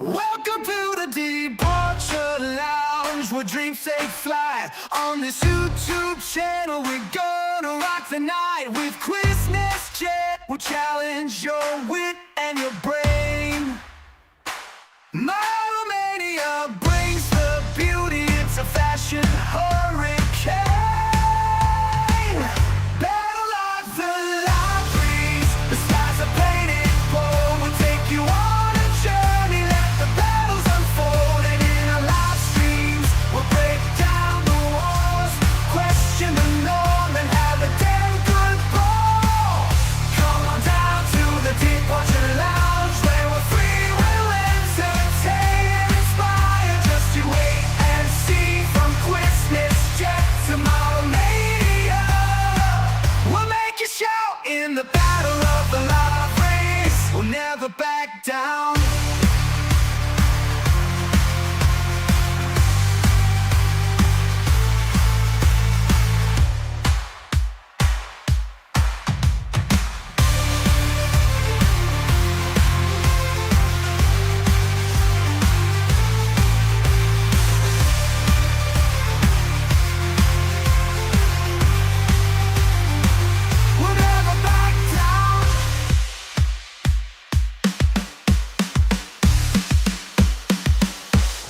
Welcome to the Departure Lounge, where dreams take flight. On this YouTube channel, we're gonna rock the night with Quizmas Jet. We'll challenge your wit and your brain. Model Mania brings the beauty, it's a fashion hurricane. Battle like the light breeze, the skies are painted gold. We'll take you on a journey, let the battles unfold. And in our live streams, we'll break down the walls, question the norm, and have a damn good ball. Come on down to the Departure Lounge, where we're free, will entertain and inspire. Just you wait and see, from Quizmas Jet to Model Mania. We'll make you shout in the battle of the love race. We'll never back down. We'll never back down.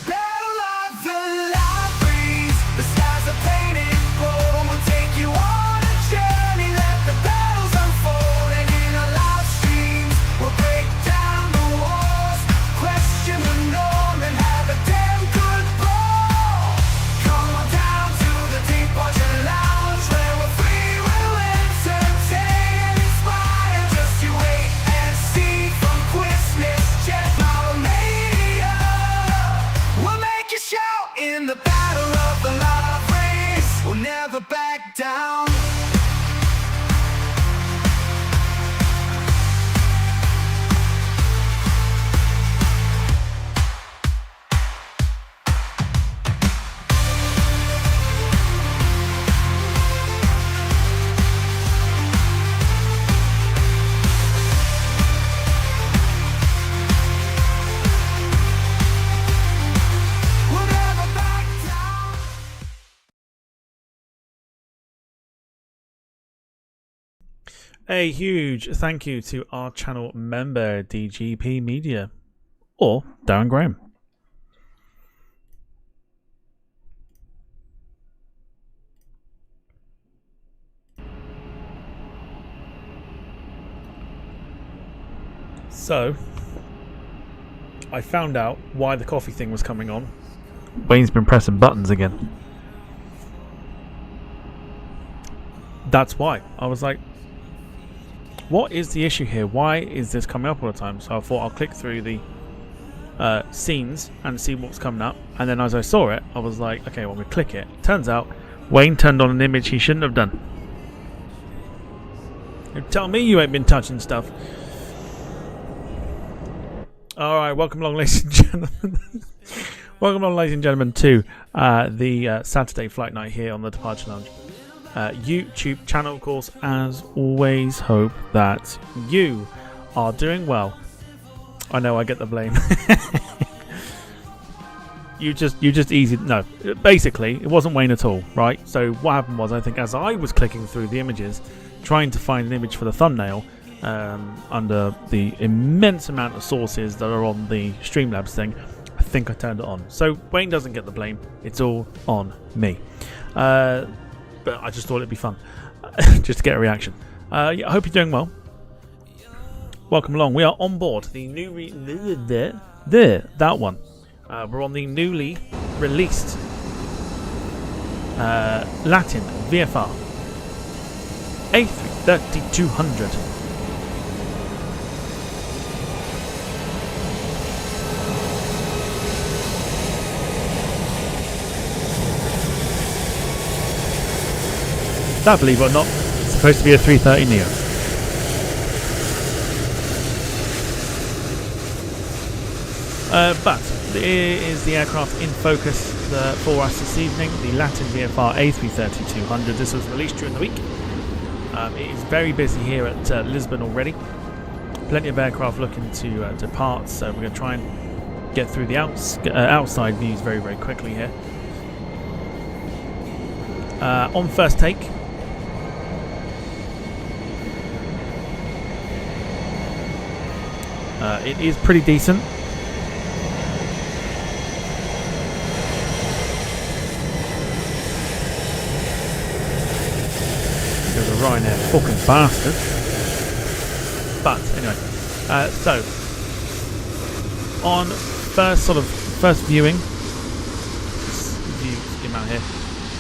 Battle of the light breeze, the skies are painted gold. We'll take you on a journey, let the battles unfold. And in our live streams, we'll break down the walls, question the norm, and have a damn good ball. Come on down to the Departure Lounge, where we're free, will entertain and inspire. Just you wait and see, from Quizmas Jet, Model Mania. We'll make you shout in the battle of the love race. We'll never back down. We'll never back down. A huge thank you to our channel member DGP Media, or Darren Graham. So, I found out why the coffee thing was coming on. Wayne's been pressing buttons again. That's why. I was like, what is the issue here? Why is this coming up all the time? So I thought I'll click through the scenes and see what's coming up. And then as I saw it, I was like, okay, well, we click it. Turns out Wayne turned on an image he shouldn't have done. You tell me you ain't been touching stuff. Alright, welcome along, ladies and gentlemen. Welcome along, ladies and gentlemen, to the Saturday flight night here on the Departure Lounge YouTube channel. Of course, as always, hope that you are doing well. I know I get the blame. you just easy. No, basically, it wasn't Wayne at all, right? So what happened was, I think, as I was clicking through the images, trying to find an image for the thumbnail, under the immense amount of sources that are on the Streamlabs thing, I think I turned it on. So Wayne doesn't get the blame. It's all on me. But I just thought it'd be fun, just to get a reaction. Yeah, I hope you're doing well. Welcome along. We are on board the that one. We're on the newly released LatinVFR A330-200. That, believe it or not, is supposed to be a 330 Neo. But it is the aircraft in focus for us this evening, the LatinVFR A330-200. This was released during the week. It is very busy here at Lisbon already. Plenty of aircraft looking to depart, so we're going to try and get through the outside views very, very quickly here. On first take, it is pretty decent. There's a Ryanair fucking bastard. But anyway, so on first viewing, zoom out here.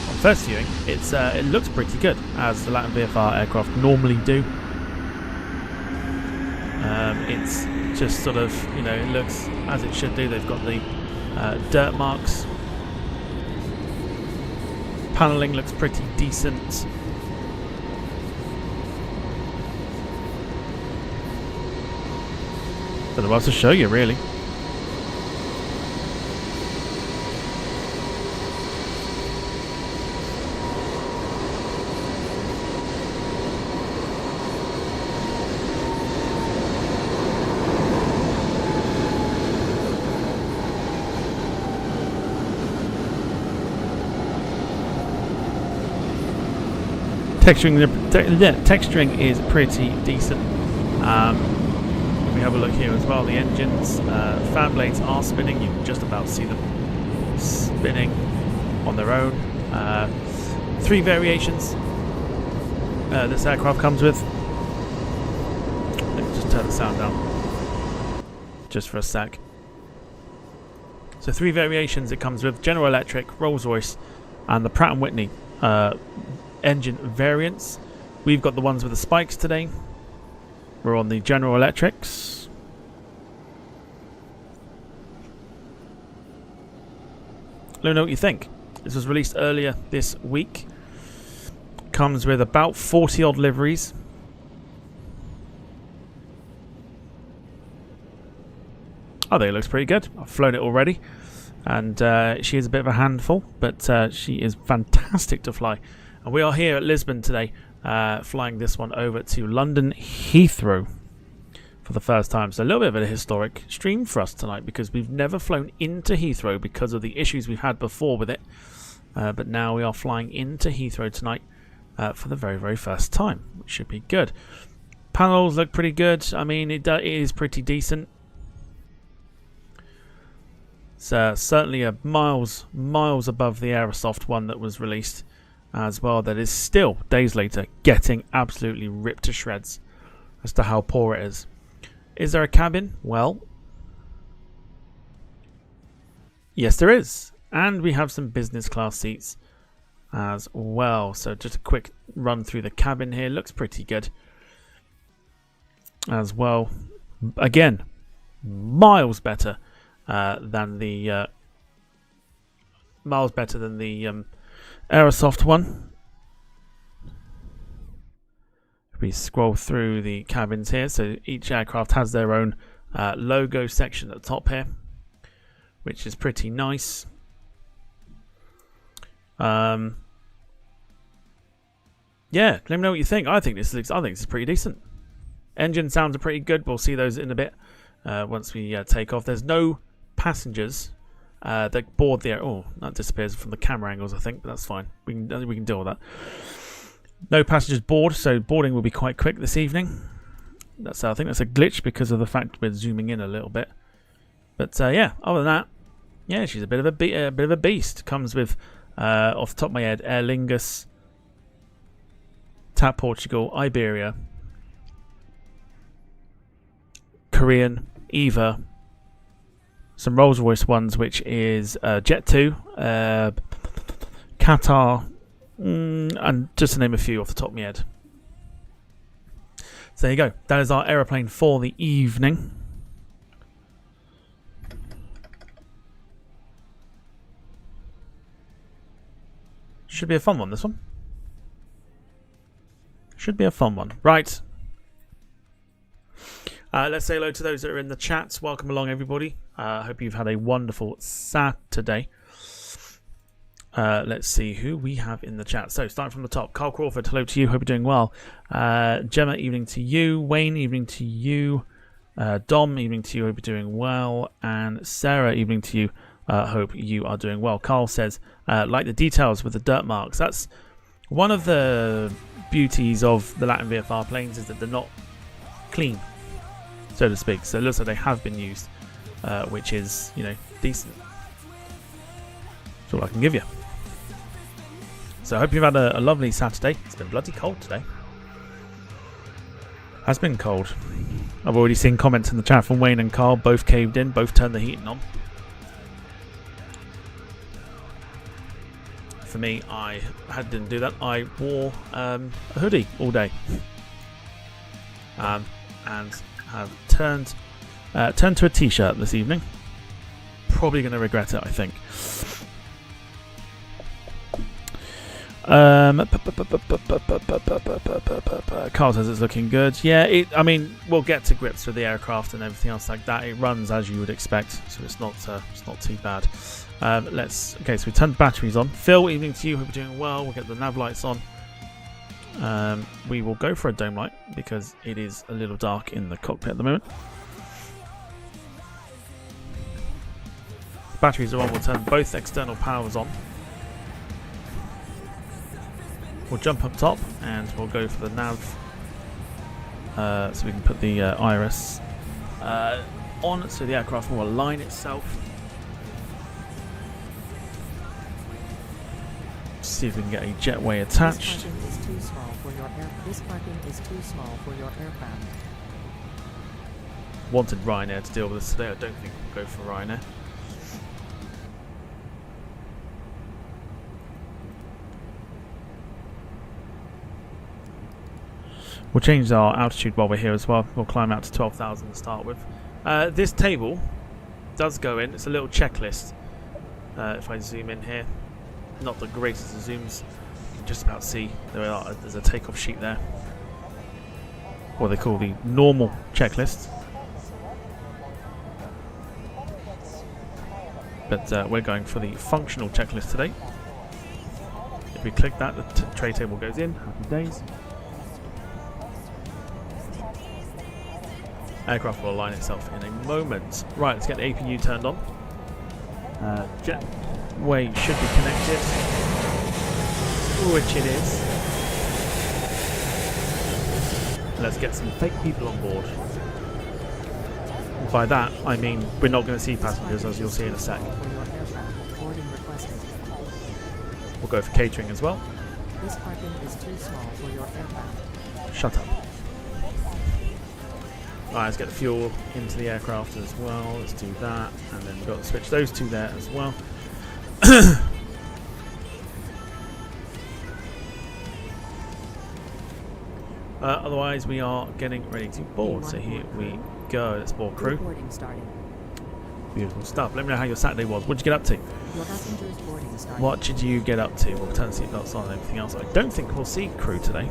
On first viewing, it looks pretty good, as the LatinVFR aircraft normally do. It's just sort of, it looks as it should do. They've got the dirt marks. Panelling looks pretty decent. Don't know what else to show you, really. Texturing is pretty decent. We have a look here as well. The engines, fan blades are spinning. You can just about see them spinning on their own. 3 variations this aircraft comes with. Let me just turn the sound down just for a sec. So 3 variations it comes with: General Electric, Rolls-Royce, and the Pratt & Whitney engine variants. We've got the ones with the spikes today. We're on the General Electrics. Let me know what you think. This was released earlier this week. Comes with about 40 odd liveries. I think it looks pretty good. I've flown it already, and she is a bit of a handful, but she is fantastic to fly. And we are here at Lisbon today, flying this one over to London Heathrow for the first time. So a little bit of a historic stream for us tonight, because we've never flown into Heathrow because of the issues we've had before with it. But now we are flying into Heathrow tonight for the very, very first time, which should be good. Panels look pretty good. I mean, it is pretty decent. It's certainly miles above the Aerosoft one that was released as well, that is still, days later, getting absolutely ripped to shreds as to how poor it is. Is there a cabin? Well, yes there is. And we have some business class seats as well. So just a quick run through the cabin here. Looks pretty good as well. Again, miles better than the Aerosoft one. We scroll through the cabins here, so each aircraft has their own logo section at the top here, which is pretty nice. Yeah, let me know what you think. I think this is pretty decent. Engine sounds are pretty good. We'll see those in a bit once we take off. There's no passengers that board the air. Oh, that disappears from the camera angles, I think, but that's fine. We can deal with that. No passengers board, so boarding will be quite quick this evening. I think that's a glitch because of the fact we're zooming in a little bit. But yeah, other than that, yeah, she's a bit of a beast. Comes with, off the top of my head, Aer Lingus, TAP Portugal, Iberia, Korean, EVA, some Rolls-Royce ones, which is Jet2, Qatar, and just to name a few off the top of my head. So there you go. That is our aeroplane for the evening. Should be a fun one, this one. Should be a fun one. Right. Let's say hello to those that are in the chat. Welcome along, everybody. I hope you've had a wonderful Saturday. Let's see who we have in the chat. So, starting from the top, Carl Crawford, hello to you. Hope you're doing well. Gemma, evening to you. Wayne, evening to you. Dom, evening to you. Hope you're doing well. And Sarah, evening to you. Hope you are doing well. Carl says, like the details with the dirt marks. That's one of the beauties of the LatinVFR planes, is that they're not clean, so to speak. So it looks like they have been used, which is, decent. That's all I can give you. So I hope you've had a lovely Saturday. It's been bloody cold today. Has been cold. I've already seen comments in the chat from Wayne and Carl. Both caved in, both turned the heating on. For me, I didn't do that. I wore a hoodie all day, and have turned to a t-shirt this evening. Probably going to regret it, I think. Carl says it's looking good. Yeah, I mean, we'll get to grips with the aircraft and everything else like that. It runs as you would expect, so it's not too bad. Okay, so we turned the batteries on. Phil, evening to you. Hope you're doing well. We'll get the nav lights on. We will go for a dome light because it is a little dark in the cockpit at the moment. Batteries are on. We'll turn both external powers on. We'll jump up top and we'll go for the nav, so we can put the IRS on, so the aircraft will align itself. See if we can get a jetway attached. This parking is too small for your aircraft. Wanted Ryanair to deal with this today. I don't think we'll go for Ryanair. We'll change our altitude while we're here as well. We'll climb out to 12,000 to start with. This table does go in. It's a little checklist. If I zoom in here, not the greatest of zooms. You can just about see there's a takeoff sheet there. What they call the normal checklist. But we're going for the functional checklist today. If we click that, the tray table goes in. Happy days. Aircraft will align itself in a moment. Right, let's get the APU turned on. Jetway should be connected, which it is. Let's get some fake people on board. By that, I mean we're not going to see passengers, as you'll see in a sec. We'll go for catering as well. This parking is too small for your aircraft. Shut up. Alright, let's get the fuel into the aircraft as well. Let's do that. And then we've got to switch those two there as well. Otherwise, we are getting ready to board. So here we go. Let's board crew. Beautiful stuff. Let me know how your Saturday was. What did you get up to? What did you get up to? We'll turn the seatbelts on and everything else. I don't think we'll see crew today.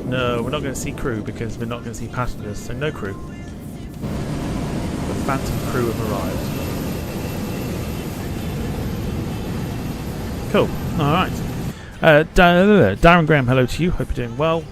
No, we're not going to see crew because we're not going to see passengers, so no crew. The phantom crew have arrived. Cool. Alright. Darren Graham, hello to you. Hope you're doing well.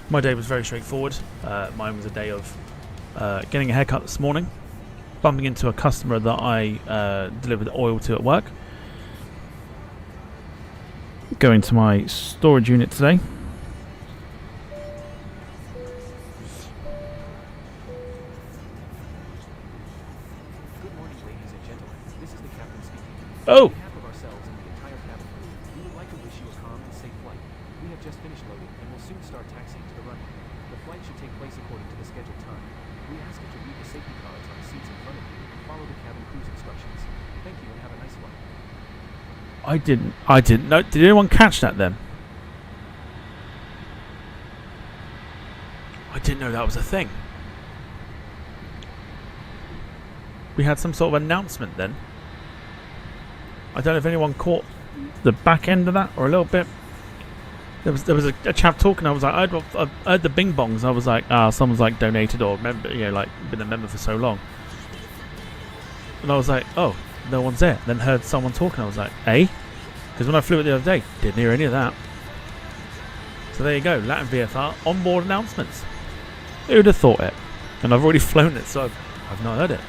My day was very straightforward. Mine was a day of getting a haircut this morning, bumping into a customer that I delivered oil to at work, going to my storage unit today. Good morning, ladies and gentlemen. This is the captain speaking. Oh! On behalf of ourselves and the entire cabin crew, we would like to wish you a calm and safe flight. We have just finished loading and will soon start taxiing to the runway. The flight should take place according to the scheduled time. We ask that you read the safety cards on the seats in front of you and follow the cabin cruise instructions. Thank you and have a nice flight. I didn't know. Did anyone catch that then? I didn't know that was a thing. We had some sort of announcement then. I don't know if anyone caught the back end of that or a little bit. There was a chap talking. I was like, I heard the bing bongs. I was like, someone's like donated or member, like been a member for so long. And I was like, oh, no one's there. Then heard someone talking. I was like, eh? Because when I flew it the other day, didn't hear any of that. So there you go, LatinVFR onboard announcements. Who would have thought it? And I've already flown it, so I've not heard it.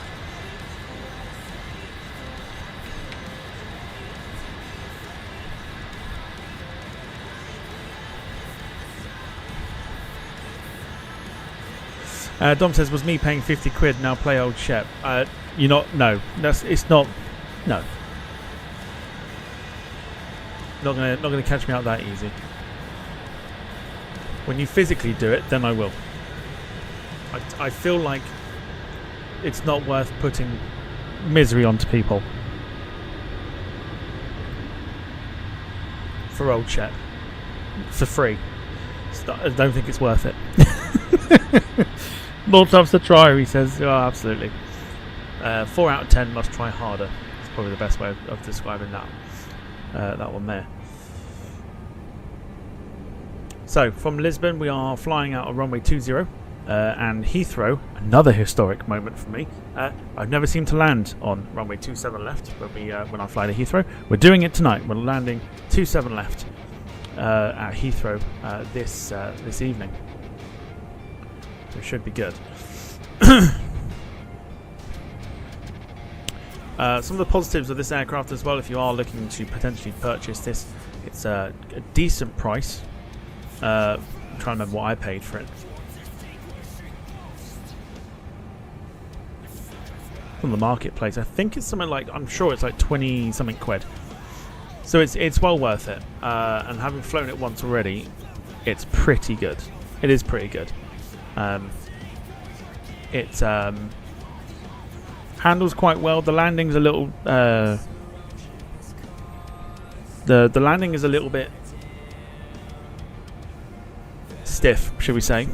Dom says, was me paying 50 quid, now play old Shep. You're not, no. It's not, no. Not gonna catch me out that easy. When you physically do it, then I will. I feel like it's not worth putting misery onto people. For old Shep. For free. I don't think it's worth it. More times to try, he says. Oh, absolutely. 4 out of 10 must try harder. It's probably the best way of describing that one there. So, from Lisbon, we are flying out of runway 20, and Heathrow, another historic moment for me. I've never seemed to land on runway 27 left when I fly to Heathrow. We're doing it tonight. We're landing 27 left at Heathrow this evening. So it should be good. Some of the positives of this aircraft as well, if you are looking to potentially purchase this, it's a decent price. I'm trying to remember what I paid for it. From the marketplace, I think it's something like, I'm sure it's like 20 something quid. So it's well worth it. And having flown it once already, it's pretty good. It is pretty good. It handles quite well. The landing's a little the landing is a little bit stiff, should we say.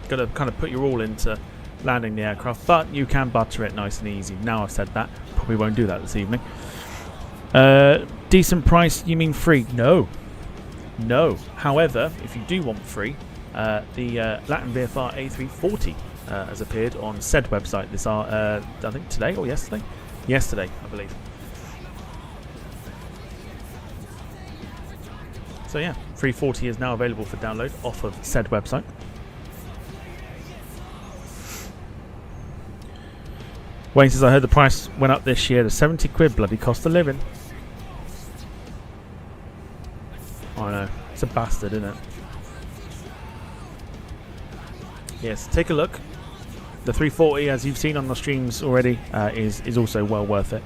Got to kind of put your all into landing the aircraft, but you can butter it nice and easy. Now I've said that, probably won't do that this evening. Decent price, you mean free? No. However, if you do want free, the LatinVFR A330 has appeared on said website. This I think today or yesterday. Yesterday, I believe. So yeah, 340 is now available for download off of said website. Wayne says, I heard the price went up this year to 70 quid, bloody cost of living. I know, it's a bastard, isn't it? Yes, take a look. The 340, as you've seen on the streams already, is also well worth it.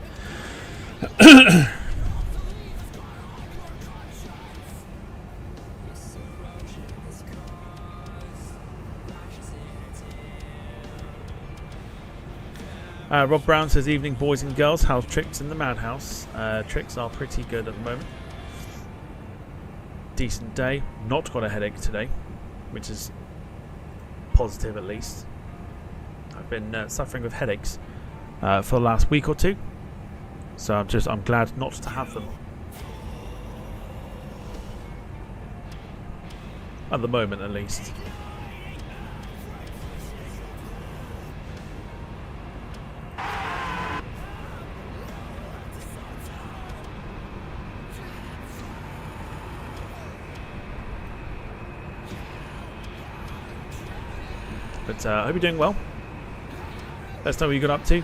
Rob Brown says, evening boys and girls, how's Tricks in the Madhouse? Tricks are pretty good at the moment. Decent day. Not got a headache today, which is positive at least. I've been suffering with headaches for the last week or two, so I'm glad not to have them at the moment, at least. But I hope you're doing well. Let us know what you got up to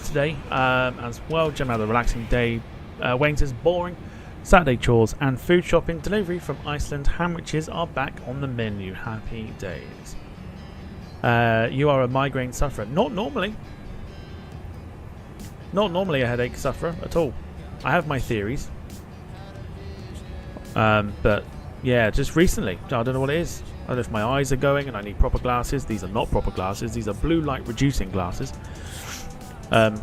today as well. Jim had a relaxing day. Wayne says, boring. Saturday chores and food shopping delivery from Iceland. Sandwiches are back on the menu. Happy days. You are a migraine sufferer. Not normally. Not normally a headache sufferer at all. I have my theories. But yeah, just recently. I don't know what it is. I don't know if my eyes are going and I need proper glasses. These are not proper glasses. These are blue light reducing glasses. But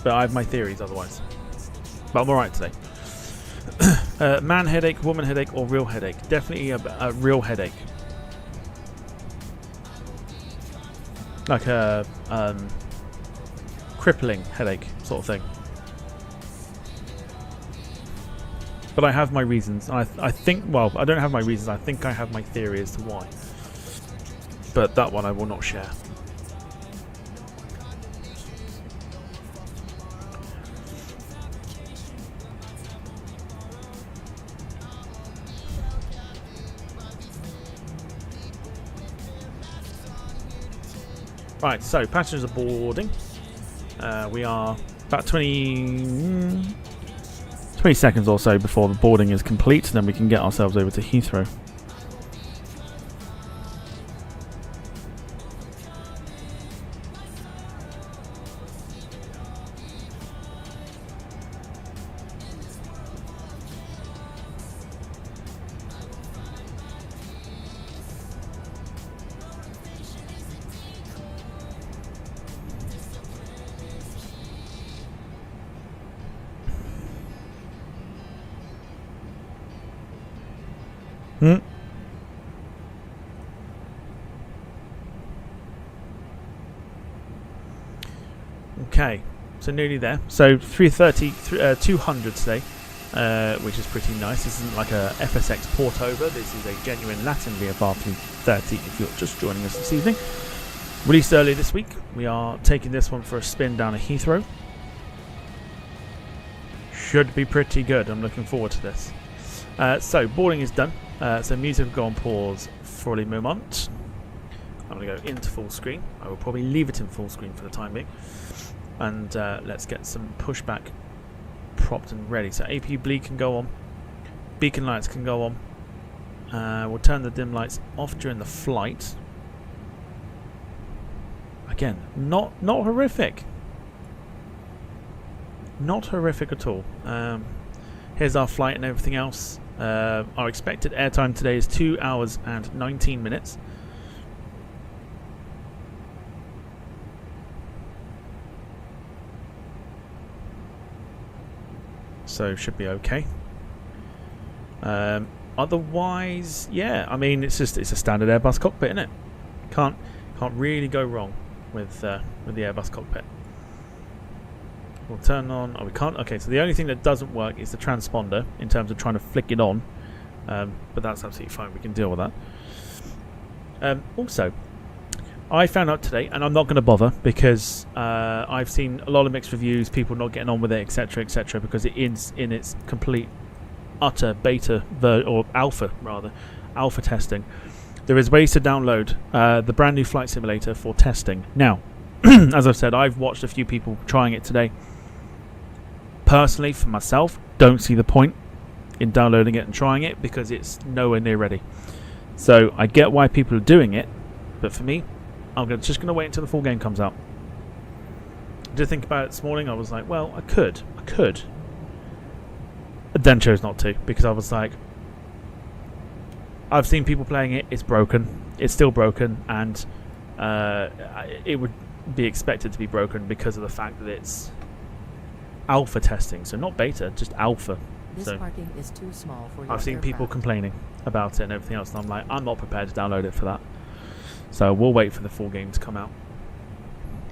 I have my theories otherwise. But I'm alright today. Man headache, woman headache, or real headache? Definitely a real headache. Like a crippling headache sort of thing. But I have my reasons. I think, well, I don't have my reasons. I think I have my theory as to why. But that one I will not share. Right, so passengers are boarding. We are about 20 seconds or so before the boarding is complete, and then we can get ourselves over to Heathrow. Okay, so nearly there. So 330-200 today, which is pretty nice. This isn't like a FSX port over. This is a genuine LatinVFR 330 if you're just joining us this evening. Released earlier this week. We are taking this one for a spin down at Heathrow. Should be pretty good. I'm looking forward to this. So boarding is done. So music will go on pause for a moment. I'm going to go into full screen. I will probably leave it in full screen for the time being. And let's get some pushback propped and ready. So AP bleed can go on. Beacon lights can go on. We'll turn the dim lights off during the flight. Again, not horrific. Not horrific at all. Here's our flight and everything else. Our expected airtime today is 2 hours and 19 minutes. So should be okay. Otherwise, yeah, I mean it's a standard Airbus cockpit, isn't it? Can't really go wrong with the Airbus cockpit. We'll turn on. Oh, we can't. Okay, so the only thing that doesn't work is the transponder in terms of trying to flick it on. But that's absolutely fine. We can deal with that. Also, I found out today, and I'm not going to bother because I've seen a lot of mixed reviews, people not getting on with it, etc., because it is in its complete, utter beta or alpha testing. There is ways to download the brand new flight simulator for testing. Now, as I've said, I've watched a few people trying it today. Personally, for myself, don't see the point in downloading it and trying it because it's nowhere near ready. So I get why people are doing it, but for me, I'm just going to wait until the full game comes out. I did think about it this morning. I was like, well, I could. I then chose not to because I was like, I've seen people playing it. It's broken. It's still broken, and it would be expected to be broken because of the fact that it's alpha testing, so not beta, just alpha. This So parking is too small for your I've seen people aircraft. complaining about it and everything else, and I'm like, I'm not prepared to download it for that. So we'll wait for the full game to come out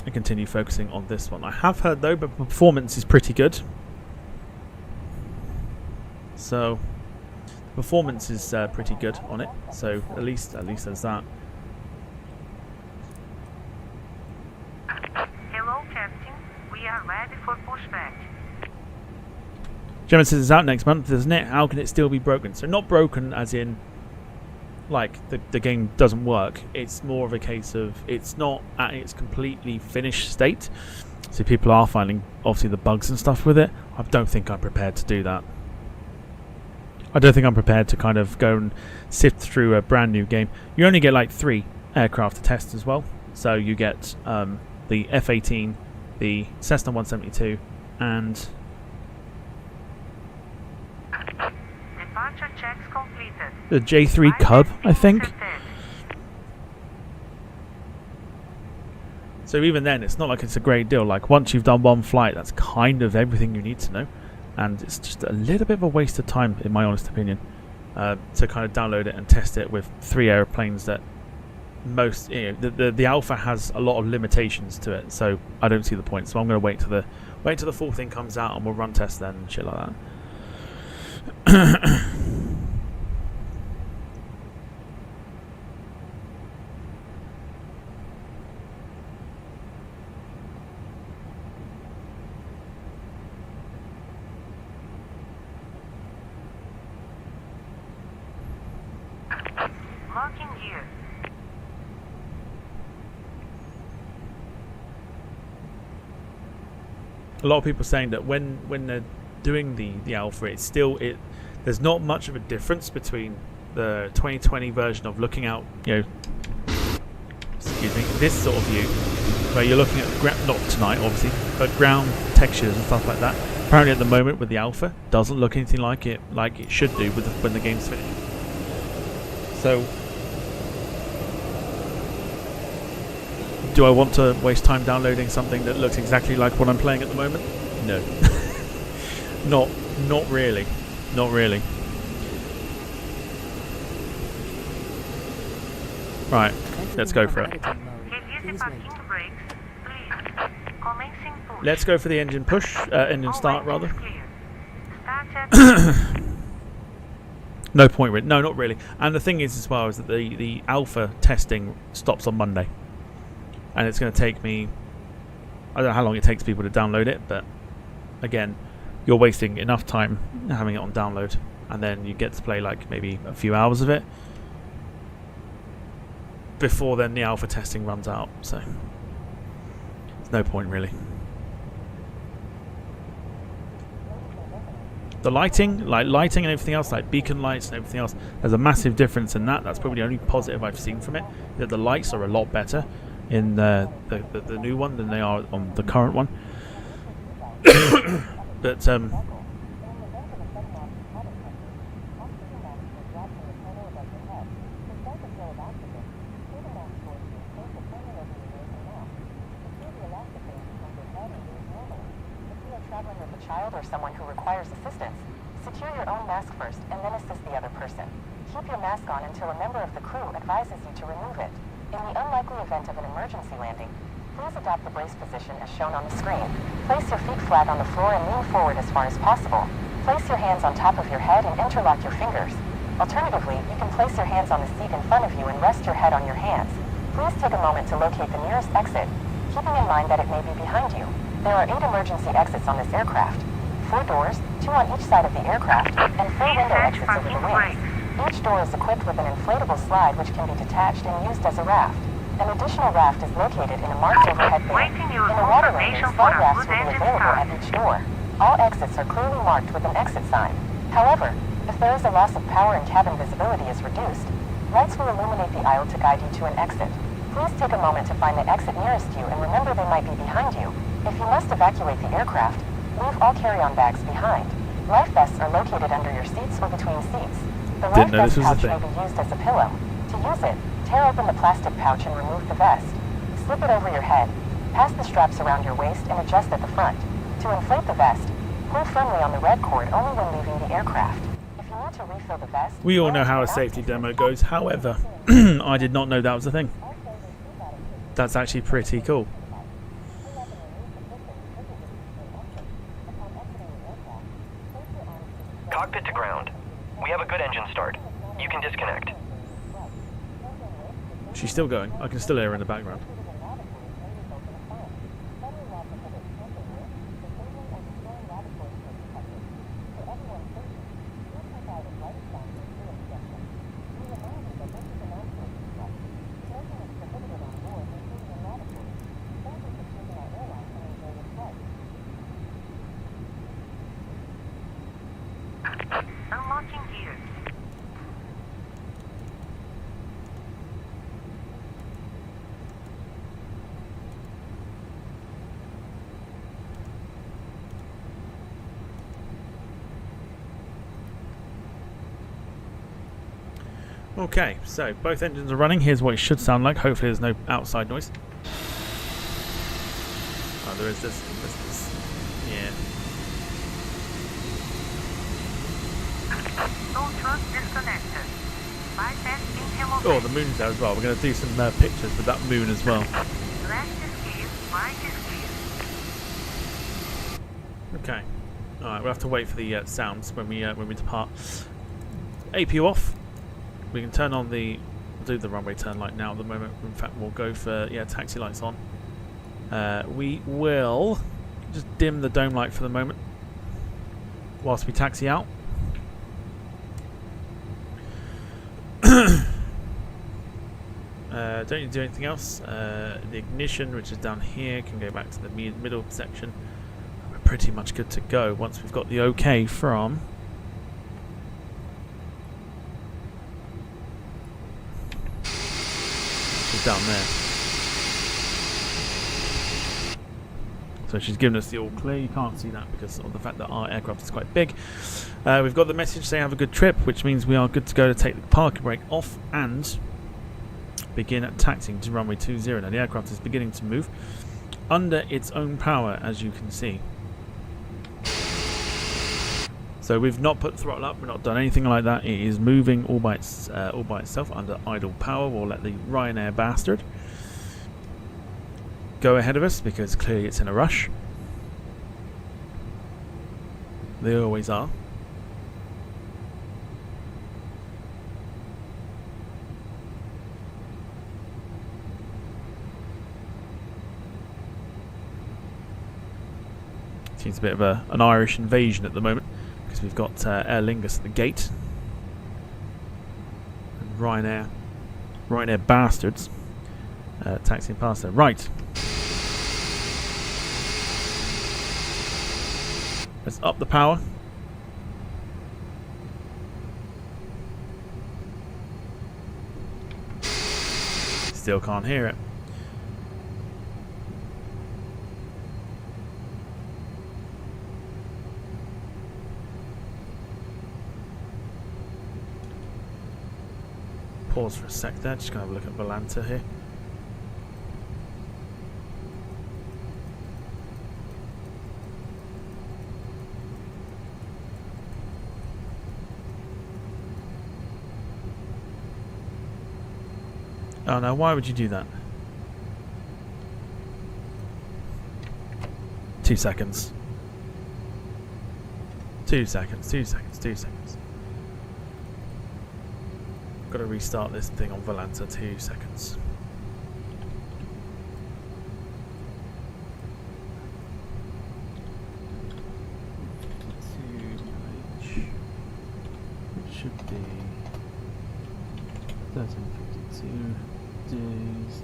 and continue focusing on this one. I have heard though, but performance is pretty good. So performance is pretty good on it. So at least there's that. Hello, Captain. We are ready for pushback. Gemma says it's out next month, isn't it? How can it still be broken? So not broken as in like the game doesn't work. It's more of a case of it's not at its completely finished state. So people are finding obviously the bugs and stuff with it. I don't think I'm prepared to do that. I don't think I'm prepared to kind of go and sift through a brand new game. You only get like 3 aircraft to test as well. So you get the F-18, the Cessna 172, and checks completed. The J3 Cub, I think. Accepted. So even then, it's not like it's a great deal. Like, once you've done one flight, that's kind of everything you need to know. And it's just a little bit of a waste of time, in my honest opinion, to kind of download it and test it with 3 airplanes that most, you know, the alpha has a lot of limitations to it. So I don't see the point. So I'm going to wait till the full thing comes out, and we'll run tests then and shit like that. Locking gear. A lot of people saying that when they're doing the alpha, it's still there's not much of a difference between the 2020 version of looking out, you know, excuse me, this sort of view where you're looking at not tonight obviously, but ground textures and stuff like that. Apparently at the moment with the alpha, doesn't look anything like it should do when the game's finished. So, do I want to waste time downloading something that looks exactly like what I'm playing at the moment? No. Not really. Not really. Right, let's go for it. Get easy parking brakes, please. Commencing push. Let's go for the engine push, engine All start engines rather. clear. Start at No point really. No, not really. And the thing is as well is that the alpha testing stops on Monday. And it's going to take me, I don't know how long it takes people to download it, but again, you're wasting enough time having it on download, and then you get to play like maybe a few hours of it before then the alpha testing runs out, so there's no point really. The lighting and everything else, like beacon lights and everything else, there's a massive difference in that. That's probably the only positive I've seen from it, that the lights are a lot better in the new one than they are on the current one. But traveling with a child or someone who requires assistance, secure your own mask first and then assist the other person. Keep your mask on until a member of the crew advises you to remove it. In the unlikely event of an emergency landing, please adopt the brace position as shown on the screen. Place your feet flat on the floor and lean forward as far as possible. Place your hands on top of your head and interlock your fingers. Alternatively, you can place your hands on the seat in front of you and rest your head on your hands. Please take a moment to locate the nearest exit, keeping in mind that it may be behind you. There are 8 emergency exits on this aircraft. 4 doors, 2 on each side of the aircraft, and 4 window exits over the wings. Each door is equipped with an inflatable slide which can be detached and used as a raft. An additional raft is located in a marked overhead bin. Waiting your In a water landing, confirmation for slide a rafts good will be engine available start. at each door. All exits are clearly marked with an exit sign. However, if there is a loss of power and cabin visibility is reduced, lights will illuminate the aisle to guide you to an exit. Please take a moment to find the exit nearest you and remember they might be behind you. If you must evacuate the aircraft, leave all carry-on bags behind. Life vests are located under your seats or between seats. The life Didn't know vest this was a pouch may thing. be used as a pillow. To use it, tear open the plastic pouch and remove the vest. Slip it over your head, pass the straps around your waist and adjust at the front. To inflate the vest, pull firmly on the red cord only when leaving the aircraft. If you need to refill the vest, we all know how a safety demo goes. However, I did not know that was a thing. That's actually pretty cool. Cockpit to ground. We have a good engine start. You can disconnect. She's still going. I can still hear her in the background. Unlocking gear. Okay, so both engines are running. Here's what it should sound like. Hopefully there's no outside noise. Oh, there is this. Yeah. No truck disconnected. Bypass in Oh, the moon's there as well. We're going to do some pictures with that moon as well. Left is clear, right is clear. Okay. Alright, we'll have to wait for the sounds when we depart. APU off. We can turn on the... We'll do the runway turn light now at the moment. In fact, we'll go for... Yeah, taxi lights on. We will just dim the dome light for the moment whilst we taxi out. Don't need to do anything else. The ignition, which is down here, can go back to the middle section. We're pretty much good to go once we've got the OK from... She's down there. So she's given us the all clear. You can't see that because of the fact that our aircraft is quite big. We've got the message saying have a good trip, which means we are good to go to take the parking brake off and begin taxiing to runway 20. Now the aircraft is beginning to move under its own power, as you can see. So we've not put throttle up, we've not done anything like that. It is moving all by itself under idle power. We'll let the Ryanair bastard go ahead of us because clearly it's in a rush. They always are. Seems a bit of an Irish invasion at the moment because we've got Aer Lingus at the gate and Ryanair bastards taxiing past there. Right. Let's up the power. Still can't hear it. Pause for a sec there, just going to have a look at Volanta here. Oh no, why would you do that? 2 seconds. 2 seconds, 2 seconds, 2 seconds. Got to restart this thing on Volanta. 2 seconds. It should be 1352 days.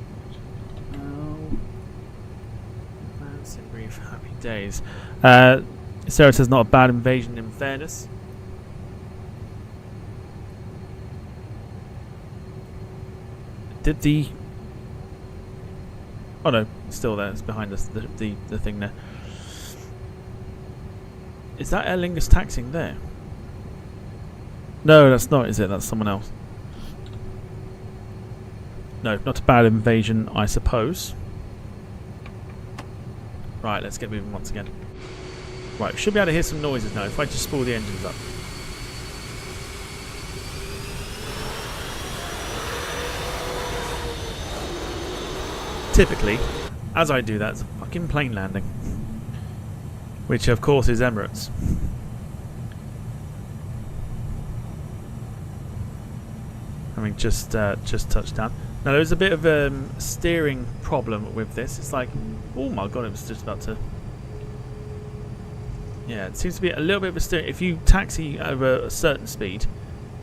Fancy brief, happy days. Sarah says not a bad invasion in fairness. Did the... Oh no, it's still there. It's behind us, the thing there. Is that Aer Lingus taxiing there? No, that's not, is it? That's someone else. No, not a bad invasion, I suppose. Right, let's get moving once again. Right, we should be able to hear some noises now if I just spool the engines up. Typically, as I do that, it's a fucking plane landing. Which, of course, is Emirates. Having just touched down. Now, there's a bit of a steering problem with this. It's like, oh my god, it was just about to... Yeah, it seems to be a little bit of a steer. If you taxi over a certain speed,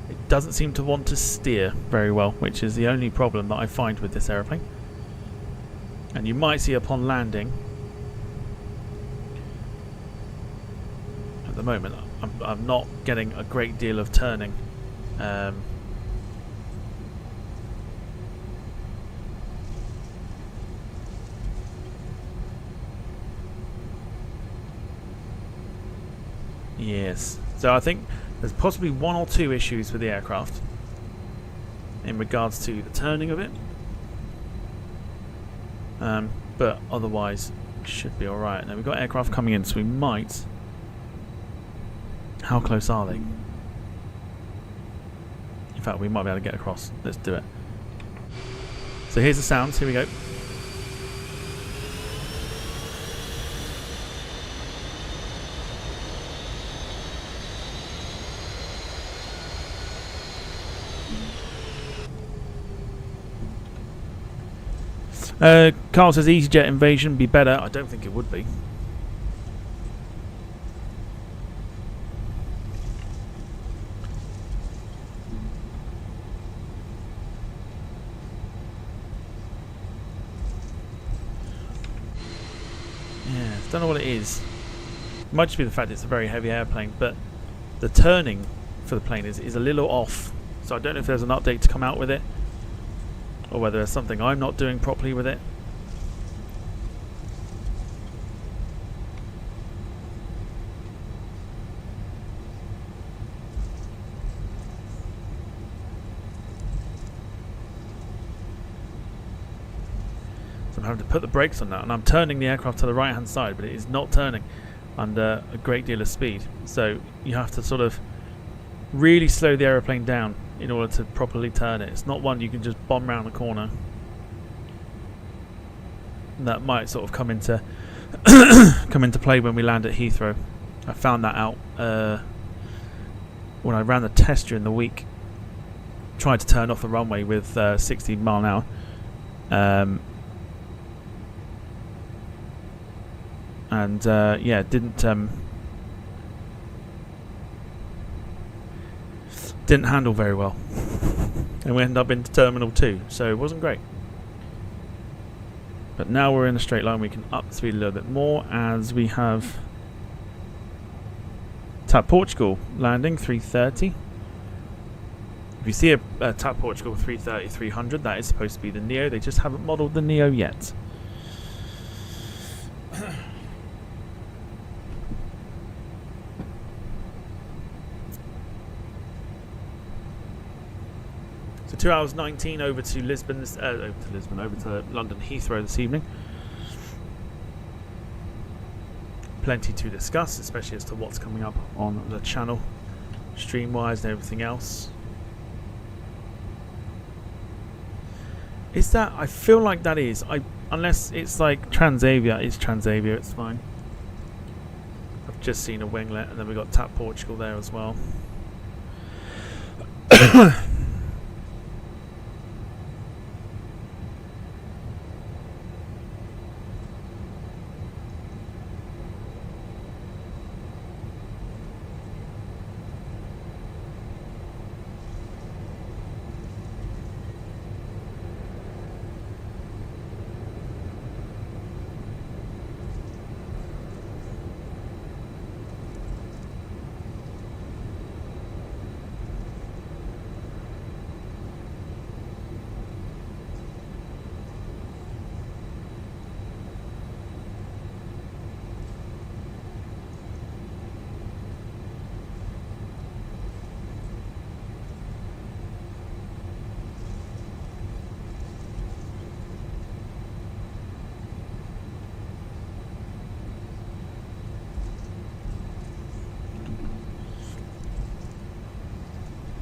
it doesn't seem to want to steer very well, which is the only problem that I find with this aeroplane. And you might see upon landing, at the moment, I'm not getting a great deal of turning. Yes, so I think there's possibly 1 or 2 issues with the aircraft. in regards to the turning of it. But otherwise, should be alright. Now we've got aircraft coming in, so we might... How close are they? In fact, we might be able to get across. Let's do it. So here's the sounds. Here we go. Carl says EasyJet invasion be better. I don't think it would be. Yeah, don't know what it is. It might just be the fact it's a very heavy airplane, but the turning for the plane is a little off. So I don't know if there's an update to come out with it, or whether there's something I'm not doing properly with it. So I'm having to put the brakes on that, and I'm turning the aircraft to the right hand side, but it is not turning under a great deal of speed. So you have to sort of really slow the aeroplane down in order to properly turn it. It's not one you can just bomb around the corner. And that might sort of come into play when we land at Heathrow. I found that out when I ran the test during the week. Tried to turn off the runway with 60 mile an hour. Yeah, didn't handle very well, and we ended up into Terminal 2, so it wasn't great. But now we're in a straight line. We can up the speed a little bit more as we have TAP Portugal landing 330. If you see a TAP Portugal 330-200, that is supposed to be the Neo. They just haven't modelled the Neo yet. So 2 hours 19 over to Lisbon, over to London Heathrow this evening. Plenty to discuss, especially as to what's coming up on the channel, stream-wise and everything else. Is that? I feel like that is. Unless it's like Transavia. It's Transavia. It's fine. I've just seen a winglet, and then we've got TAP Portugal there as well.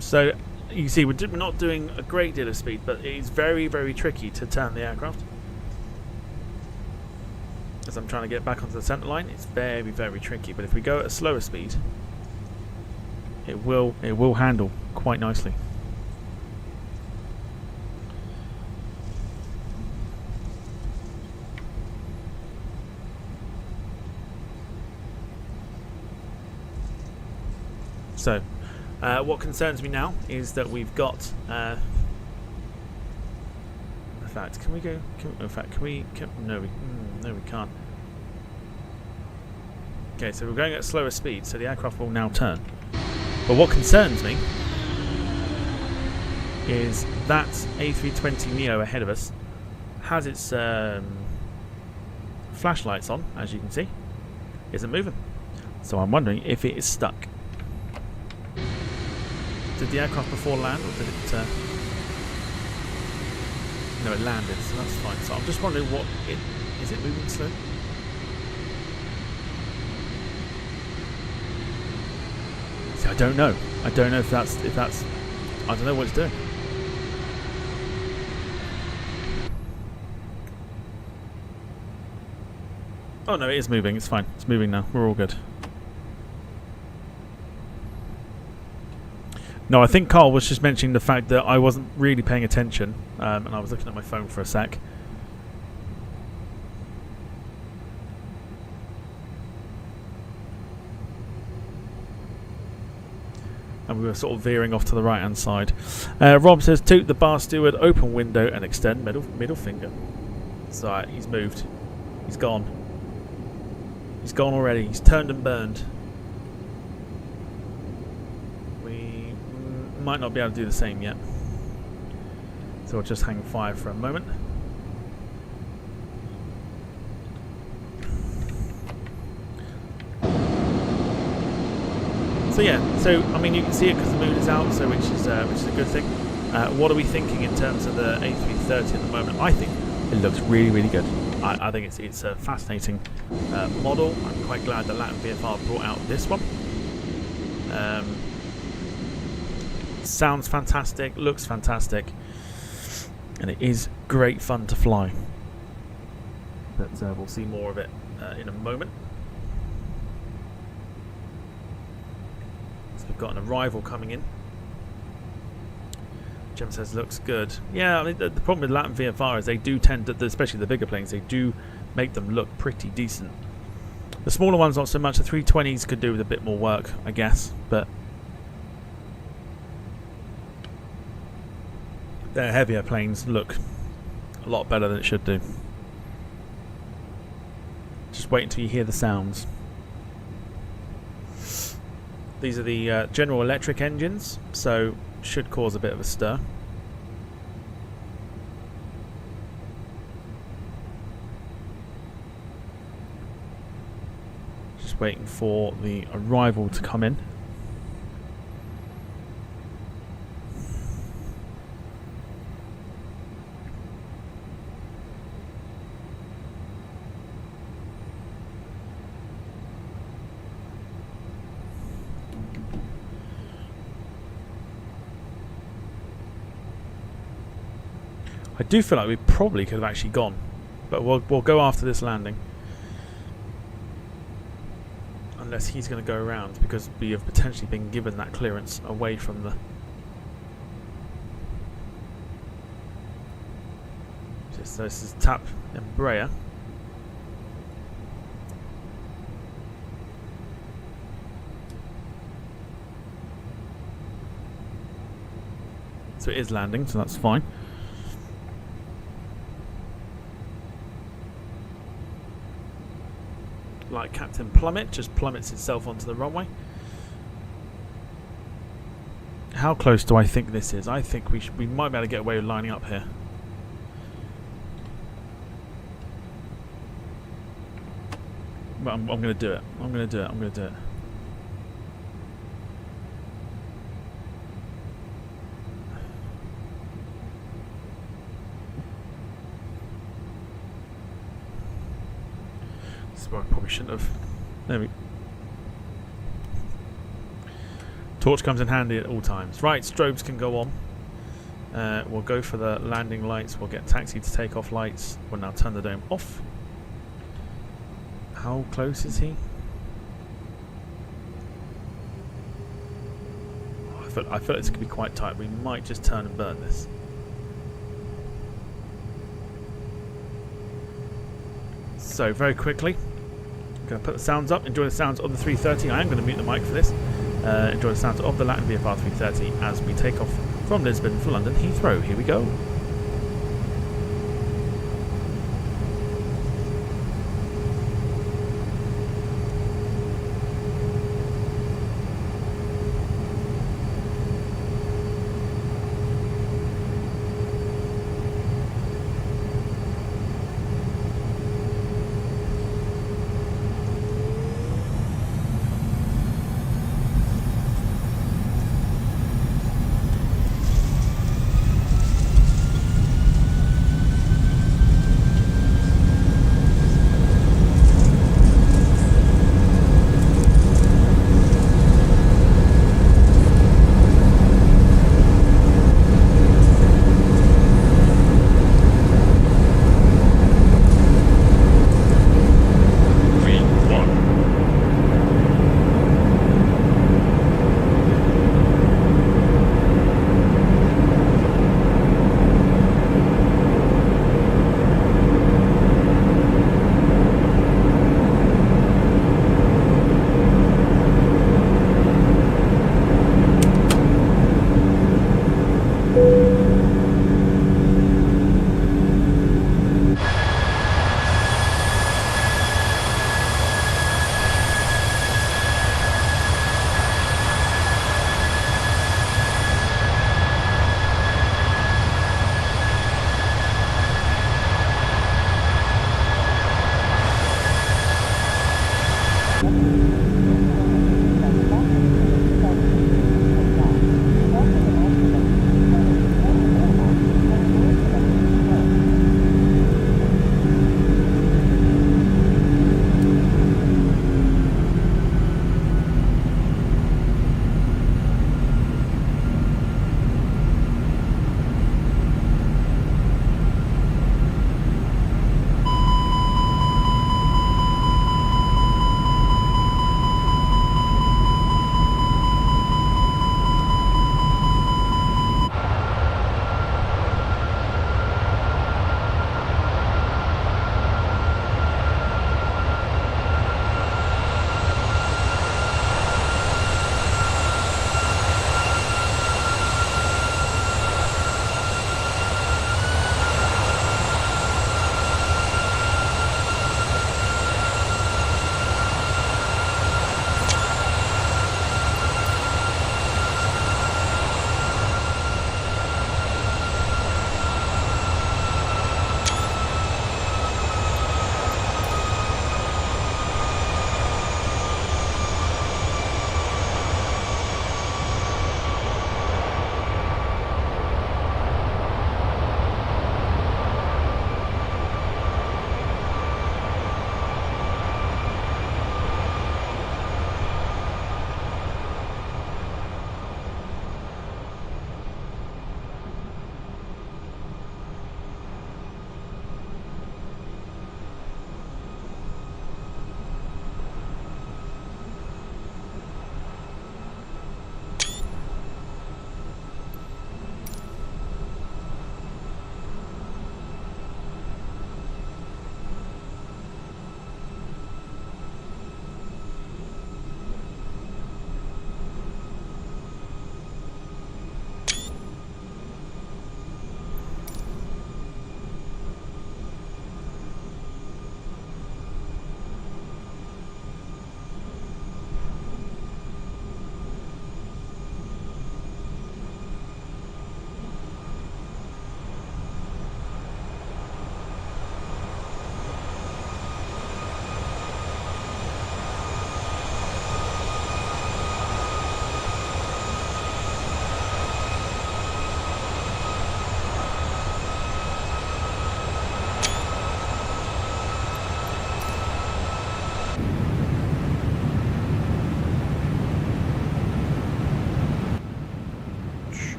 So you see, we're not doing a great deal of speed, but it is very, very tricky to turn the aircraft. As I'm trying to get back onto the centre line, it's very, very tricky. But if we go at a slower speed, it will handle quite nicely. So. What concerns me now is that we've got. In fact, can we go? No, we can't. Okay, so we're going at slower speed, so the aircraft will now turn. But what concerns me is that A320 Neo ahead of us has its flashlights on, as you can see, isn't moving. So I'm wondering if it is stuck. Did the aircraft before land, or did it No, it landed, so that's fine. So I'm just wondering what it is. It moving slow? See, I don't know. I don't know if that's I don't know what it's doing. Oh no, it is moving. It's fine. It's moving now. We're all good. No, I think Carl was just mentioning the fact that I wasn't really paying attention, and I was looking at my phone for a sec. And we were sort of veering off to the right-hand side. Rob says, toot the bar steward, open window, and extend middle finger. So he's moved. He's gone. He's gone already. He's turned and burned. We might not be able to do the same yet. So we'll just hang fire for a moment. So yeah, so I mean you can see it because the moon is out, so which is a good thing. What are we thinking in terms of the A330 at the moment? I think it looks really, really good. I think it's a fascinating model. I'm quite glad that LatinVFR brought out this one. Sounds fantastic, looks fantastic, and it is great fun to fly. But we'll see more of it in a moment. So we've got an arrival coming in. Jem says looks good. Yeah, I mean the problem with LatinVFR is they do tend to, especially the bigger planes, they do make them look pretty decent. The smaller ones not so much. The 320s could do with a bit more work, I guess, but their heavier planes look a lot better than it should do. Just wait until you hear the sounds. These are the General Electric engines, so should cause a bit of a stir. Just waiting for the arrival to come in. I do feel like we probably could have actually gone, but we'll go after this landing. Unless he's going to go around, because we have potentially been given that clearance away from the... So this is TAP Embraer. So it is landing, so that's fine. Like Captain Plummet, just plummets itself onto the runway. How close do I think this is? I think we might be able to get away with lining up here. But I'm going to do it. I'm going to do it. I'm going to do it. I probably shouldn't have. There we. Torch comes in handy at all times. Right, strobes can go on. We'll go for the landing lights. We'll get taxi to take off lights. We'll now turn the dome off. How close is he? Oh, I feel it's going to be quite tight. We might just turn and burn this. So very quickly. Going to put the sounds up, enjoy the sounds of the 330. I am going to mute the mic for this. Enjoy the sounds of the LatinVFR 330 as we take off from Lisbon for London Heathrow. Here we go.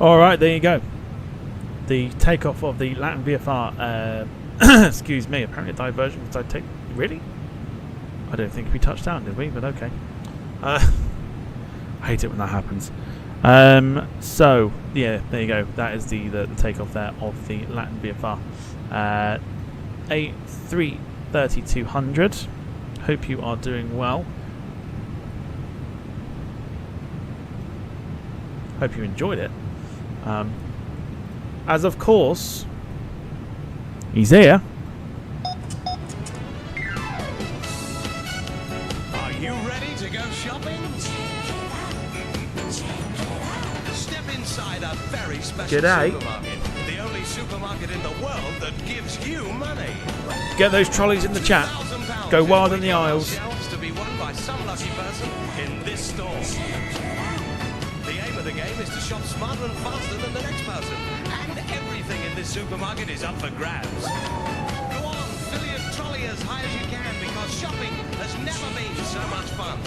All right, there you go. The takeoff of the LatinVFR. Excuse me. Apparently, a diversion. Really? I don't think we touched down, did we? But okay. I hate it when that happens. So yeah, there you go. That is the takeoff there of the LatinVFR A330-200. Hope you are doing well. Hope you enjoyed it. As of course, he's here. Are you ready to go shopping? Step inside a very special G'day. supermarket. The only supermarket in the world that gives you money. Get those trolleys in the chat. £1,000 Go is wild in waiting the on aisles. shelves to be won by some lucky person in this store. The aim of the game is to shop smarter and faster than the next person. And everything in this supermarket is up for grabs. Go on, fill your trolley as high as you can because shopping has never been so much fun.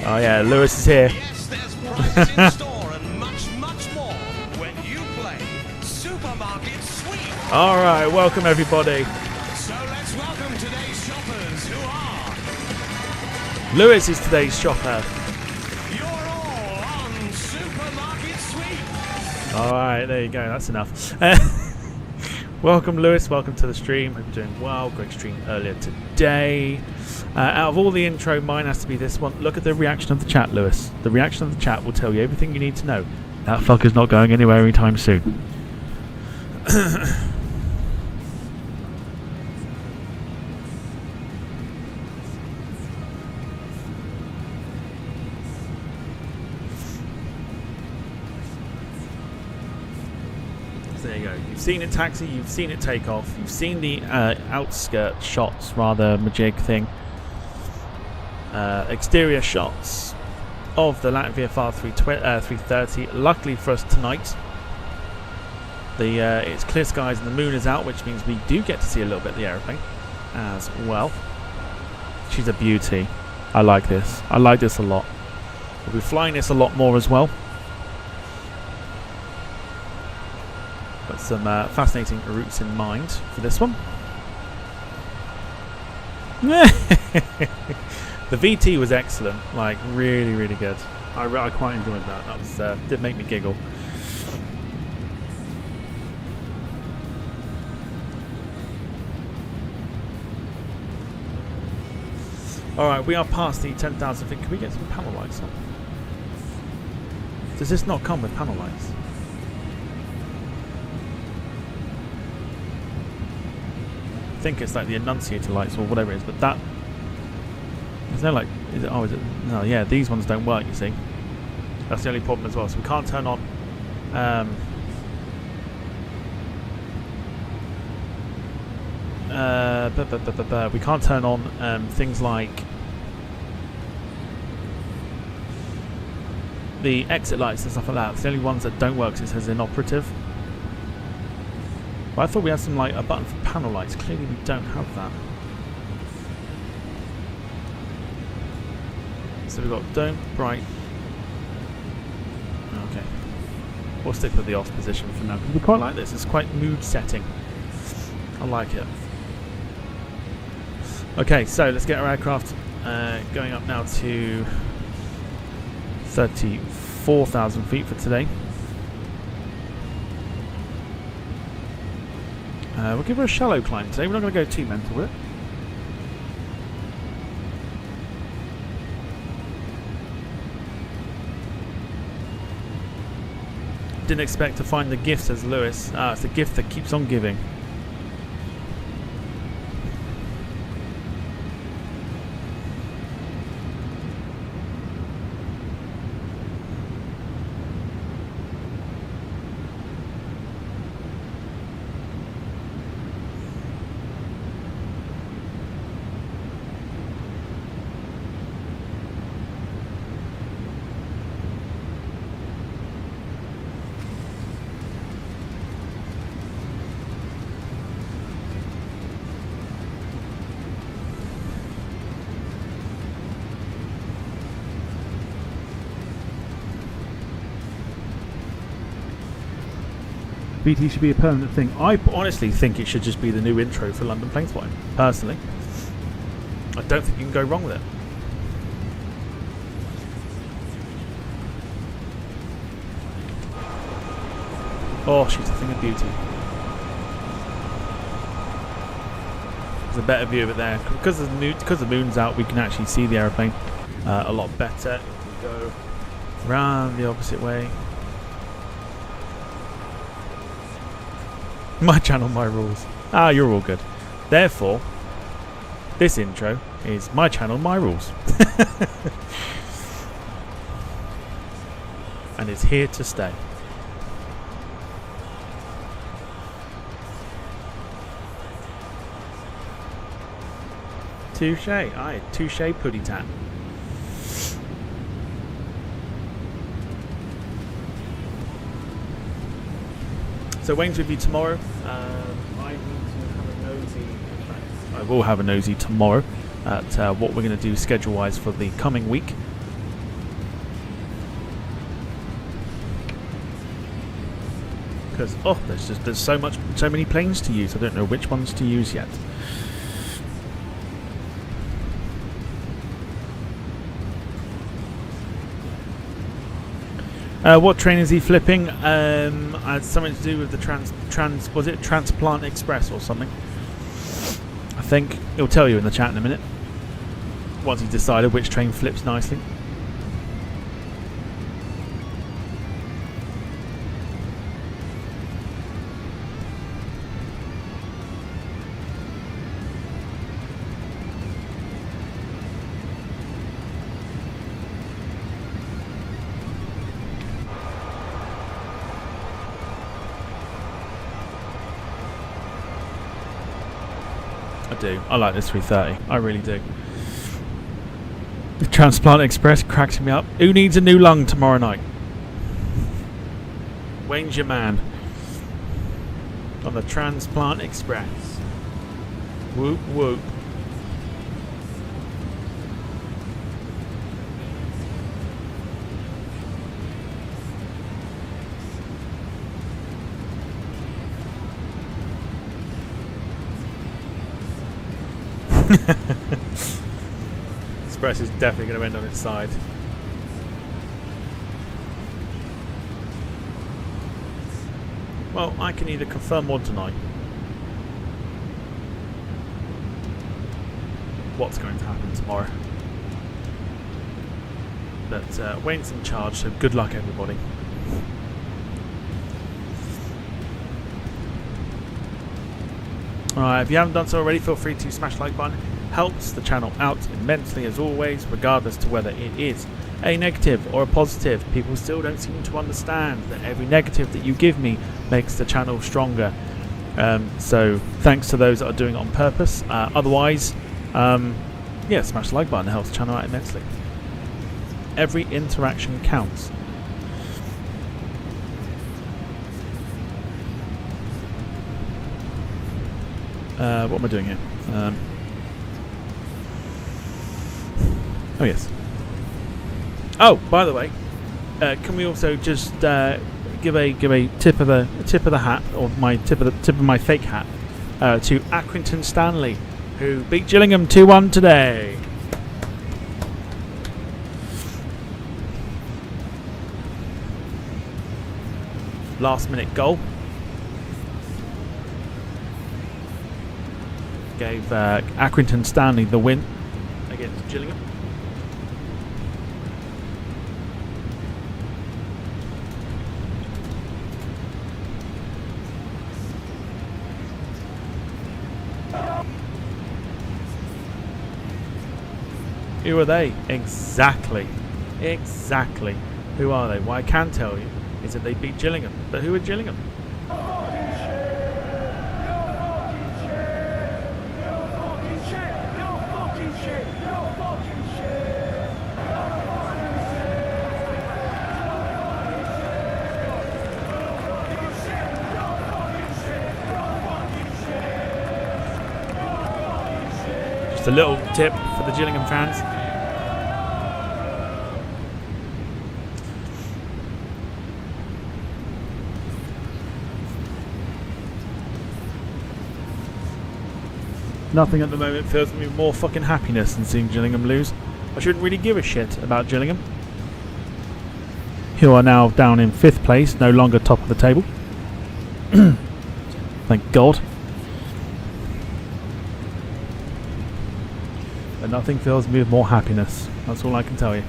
Oh yeah, Lewis is here. Yes, there's prizes in store and much, much more when you play Supermarket Sweep. All right, welcome everybody. So let's welcome today's shoppers who are... Lewis is today's shopper. You're all on Supermarket Sweep. All right, there you go. That's enough. Welcome, Lewis. Welcome to the stream. Hope you're doing well. Great stream earlier today. Out of all the intro, mine has to be this one. Look at the reaction of the chat, Lewis. The reaction of the chat will tell you everything you need to know. That fucker's not going anywhere anytime soon. So there you go. You've seen it taxi, you've seen it take off, you've seen the outskirt shots, rather majig thing. Exterior shots of the LatinVFR 330. Luckily for us tonight, it's clear skies and the moon is out, which means we do get to see a little bit of the aeroplane as well. She's a beauty. I like this. I like this a lot. We'll be flying this a lot more as well. Got some fascinating routes in mind for this one. The VT was excellent, like really, really good. I quite enjoyed that. That was did make me giggle. All right, we are past the 10,000 feet. Can we get some panel lights on? Does this not come with panel lights? I think it's like the annunciator lights or whatever it is, but that is there like is it? Oh, is it? No, yeah, these ones don't work. You see, that's the only problem as well. So we can't turn on. We can't turn on things like the exit lights and stuff like that. It's the only ones that don't work. 'Cause it says inoperative. But I thought we had some like a button for panel lights. Clearly we don't have that. So we've got dome, bright. Okay. We'll stick with the off position for now. We quite like this. It's quite mood setting. I like it. Okay, so let's get our aircraft going up now to 34,000 feet for today. We'll give her a shallow climb today. We're not going to go too mental with it. Didn't expect to find the gift, as Lewis. It's the gift that keeps on giving. LPPT should be a permanent thing. I honestly think it should just be the new intro for London plane spotting. Personally, I don't think you can go wrong with it. Oh, she's a thing of beauty. There's a better view of it there because the moon's out. We can actually see the aeroplane a lot better. If we go round the opposite way. My channel, my rules. Ah, you're all good. Therefore, this intro is my channel, my rules. And it's here to stay. Touche. Aye, touche putty tap. So Wayne's with you tomorrow. I need to have a nosy. In fact, I will have a nosy tomorrow at what we're going to do schedule-wise for the coming week. Because there's so many planes to use. I don't know which ones to use yet. What train is he flipping? Something to do with the was it Transplant Express or something? I think he'll tell you in the chat in a minute. Once he's decided which train flips nicely. I like this 330. I really do. The Transplant Express cracks me up. Who needs a new lung tomorrow night? Wayne's your man. On the Transplant Express. Whoop whoop. Express is definitely going to end on its side. Well, I can either confirm or deny what's going to happen tomorrow. But Wayne's in charge, so good luck everybody. Alright, if you haven't done so already, feel free to smash the like button. Helps the channel out immensely as always, regardless to whether it is a negative or a positive. People still don't seem to understand that every negative that you give me makes the channel stronger. So thanks to those that are doing it on purpose. Otherwise, yeah, smash the like button. It helps the channel out immensely. Every interaction counts. What am I doing here? Oh yes. Oh, by the way, can we also just give a tip of the hat, or my tip of my fake hat, to Accrington Stanley, who beat Gillingham 2-1 today. Last minute goal. Gave Accrington Stanley the win against Gillingham. Who are they? Exactly. Who are they? What I can tell you is that they beat Gillingham. But who are Gillingham? Just a little tip for the Gillingham fans. Nothing at the moment fills me with more fucking happiness than seeing Gillingham lose. I shouldn't really give a shit about Gillingham, who are now down in 5th place, no longer top of the table. Thank God. But nothing fills me with more happiness. That's all I can tell you.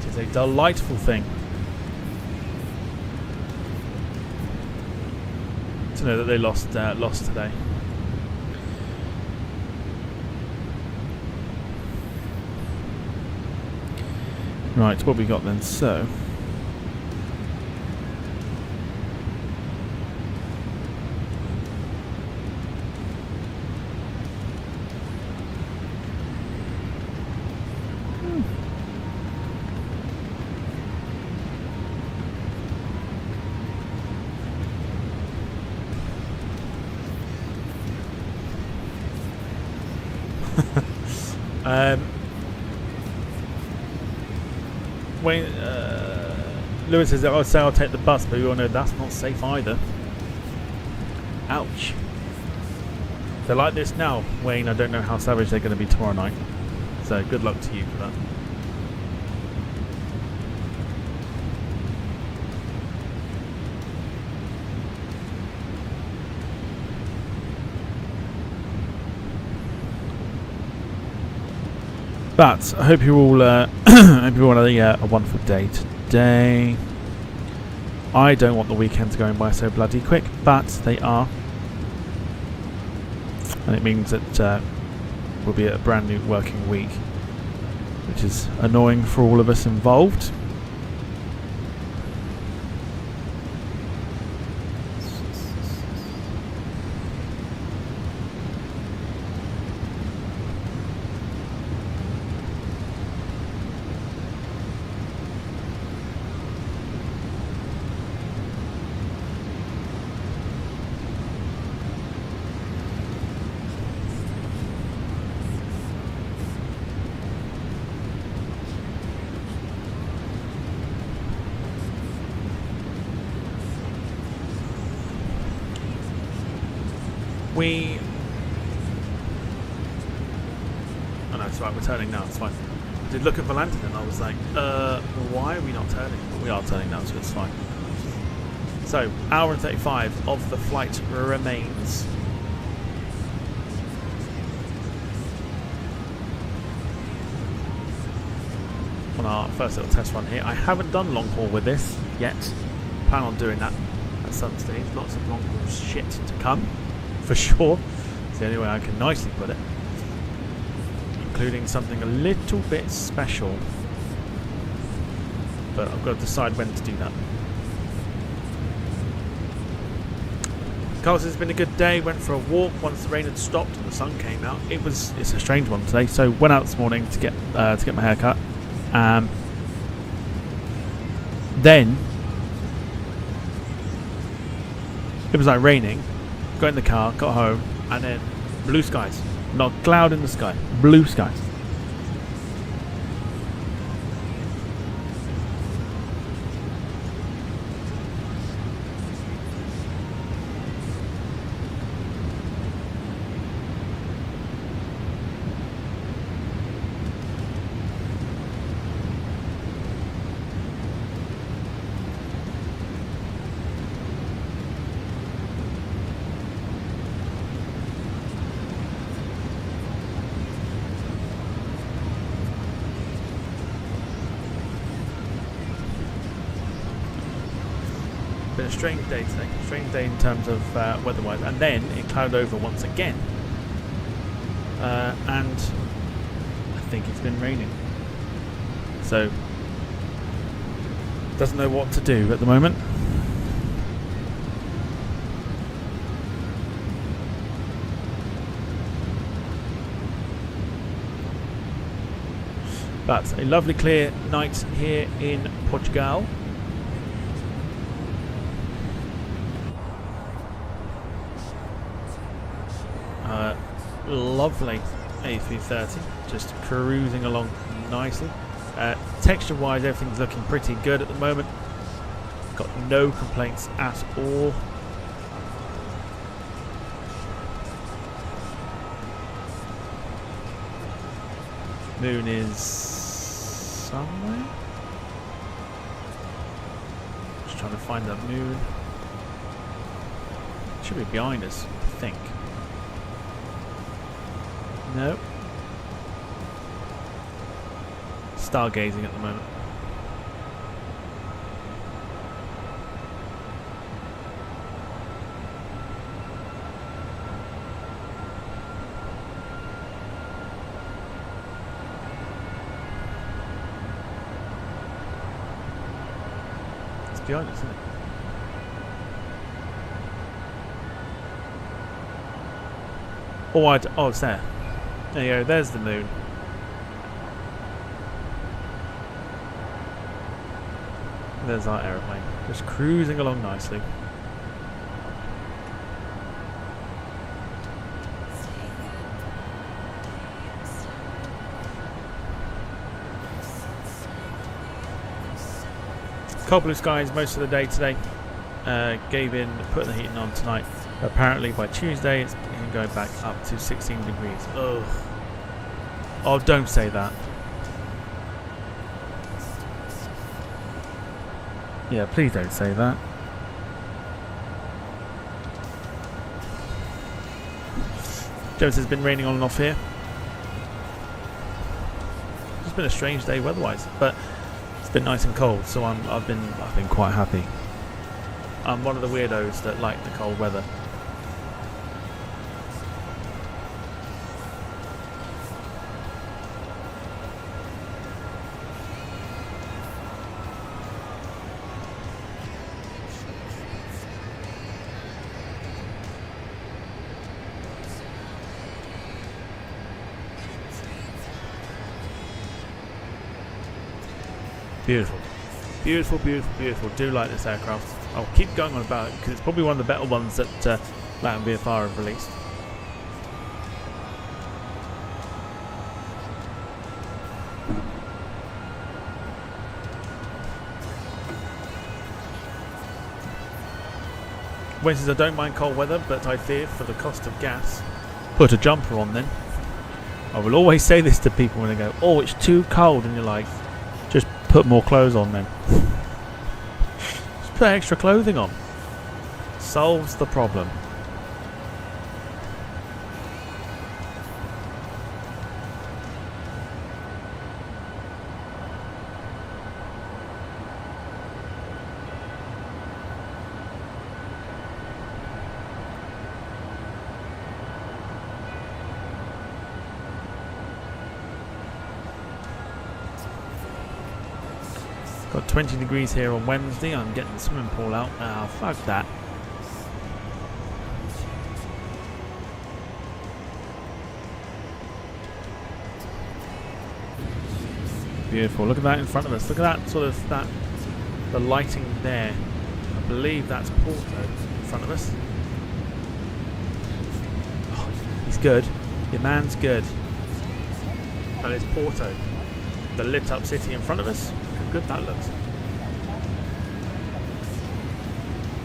It is a delightful thing to know that they lost today. Right, what we got then? So. When Lewis says, "I'd say I'll take the bus," but we all know that's not safe either. Ouch. If they're like this now, Wayne, I don't know how savage they're going to be tomorrow night. So good luck to you for that. But I hope you all had a wonderful day today. I don't want the weekends going by so bloody quick, but they are, and it means that we'll be at a brand new working week, which is annoying for all of us involved. Oh no, it's right, we're turning now, it's fine. I did look at Valentin and I was like, why are we not turning? But we are turning now, so it's fine. So, hour and 35 of the flight remains. On our first little test run here. I haven't done long haul with this yet. Plan on doing that at some stage. Lots of long haul shit to come, for sure. It's the only way I can nicely put it. Including something a little bit special. But I've got to decide when to do that. Carlos, it's been a good day. Went for a walk once the rain had stopped and the sun came out. It's a strange one today. So went out this morning to get my hair cut. Then it was like raining. Got in the car, got home, and then blue skies. Not a cloud in the sky. Blue skies. Been a strange day today. Strange day in terms of weather-wise, and then it clouded over once again. And I think it's been raining. So doesn't know what to do at the moment. But a lovely clear night here in Portugal. Lovely A330, just cruising along nicely. Texture wise, everything's looking pretty good at the moment. Got no complaints at all. Moon is somewhere. Just trying to find that moon. Should be behind us, I think. No. Stargazing at the moment. It's behind us, isn't it? Oh, oh, it's there. There you go, there's the moon. There's our aeroplane, just cruising along nicely. Cold blue skies most of the day today. Gave in, putting the heating on tonight. Apparently by Tuesday it's going to go back up to 16 degrees. Ugh. Oh, don't say that. Yeah, please don't say that. Jones has been raining on and off here. It's been a strange day weather-wise, but it's been nice and cold, so I've been quite happy. I'm one of the weirdos that like the cold weather. Beautiful. Beautiful, beautiful, beautiful. Do like this aircraft. I'll keep going on about it because it's probably one of the better ones that LatinVFR have released. Wednesdays I don't mind cold weather, but I fear for the cost of gas. Put a jumper on then. I will always say this to people when they go, oh, it's too cold, and you're like, just put more clothes on then. Just put extra clothing on. Solves the problem. Got 20 degrees here on Wednesday. I'm getting the swimming pool out. Ah, fuck that. Beautiful. Look at that in front of us. Look at that sort of the lighting there. I believe that's Porto in front of us. Oh, he's good. Your man's good. And it's Porto. The lit up city in front of us. Look how good that looks.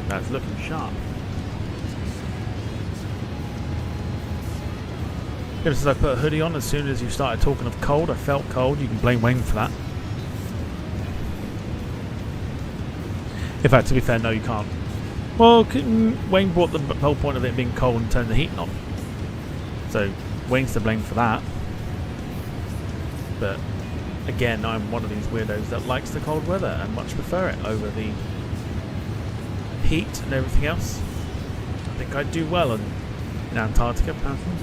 That's looking sharp. Ever since I put a hoodie on, as soon as you started talking of cold, I felt cold. You can blame Wayne for that. In fact, to be fair, no, you can't. Well, Wayne brought the whole point of it being cold and turned the heating on. So, Wayne's to blame for that. But, again, I'm one of these weirdos that likes the cold weather and much prefer it over the heat and everything else. I think I'd do well in Antarctica, apparently.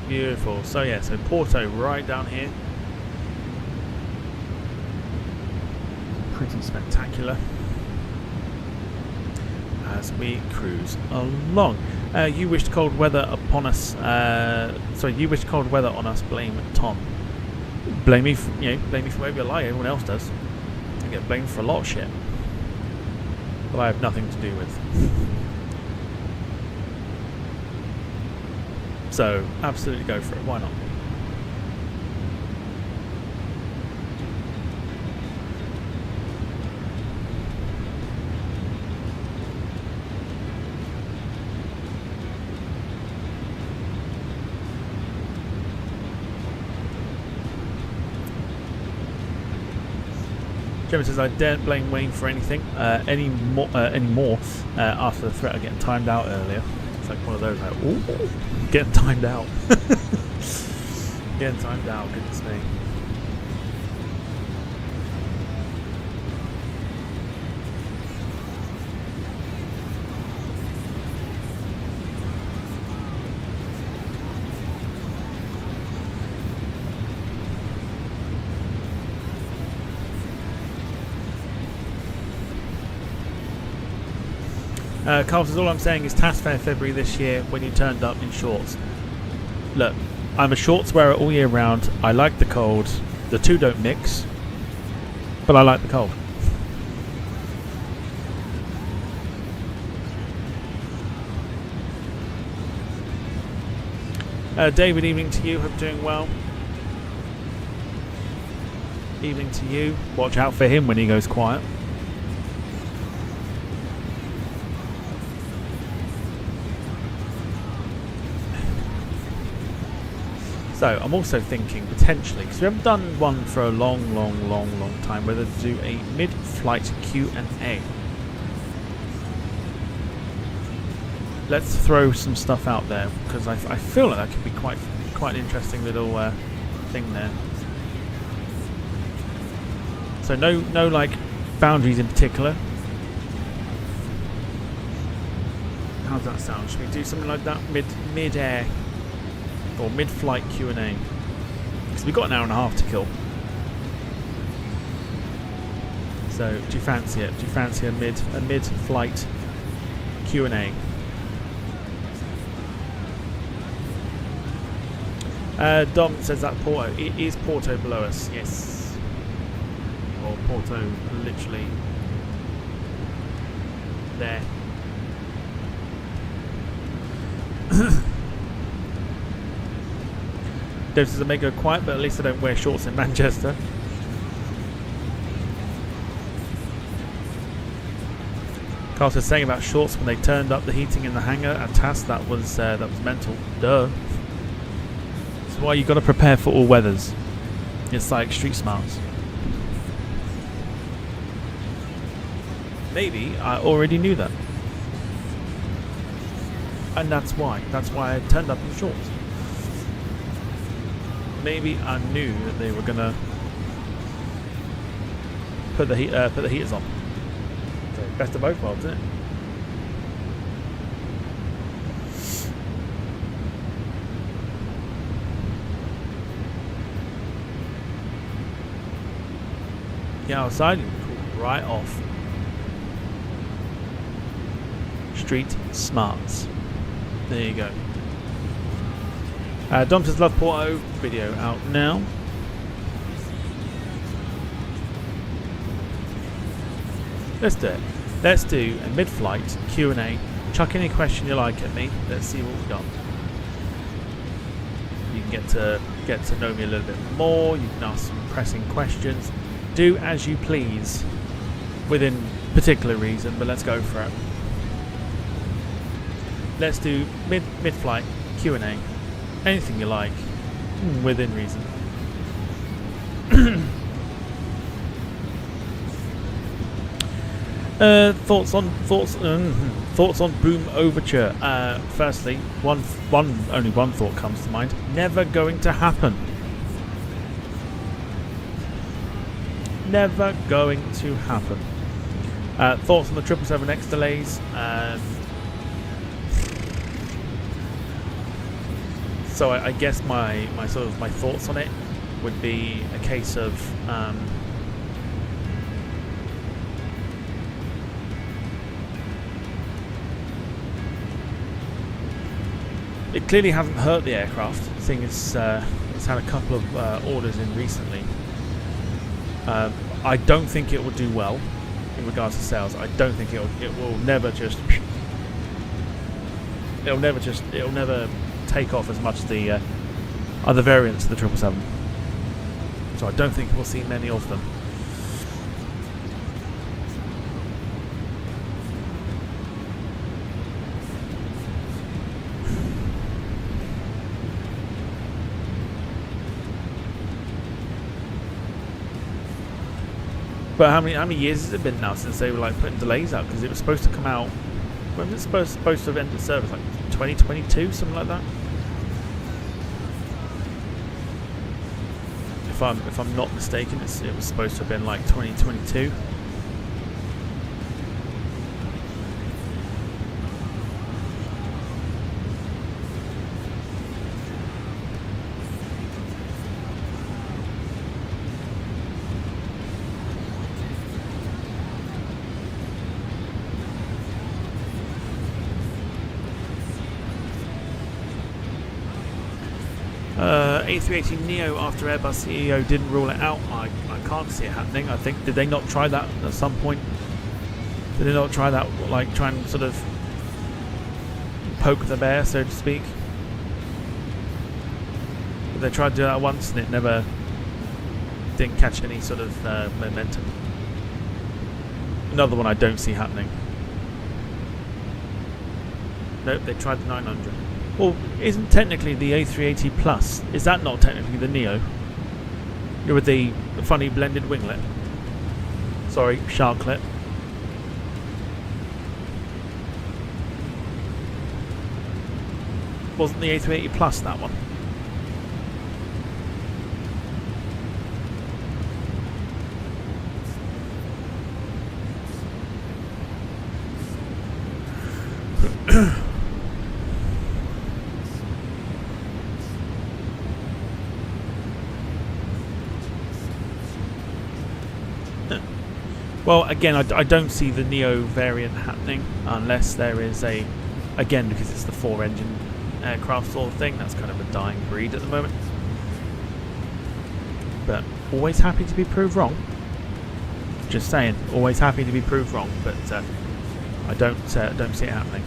Beautiful. So yeah, so Porto right down here. Pretty spectacular as we cruise along. You wished cold weather upon us. Sorry, you wished cold weather on us. Blame Tom. Blame me for, blame me for whatever you like. Everyone else does. I get blamed for a lot of shit that I have nothing to do with. So, absolutely go for it. Why not? Gemma says, I daren't blame Wayne for anything anymore after the threat of getting timed out earlier. It's like one of those, like, ooh, getting timed out. Getting timed out, goodness me. Carl says, all I'm saying is TAS Fair February this year when you turned up in shorts. Look, I'm a shorts wearer all year round. I like the cold. The two don't mix, but I like the cold. David, evening to you. Hope you're doing well. Evening to you. Watch out for him when he goes quiet. So I'm also thinking potentially, because we haven't done one for a long time, whether to do a mid-flight Q&A. Let's throw some stuff out there, because I feel like that could be quite an interesting little thing there. So no like boundaries in particular. How's that sound? Should we do something like that mid-air? Or mid-flight Q&A, because we've got an hour and a half to kill. So, do you fancy it? Do you fancy a mid-flight Q&A? Dom says that Porto. It is Porto below us. Yes. Or Porto, literally there. Doses may go quiet, but at least I don't wear shorts in Manchester. Carl was saying about shorts when they turned up the heating in the hangar at TAS. That was mental. Duh. That's why you got to prepare for all weathers. It's like street smarts. Maybe I already knew that, and that's why I turned up in shorts. Maybe I knew that they were gonna put the heaters on. So best of both worlds, isn't it? Get outside and cool right off. Street smarts. There you go. Dom says love Porto, video out now. Let's do it. Let's do a mid-flight Q&A. Chuck any question you like at me. Let's see what we've got. You can get to know me a little bit more. You can ask some pressing questions. Do as you please, within particular reason. But let's go for it. Let's do mid-flight Q&A. Anything you like, within reason. Thoughts on Boom Overture. Firstly, only one thought comes to mind. Never going to happen. Never going to happen. Thoughts on the 777X delays. So I guess my thoughts on it would be a case of it clearly hasn't hurt the aircraft, seeing it's had a couple of orders in recently. I don't think it will do well in regards to sales. I don't think it will never take off as much as the other variants of the 777. So I don't think we'll see many of them. But how many years has it been now since they were like putting delays out? Because it was supposed to come out, when was it supposed to have ended service? Like 2022, something like that. If I'm not mistaken, it was supposed to have been like 2022. A380neo after Airbus CEO didn't rule it out. I can't see it happening. I think, did they not try that at some point? Did they not try that, like try and sort of poke the bear, so to speak? But they tried to do that once and it never didn't catch any sort of momentum. Another one I don't see happening. Nope, they tried the 900. Well, isn't technically the A380 Plus, is that not technically the Neo? With the funny blended winglet. Sorry, sharklet. Wasn't the A380 Plus that one? Well, again, I don't see the Neo variant happening unless there is a, again, because it's the 4-engine aircraft sort of thing. That's kind of a dying breed at the moment. But always happy to be proved wrong. Just saying, always happy to be proved wrong. But I don't see it happening.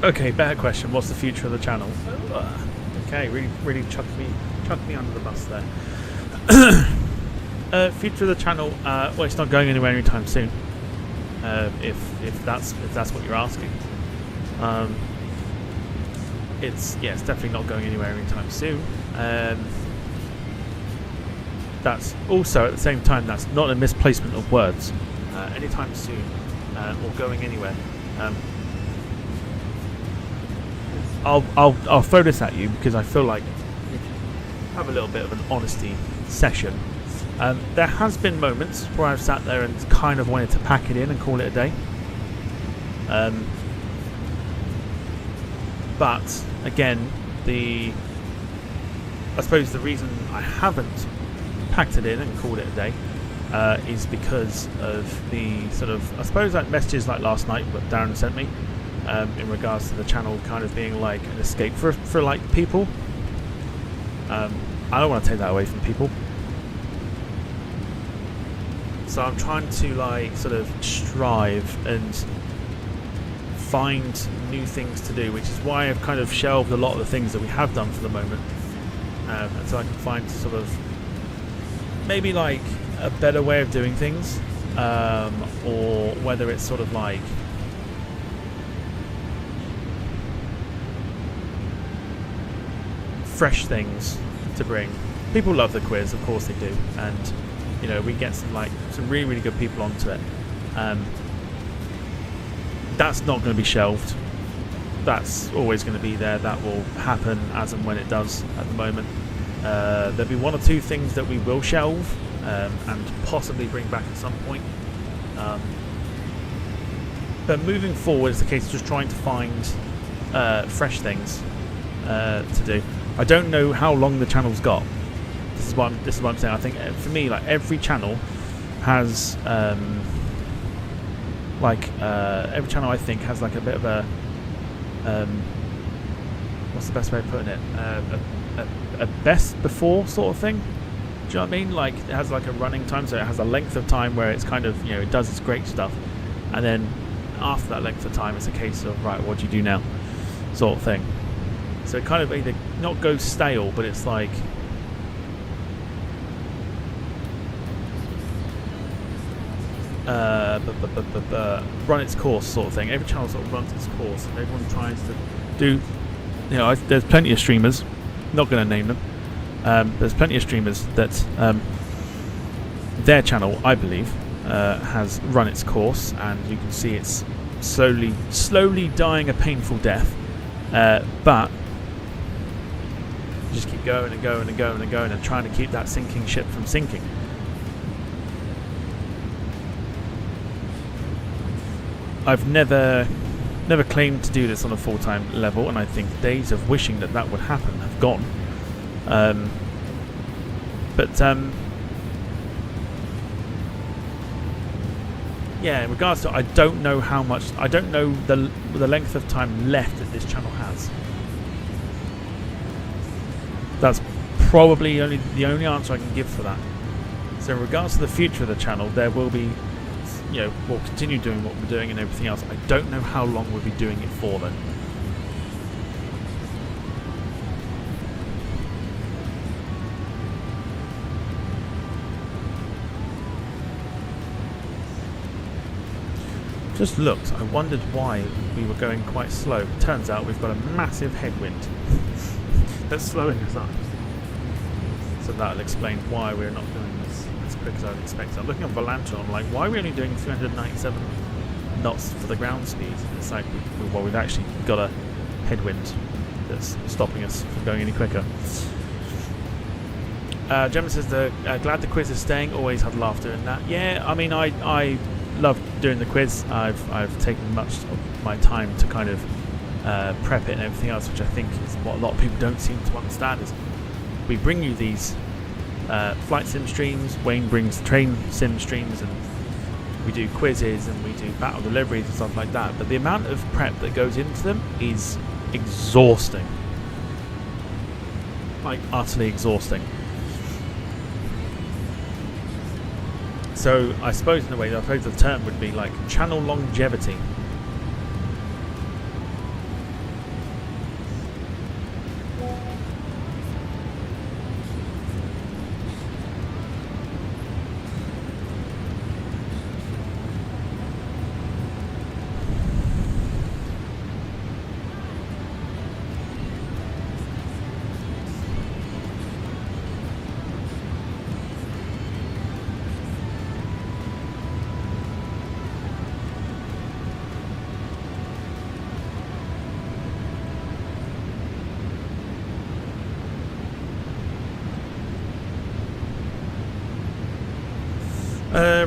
Okay, better question. What's the future of the channel? Okay, really chucked me under the bus there. Future of the channel. Well, it's not going anywhere anytime soon. If that's what you're asking. It's definitely not going anywhere anytime soon. That's also at the same time, that's not a misplacement of words. Anytime soon, or going anywhere. I'll throw this at you because I feel like have a little bit of an honesty session. There has been moments where I've sat there and kind of wanted to pack it in and call it a day. But again, I suppose the reason I haven't packed it in and called it a day is because of the sort of, I suppose, like messages like last night what Darren sent me. In regards to the channel kind of being like an escape for like people. I don't want to take that away from people. So I'm trying to like sort of strive and find new things to do, which is why I've kind of shelved a lot of the things that we have done for the moment. Until I can find sort of maybe like a better way of doing things, or whether it's sort of like fresh things to bring. People love the quiz, of course they do, and you know, we get some really good people onto it. That's not going to be shelved. That's always going to be there. That will happen as and when it does at the moment. There'll be one or two things that we will shelve and possibly bring back at some point. But moving forward, it's the case of just trying to find fresh things to do. I don't know how long the channel's got. This is what I'm saying. I think for me, like every channel has every channel I think has like a bit of a what's the best way of putting it? A best before sort of thing. Do you know what I mean? Like it has like a running time, so it has a length of time where it's kind of, you know, it does its great stuff, and then after that length of time, it's a case of, right, what do you do now, sort of thing. So it kind of either not goes stale, but it's like run its course, sort of thing. Every channel sort of runs its course, and everyone tries to do. You know, there's plenty of streamers. Not going to name them. There's plenty of streamers that their channel, I believe, has run its course, and you can see it's slowly dying a painful death. But just keep going and going and going and going and trying to keep that sinking ship from sinking. I've never claimed to do this on a full-time level, and I think days of wishing that would happen have gone. Yeah, in regards to, I don't know the length of time left that this channel has. That's probably the only answer I can give for that. So in regards to the future of the channel, there will be, you know, we'll continue doing what we're doing and everything else. I don't know how long we'll be doing it for though. Just looked, I wondered why we were going quite slow. Turns out we've got a massive headwind that's slowing us up. So that'll explain why we're not doing this as quick as I'd expected. I'm looking at Volanto, I'm like, why are we only doing 397 knots for the ground speed? It's like, well, we've actually got a headwind that's stopping us from going any quicker. Gemma says, glad the quiz is staying, always had laughter in that. Yeah, I mean, I love doing the quiz. I've taken much of my time to kind of prep it and everything else, which I think is what a lot of people don't seem to understand. Is we bring you these flight sim streams, Wayne brings the train sim streams, and we do quizzes and we do battle deliveries and stuff like that. But the amount of prep that goes into them is exhausting, like utterly exhausting. So I suppose in a way, I suppose the term would be like channel longevity.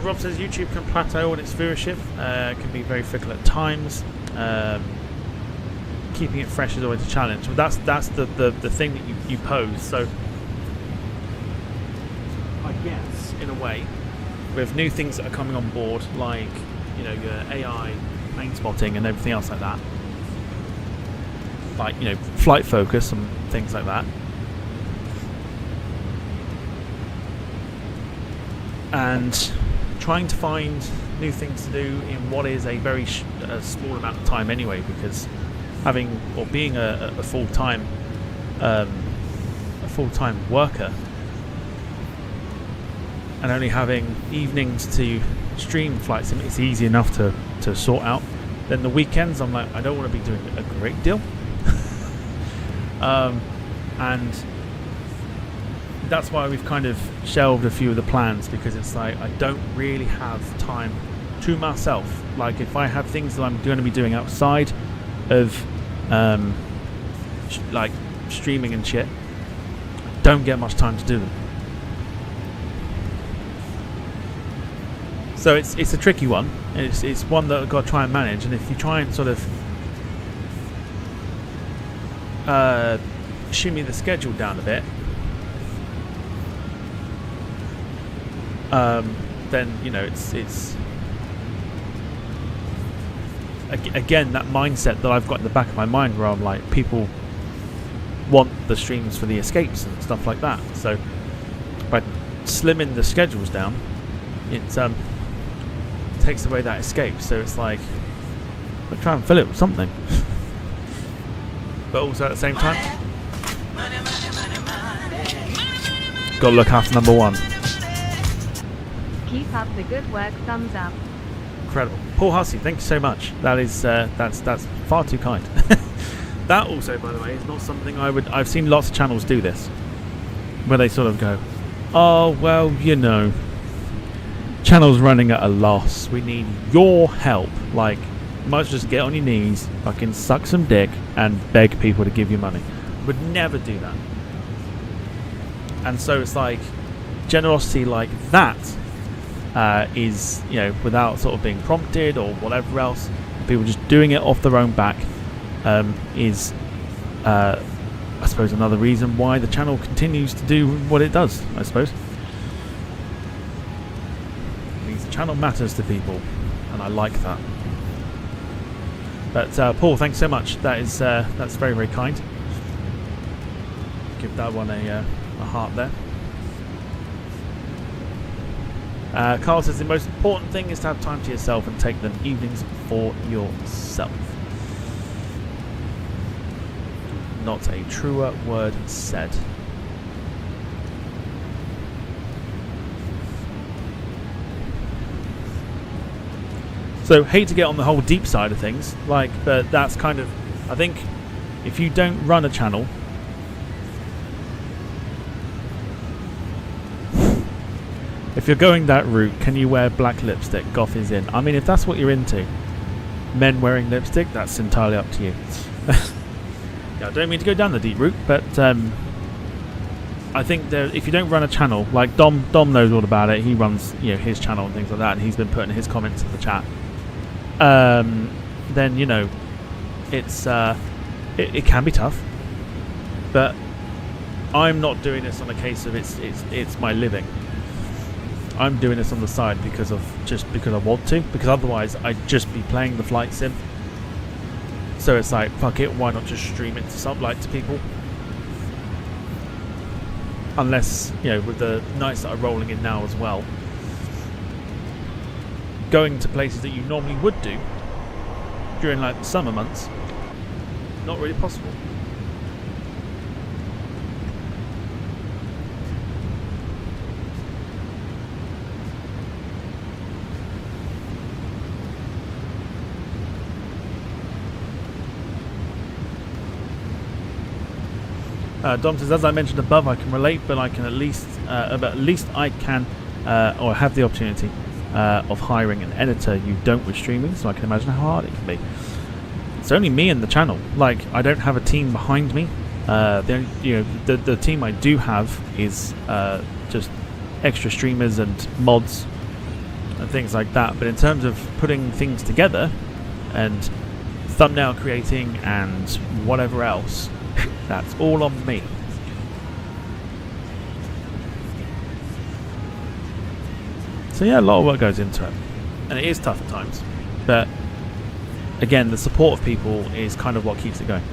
Rob says YouTube can plateau on its viewership, can be very fickle at times. Keeping it fresh is always a challenge. But that's the thing that you pose. So I guess in a way, with new things that are coming on board, like, you know, your AI plane spotting and everything else like that, like, you know, flight focus and things like that. And trying to find new things to do in what is a very small amount of time anyway, because having or being a full-time worker and only having evenings to stream flight sim, it's easy enough to sort out. Then the weekends, I'm like, I don't want to be doing a great deal. And that's why we've kind of shelved a few of the plans, because it's like I don't really have time to myself. Like if I have things that I'm going to be doing outside of like streaming and shit, I don't get much time to do them. So it's a tricky one. It's one that I've got to try and manage. And if you try and sort of shimmy the schedule down a bit, then, you know, it's again that mindset that I've got in the back of my mind, where I'm like, people want the streams for the escapes and stuff like that. So by slimming the schedules down, it takes away that escape. So it's like But try and fill it with something. But also at the same time, got to look after number one. Keep up the good work, thumbs up. Incredible. Paul Hussey, thank you so much. That is that's far too kind. That also, by the way, is not something I've seen lots of channels do this, where they sort of go, oh well, you know, channel's running at a loss, we need your help. Like, you might just get on your knees, fucking suck some dick and beg people to give you money. Would never do that. And so it's like generosity like that is, you know, without sort of being prompted or whatever else, people just doing it off their own back, is I suppose another reason why the channel continues to do what it does. I suppose it means the channel matters to people, and I like that. But Paul, thanks so much. That's very, very kind. Give that one a heart there. Carl says the most important thing is to have time to yourself and take them evenings for yourself. Not a truer word said. So, hate to get on the whole deep side of things, like, but that's kind of, I think, if you don't run a channel, if you're going that route, can you wear black lipstick? Goth is in. I mean, if that's what you're into, men wearing lipstick, that's entirely up to you. Yeah, I don't mean to go down the deep route, but I think that if you don't run a channel, like Dom knows all about it. He runs, you know, his channel and things like that, and he's been putting his comments in the chat. Then, you know, it's it can be tough, but I'm not doing this on a case of it's my living. I'm doing this on the side because I want to, because otherwise I'd just be playing the flight sim. So it's like, fuck it, why not just stream it to people? Unless, you know, with the nights that are rolling in now as well, going to places that you normally would do during like the summer months, not really possible. Dom says, as I mentioned above, I can relate, but I can at least I can or have the opportunity of hiring an editor. You don't with streaming, so I can imagine how hard it can be. It's only me and the channel. Like, I don't have a team behind me. The team I do have is just extra streamers and mods and things like that. But in terms of putting things together and thumbnail creating and whatever else, that's all on me. So yeah, a lot of work goes into it, and it is tough at times, but again, the support of people is kind of what keeps it going.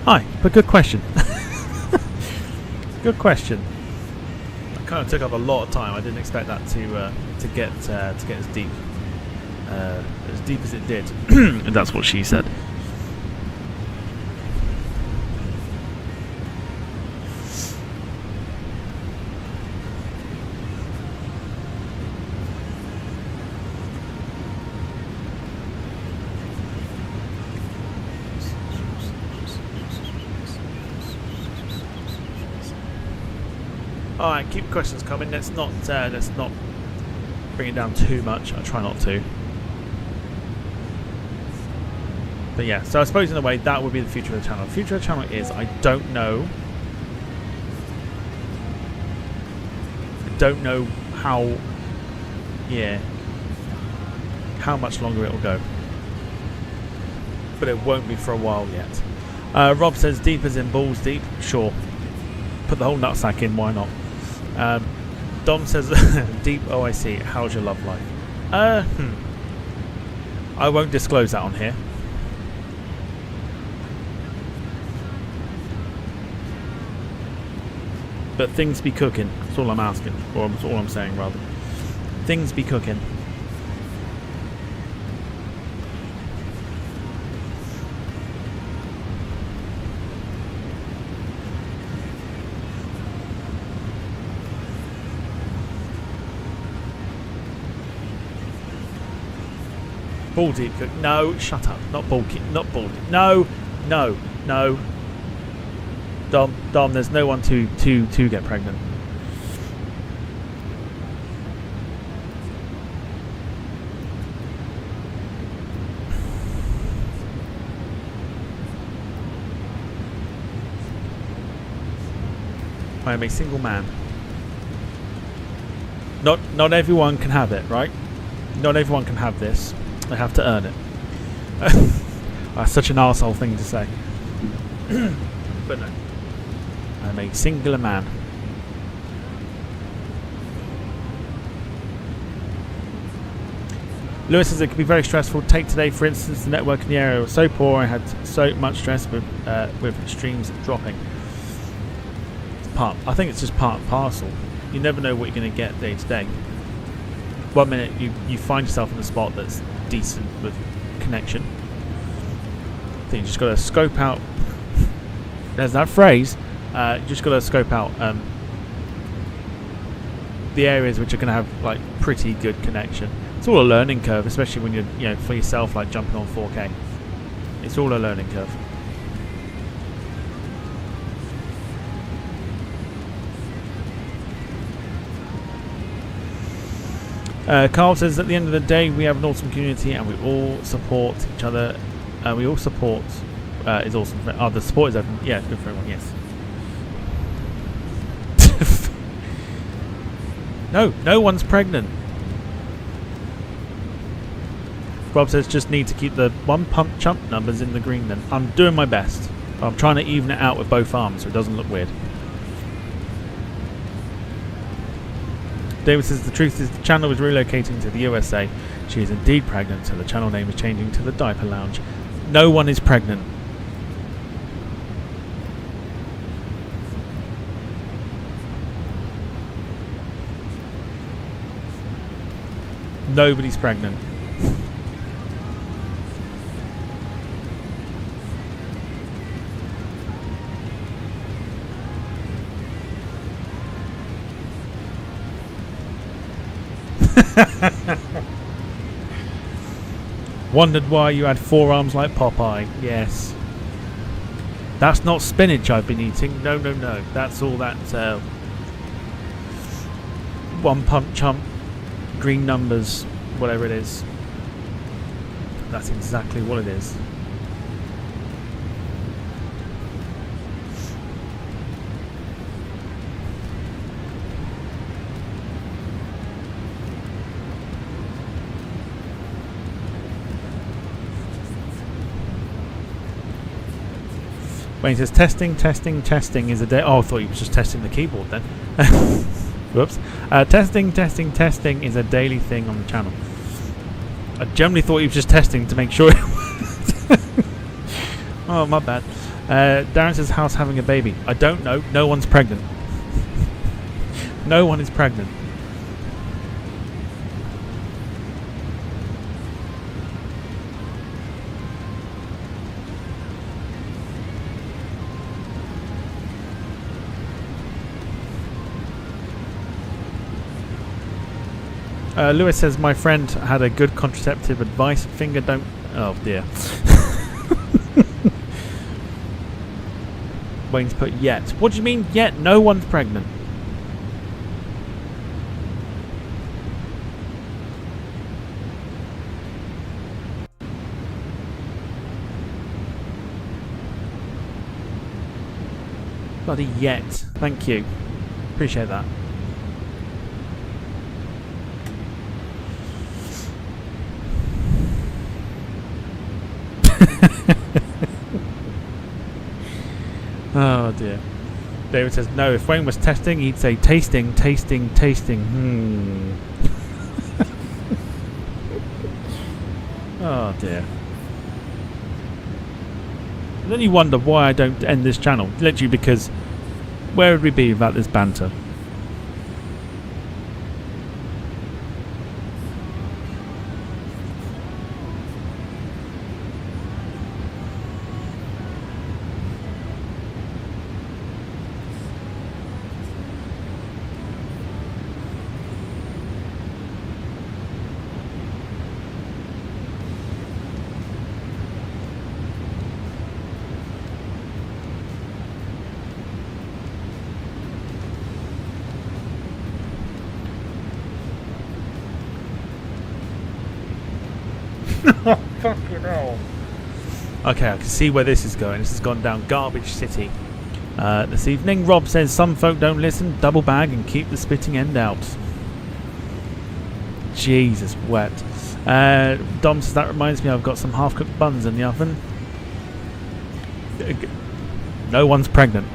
Hi, but good question. Good question. That kind of took up a lot of time. I didn't expect that to get as deep as it did. And that's what she said. Alright, keep questions coming. Let's not bring it down too much. I try not to. But yeah, so I suppose in a way that would be the future of the channel. The future of the channel is, I don't know. I don't know how, yeah, how much longer it'll go. But it won't be for a while yet. Rob says deep as in balls deep. Sure. Put the whole nutsack in, why not? Dom says deep OIC, how's your love life? I won't disclose that on here. But things be cooking. That's all I'm asking. Or that's all I'm saying, rather. Things be cooking. Ball deep cook. No, shut up. Not ball deep. Not ball deep. No, no, no. Dom, there's no one to get pregnant. I am a single man. Not everyone can have it, right? Not everyone can have this. They have to earn it. That's such an arsehole thing to say. But no. I'm a singular man. Lewis says it can be very stressful. Take today, for instance, the network in the area was so poor. I had so much stress with streams dropping. It's I think it's just part and parcel. You never know what you're going to get day to day. 1 minute you find yourself in a spot that's decent with connection. I think you just got to scope out. There's that phrase. You just got to scope out the areas which are going to have like pretty good connection. It's all a learning curve, especially when you're for yourself, like jumping on 4K. It's all a learning curve. Carl says at the end of the day we have an awesome community and we all support each other. We all support is awesome. The support is open. Yeah, good for everyone. Yes. No one's pregnant. Rob says just need to keep the one pump chump numbers in the green then. I'm doing my best. I'm trying to even it out with both arms so it doesn't look weird. David says the truth is the channel is relocating to the USA. She is indeed pregnant, so the channel name is changing to the Diaper Lounge. No one is pregnant. Nobody's pregnant. Wondered why you had forearms like Popeye. Yes. That's not spinach I've been eating. No. That's all that one pump chump, green numbers, whatever it is. That's exactly what it is. Wayne says testing is a day. Oh, I thought he was just testing the keyboard then. Whoops. Testing is a daily thing on the channel. I generally thought he was just testing to make sure. Oh, my bad. Darren says house having a baby. I don't know. No one's pregnant. No one is pregnant. Lewis says my friend had a good contraceptive advice. Finger don't. Oh dear. Wayne's put yet. What do you mean yet? No one's pregnant. Bloody yet. Thank you. Appreciate that. Oh dear. David says, no, if Wayne was testing, he'd say tasting, tasting, tasting. Oh dear. And then you wonder why I don't end this channel. Literally because where would we be without this banter? Okay, I can see where this is going. This has gone down Garbage City this evening. Rob says some folk don't listen, double bag and keep the spitting end out. Jesus, wet. Dom says that reminds me I've got some half-cooked buns in the oven. No one's pregnant.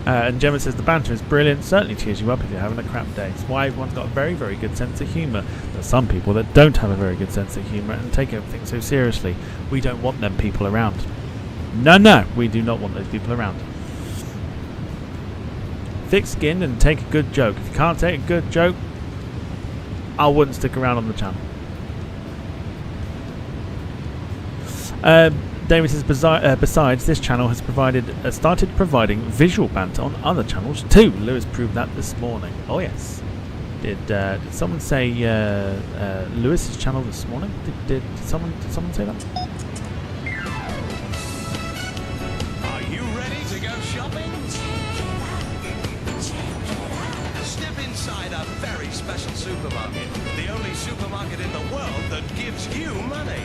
And Gemma says the banter is brilliant, certainly cheers you up if you're having a crap day. It's why everyone's got a very, very good sense of humour. There's some people that don't have a very good sense of humour and take everything so seriously. We don't want them people around. No, we do not want those people around. Thick-skinned and take a good joke. If you can't take a good joke, I wouldn't stick around on the channel. David says, besides, this channel has started providing visual banter on other channels too. Lewis proved that this morning. Oh yes. Did someone say Lewis's channel this morning? Did someone say that? Are you ready to go shopping? Step inside a very special supermarket. The only supermarket in the world that gives you money.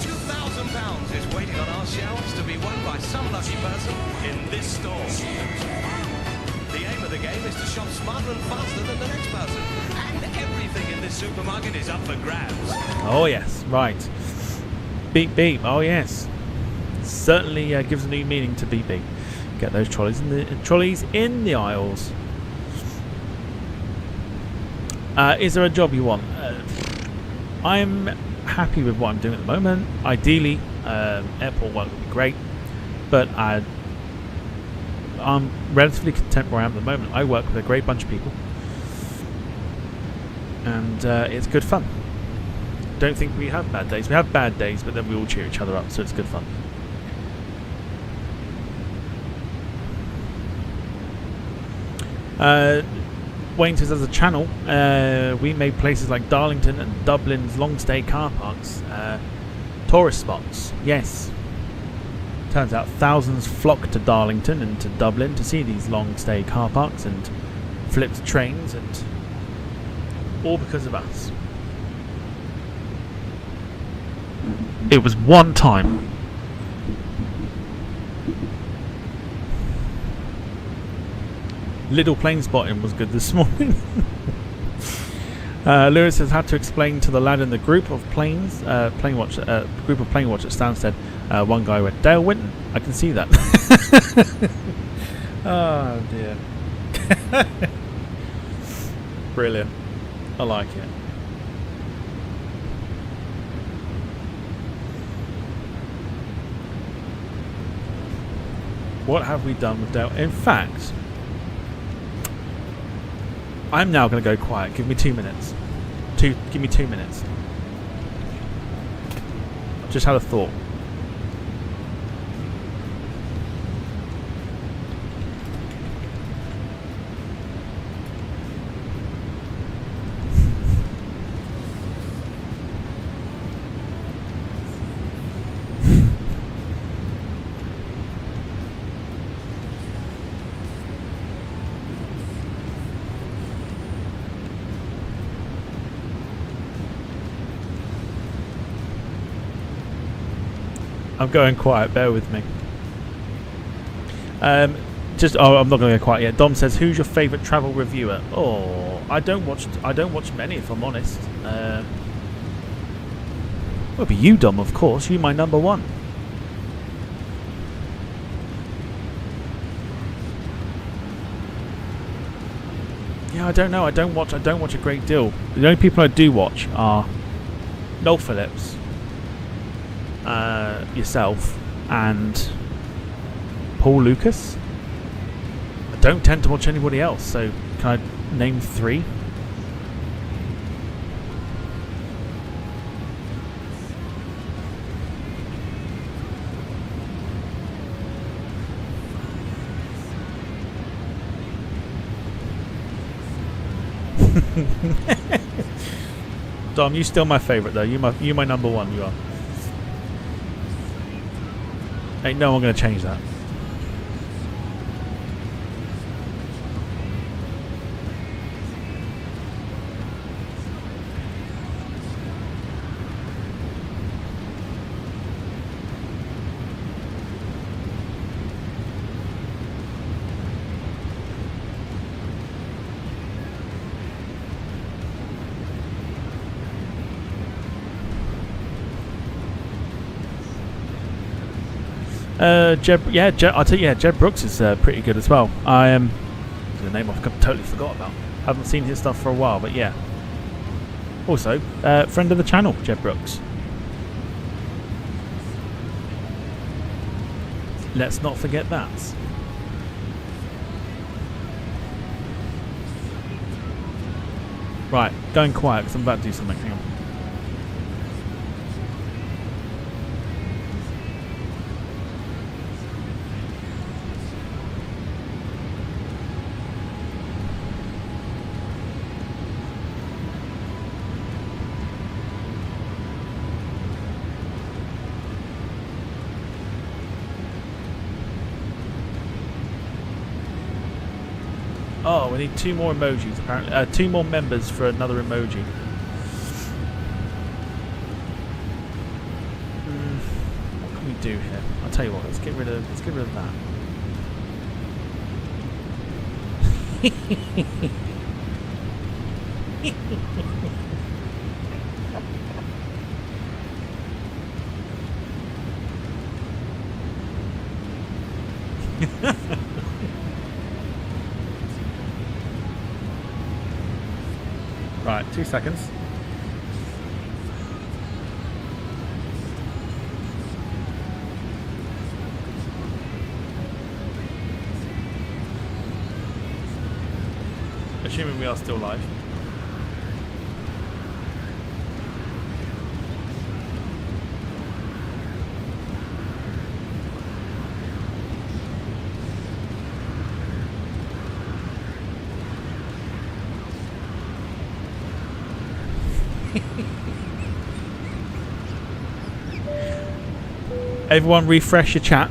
£2,000 is waiting on our shelves to be won by some lucky person in this store. The aim of the game is to shop smarter and faster than the next person. And everything in this supermarket is up for grabs. Oh yes, right. Beep beep, oh yes. Certainly gives a new meaning to beep beep. Get those trolleys in the aisles. Is there a job you want? I'm happy with what I'm doing at the moment. Ideally, airport work would be great, but I'm relatively content where I am at the moment. I work with a great bunch of people, and it's good fun. Don't think we have bad days. We have bad days, but then we all cheer each other up, so it's good fun. Wayne says, as a channel, we made places like Darlington and Dublin's long stay car parks tourist spots. Yes. Turns out thousands flock to Darlington and to Dublin to see these long stay car parks and flipped trains, and all because of us. It was one time. Little plane spotting was good this morning. Lewis has had to explain to the lad in the group of plane watch at Stansted. One guy went, Dale Winton. I can see that. Oh dear. Brilliant. I like it. What have we done with Dale? In fact, I'm now going to go quiet. Give me 2 minutes. Give me 2 minutes. I've just had a thought. I'm going quiet, bear with me. I'm not going to go quite yet. Dom says, "Who's your favourite travel reviewer?" Oh, I don't watch many, if I'm honest. Would be you, Dom, of course. You, my number one. Yeah, I don't know. I don't watch a great deal. The only people I do watch are Noel Phillips, yourself, and Paul Lucas. I don't tend to watch anybody else. So can I name 3? Dom, you still my favourite though. You my number one. You are. Ain't no one gonna change that. I'll tell you, Jeb Brooks is pretty good as well. I am the name I've totally forgot about. Haven't seen his stuff for a while, but yeah. Also, friend of the channel, Jeb Brooks. Let's not forget that. Right, going quiet because I'm about to do something. Hang on. Oh, we need 2 more emojis apparently. 2 more members for another emoji. What can we do here? I'll tell you what. Let's get rid of that. Right, 2 seconds. Assuming we are still live. Everyone refresh your chat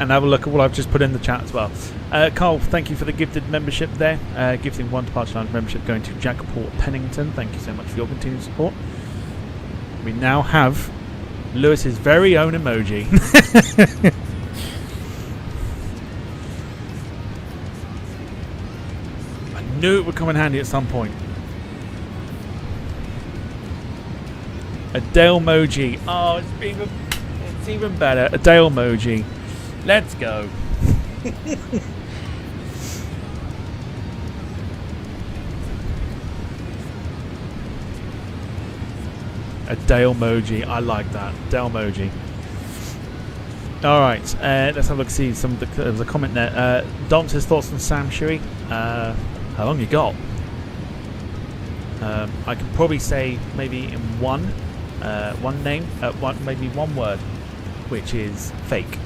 and have a look at what I've just put in the chat as well. Carl, thank you for the gifted membership there. Gifting 1 Departure Lounge membership going to Jackport Pennington. Thank you so much for your continued support. We now have Lewis's very own emoji. I knew it would come in handy at some point. A Dale emoji. Oh, it's even better. A Dale emoji. Let's go. A Dale emoji. I like that. Dale emoji. Alright, let's have a look, see some. There was a comment there. Dom says thoughts on Sam Shuey. How long you got? I could probably say maybe in one name, maybe one word, which is fake.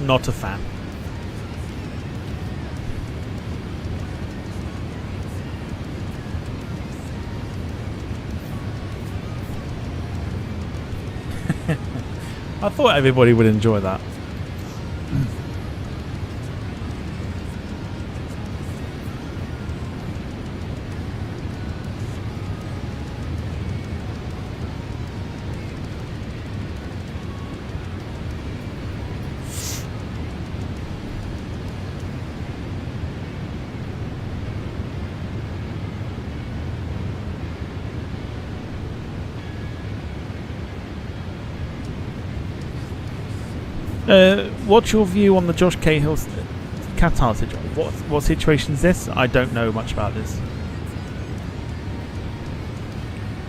Not a fan. I thought everybody would enjoy that. What's your view on the Josh Cahill's Qatar situation? What situation is this? I don't know much about this.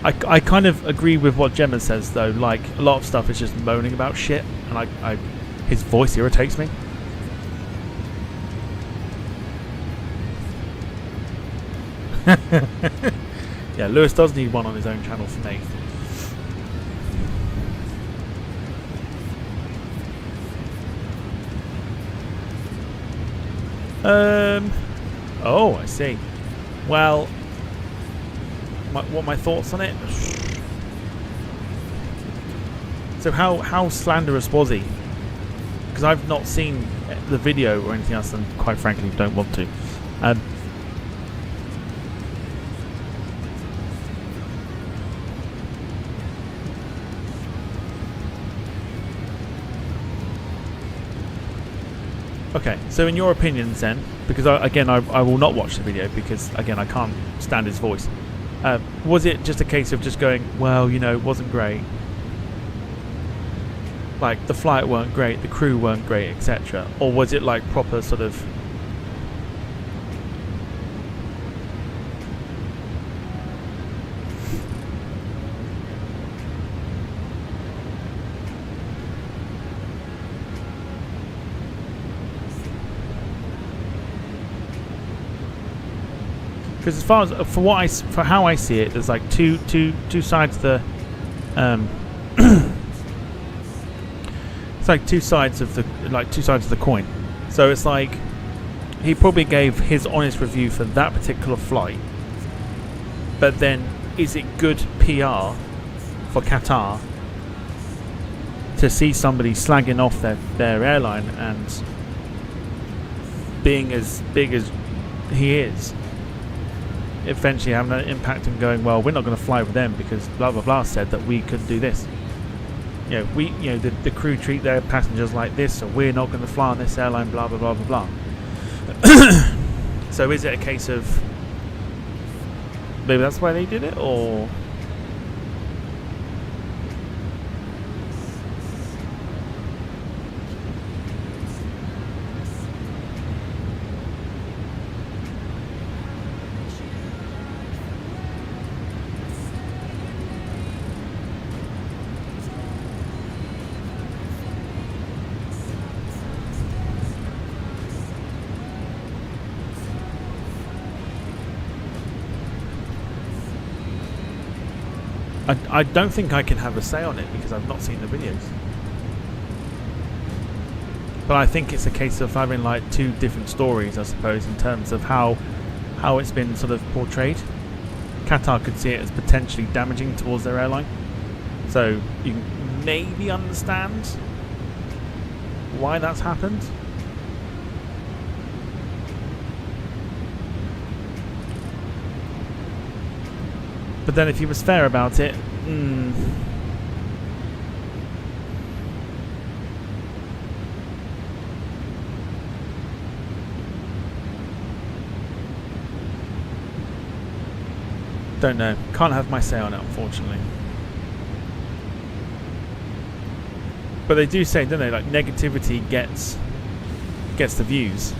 I kind of agree with what Gemma says though. Like a lot of stuff is just moaning about shit, and his voice irritates me. Yeah, Lewis does need one on his own channel for me. Oh, I see. Well, what my thoughts on it? So how slanderous was he? Because I've not seen the video or anything else, and quite frankly don't want to. Okay, so in your opinions then, because I will not watch the video because again I can't stand his voice. Was it just a case of just going, well, you know, it wasn't great, like the flight weren't great, the crew weren't great, etc., or was it like proper sort of? Because as far as for how I see it, there's like two sides of the it's like two sides of the coin. So it's like he probably gave his honest review for that particular flight, but then is it good PR for Qatar to see somebody slagging off their airline and being as big as he is, eventually having an impact and going, well, we're not going to fly with them because blah blah blah said that we could do this. You know, the crew treat their passengers like this, so we're not going to fly on this airline. Blah blah blah blah blah. So is it a case of maybe that's why they did it, or? I don't think I can have a say on it because I've not seen the videos. But I think it's a case of having like two different stories, I suppose, in terms of how it's been sort of portrayed. Qatar could see it as potentially damaging towards their airline. So you can maybe understand why that's happened. But then if he was fair about it, don't know. Can't have my say on it, unfortunately. But they do say, don't they, like negativity gets the views.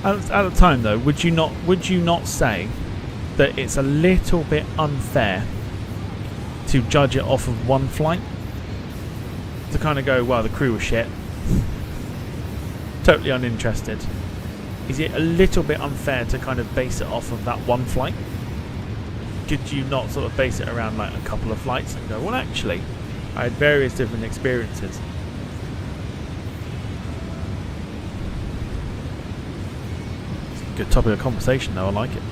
At the time, though, would you not say that it's a little bit unfair to judge it off of one flight? To kind of go, well, the crew was shit, totally uninterested. Is it a little bit unfair to kind of base it off of that one flight? could you not sort of base it around like a couple of flights and go, well, actually, I had various different experiences. It's a good topic of conversation, though. I like it.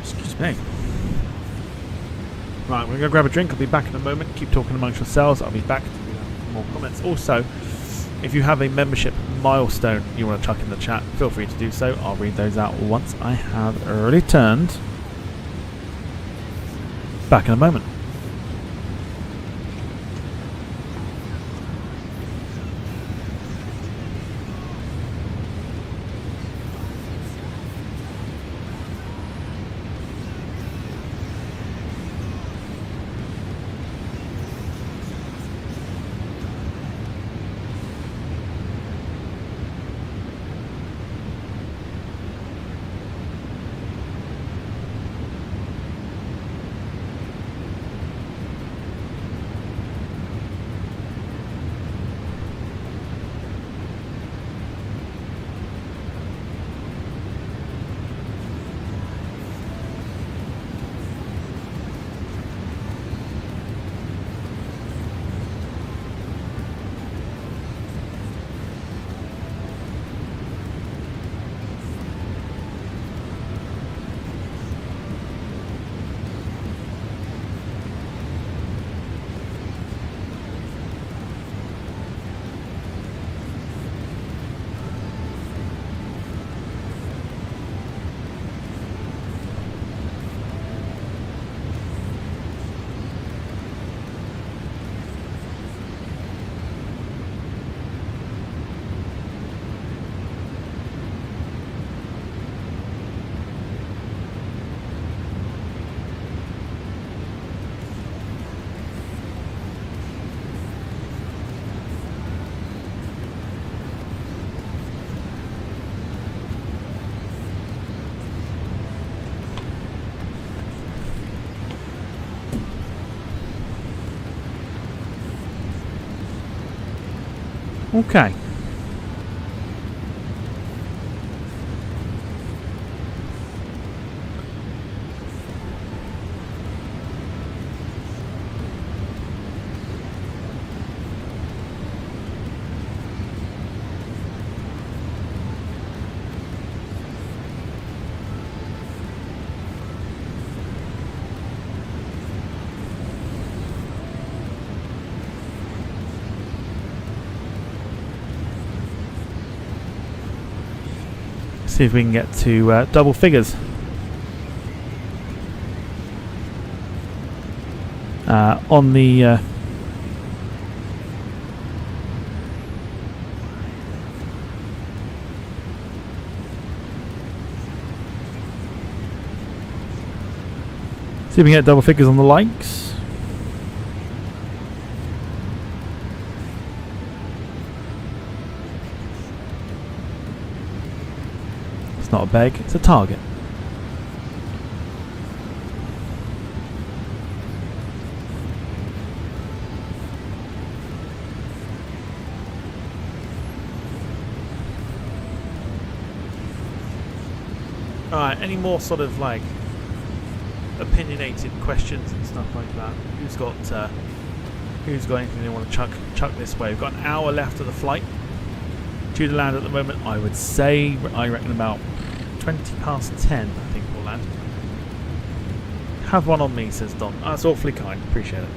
Excuse me. Right, we're going to grab a drink. I'll be back in a moment. Keep talking amongst yourselves. I'll be back to do more comments. Also, if you have a membership milestone you want to chuck in the chat, feel free to do so. I'll read those out once I have returned. Back in a moment. Okay. See if we can get to double figures. On the see if we can get double figures on the likes. Not a beg, it's a target. Alright, any more sort of like opinionated questions and stuff like that? Who's got anything they want to chuck this way? We've got an hour left of the flight. Due to land at the moment, I would say, I reckon about 20 past 10, I think we'll land. Have one on me, says Don. That's awfully kind, appreciate it.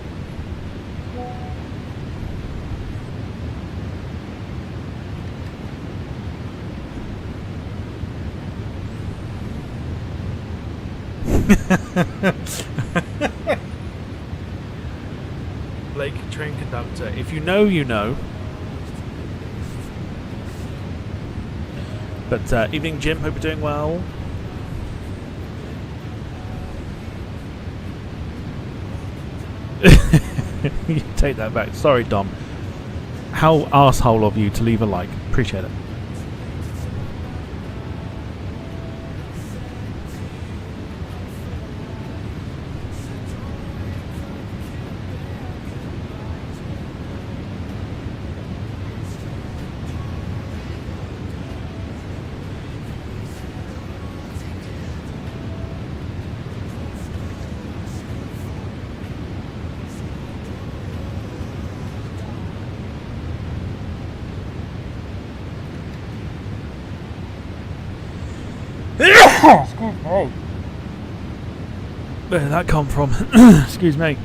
Blake, train conductor. If you know, you know. But evening, Jim. Hope you're doing well. You take that back. Sorry, Dom. How arsehole of you to leave a like. Appreciate it. Excuse me. Where did that come from? Excuse me.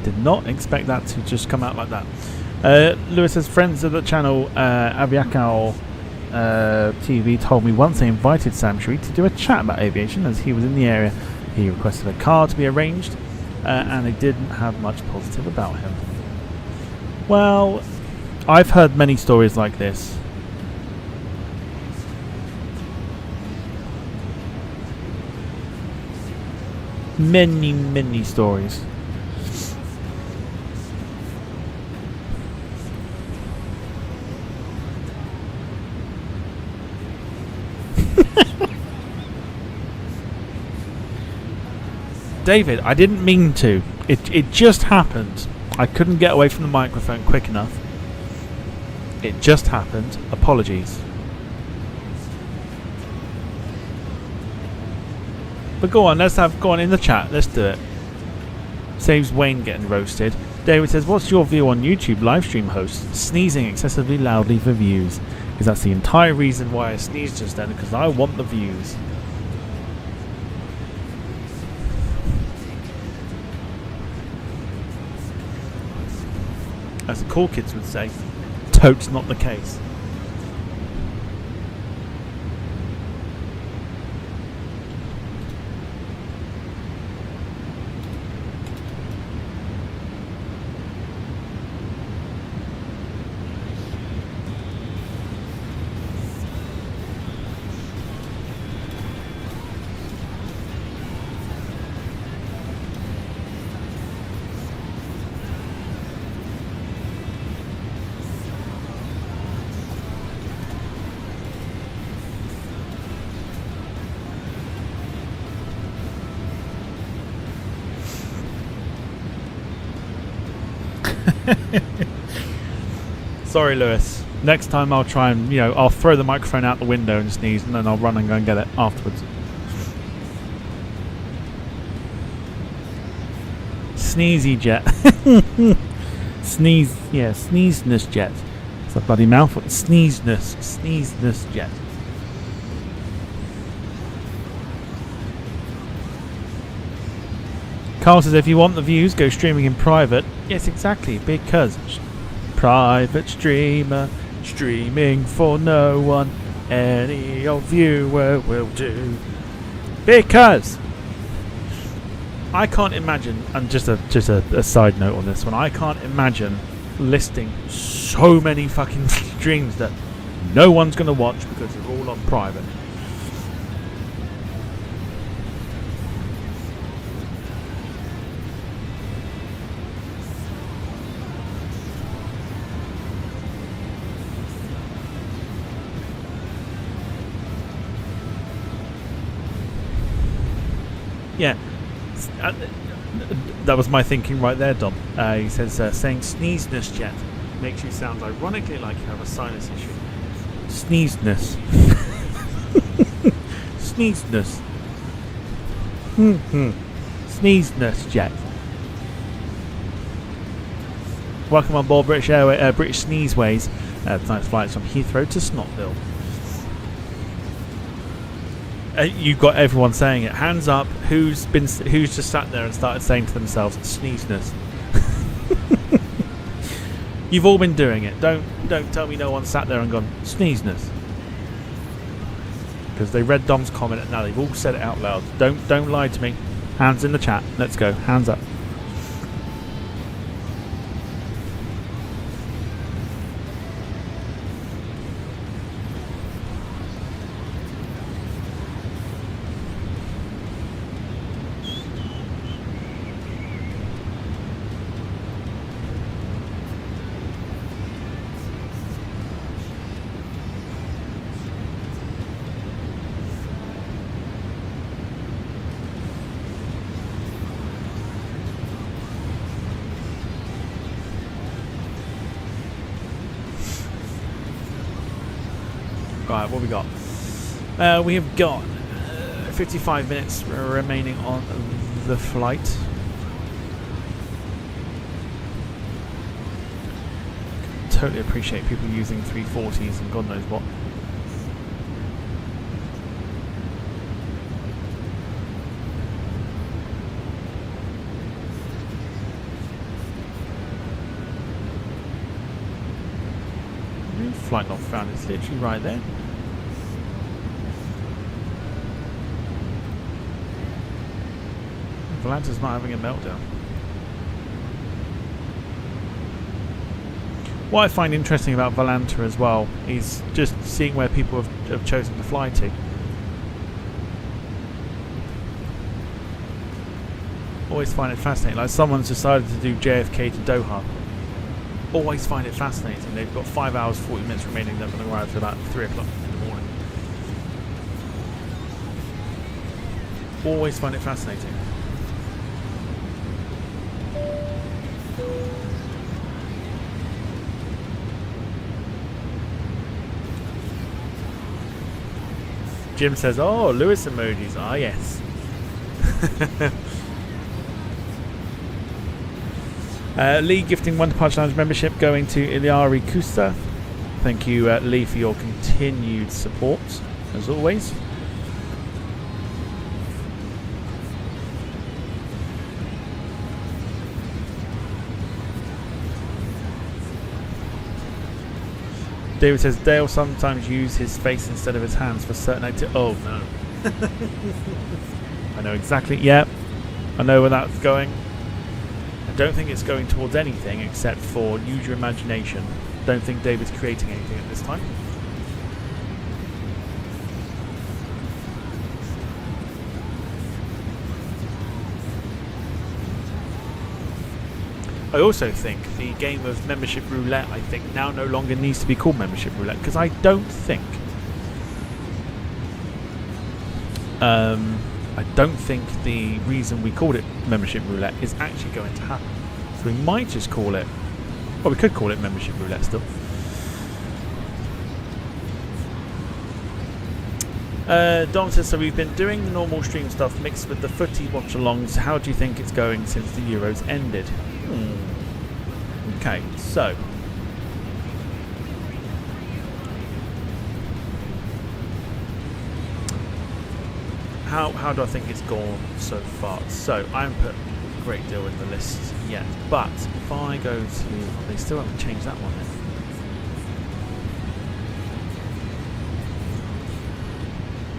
Did not expect that to just come out like that. Lewis says, friends of the channel Aviacal TV told me once they invited Sam Shree to do a chat about aviation as he was in the area. He requested a car to be arranged and they didn't have much positive about him. Well, I've heard many stories like this. Many stories. David, I didn't mean to. It just happened. I couldn't get away from the microphone quick enough. It just happened. Apologies. But go on, go on in the chat. Let's do it. Saves Wayne getting roasted. David says, what's your view on YouTube livestream hosts sneezing excessively loudly for views? Because that's the entire reason why I sneezed just then, because I want the views. As the cool kids would say, totes not the case. Sorry, Lewis. Next time I'll try and, I'll throw the microphone out the window and sneeze, and then I'll run and go and get it afterwards. Sneezy jet. Sneezeness jet. It's a bloody mouthful. Sneezeness jet. Carl says, if you want the views, go streaming in private. Yes, exactly, because private streamer, streaming for no one, any old viewer will do. Because I can't imagine, and just a side note on this one, I can't imagine listing so many fucking streams that no one's going to watch because they're all on private. Yeah, that was my thinking right there, Dom. He says, saying sneezeness jet makes you sound ironically like you have a sinus issue. Sneezeness. Sneezeness. Sneezeness jet. Welcome on board British Airways, British Sneezeways. Tonight's flights from Heathrow to Snotville. You've got everyone saying it. Hands up. Who's just sat there and started saying to themselves, "Sneezeness." You've all been doing it. Don't tell me no one sat there and gone sneezeness. Because they read Dom's comment and now they've all said it out loud. Don't lie to me. Hands in the chat. Let's go. Hands up. Right, what we got? We have got 55 minutes remaining on the flight. Totally appreciate people using 340s and God knows what. Flight not found, it's literally right there. Volanta's not having a meltdown. What I find interesting about Volanta as well is just seeing where people have chosen to fly to. Always find it fascinating. Like someone's decided to do JFK to Doha. Always find it fascinating. They've got 5 hours 40 minutes remaining. They're going to arrive at about 3 o'clock in the morning. Always find it fascinating. Jim says, oh, Lewis emojis. Ah, yes. Lee gifting One Punch Lounge membership going to Iliari Kusta. Thank you, Lee, for your continued support, as always. David says Dale sometimes use his face instead of his hands for certain activities. Oh no. I know exactly. Yeah, I know where that's going. I don't think it's going towards anything except for use your imagination. Don't think David's creating anything at this time. I also think the game of membership roulette, I think, now no longer needs to be called membership roulette, because I don't think the reason we called it membership roulette is actually going to happen. So we might just call it, well, we could call it membership roulette still. Dom says, so we've been doing the normal stream stuff mixed with the footy watch-alongs. How do you think it's going since the Euros ended? Okay, so how do I think it's gone so far? So I haven't put a great deal in the list yet, but if I go to, they still haven't changed that one yet.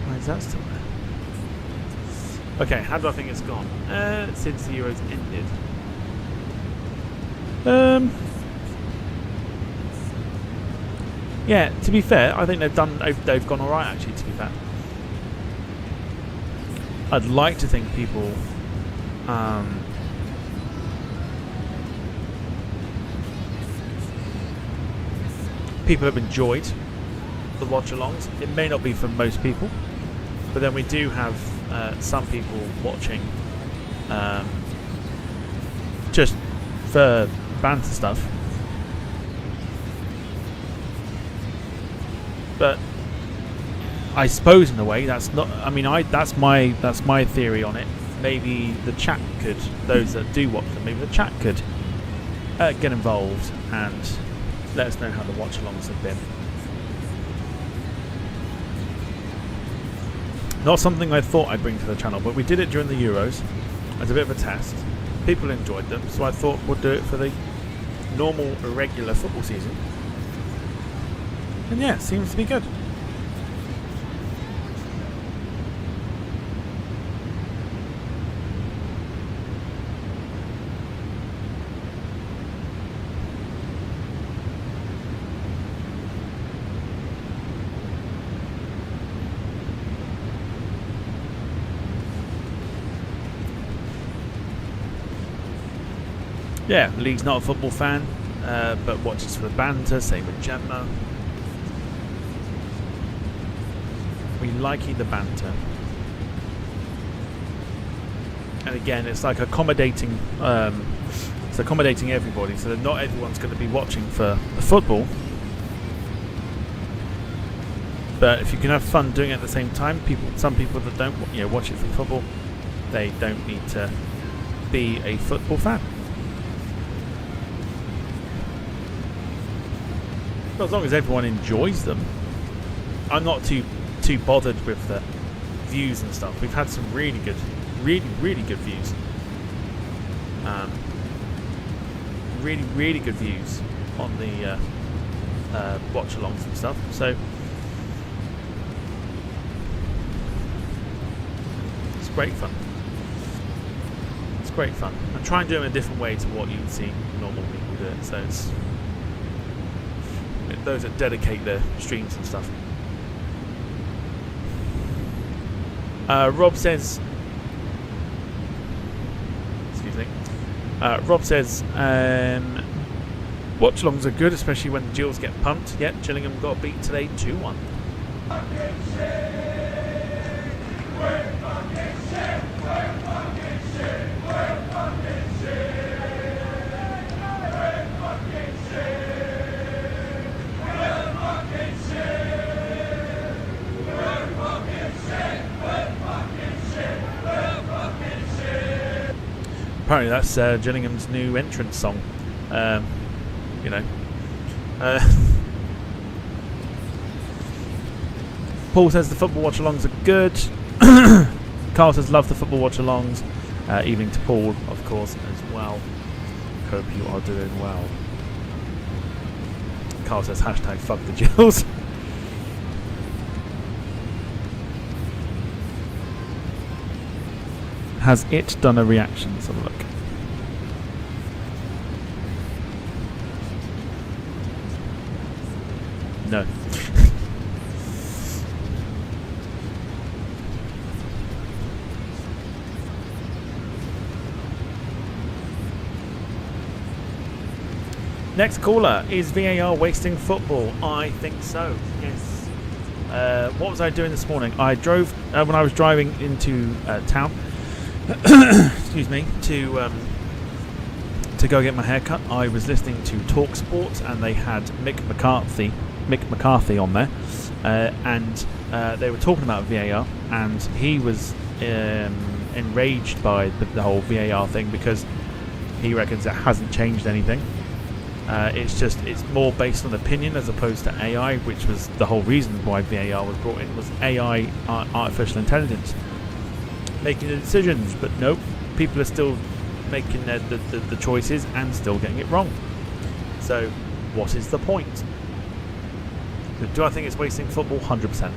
Why is that still there? Okay, how do I think it's gone since the Euros ended? Yeah, to be fair, I think they've gone alright actually, to be fair. I'd like to think people have enjoyed the watch-alongs. It may not be for most people, but then we do have some people watching just for banter stuff. But I suppose in a way that's not. I mean, that's my theory on it. Maybe the chat could, those that do watch them, maybe the chat could get involved and let us know how the watch-alongs have been. Not something I thought I'd bring to the channel, but we did it during the Euros as a bit of a test. People enjoyed them, so I thought we'd do it for the normal, irregular football season. And yeah, it seems to be good. Yeah, Lee's not a football fan, but watches for the banter, same with Gemma. We liking the banter. And again, it's like accommodating everybody, so that not everyone's going to be watching for the football. But if you can have fun doing it at the same time, some people that don't watch it for football, They don't need to be a football fan. But as long as everyone enjoys them, I'm not too bothered with the views and stuff. We've had some really good views. Really good views on the watch-alongs and stuff. So it's great fun. It's great fun. I try and do it in a different way to what you would see normal people do it. So it's those that dedicate their streams and stuff. Rob says, excuse me. Rob says, watch-alongs are good, especially when the Gills get pumped. Yet Gillingham got a beat today, 2-1. Apparently that's Gillingham's new entrance song. You know. Paul says the football watch-alongs are good. Carl says love the football watch-alongs. Evening to Paul, of course, as well. Hope you are doing well. Carl says hashtag fuck the Gills. Has it done a reaction? Let's have a look. No. Next caller, is VAR wasting football? I think so, yes. What was I doing this morning? I drove, when I was driving into town, excuse me, to go get my haircut, I was listening to Talk Sport, and they had Mick McCarthy on there, and they were talking about VAR, and he was enraged by the whole VAR thing because he reckons it hasn't changed anything. It's more based on opinion as opposed to AI, which was the whole reason why VAR was brought in, was AI, artificial intelligence, making the decisions. But nope, people are still making the choices and still getting it wrong. So what is the point? Do I think it's wasting football? 100%.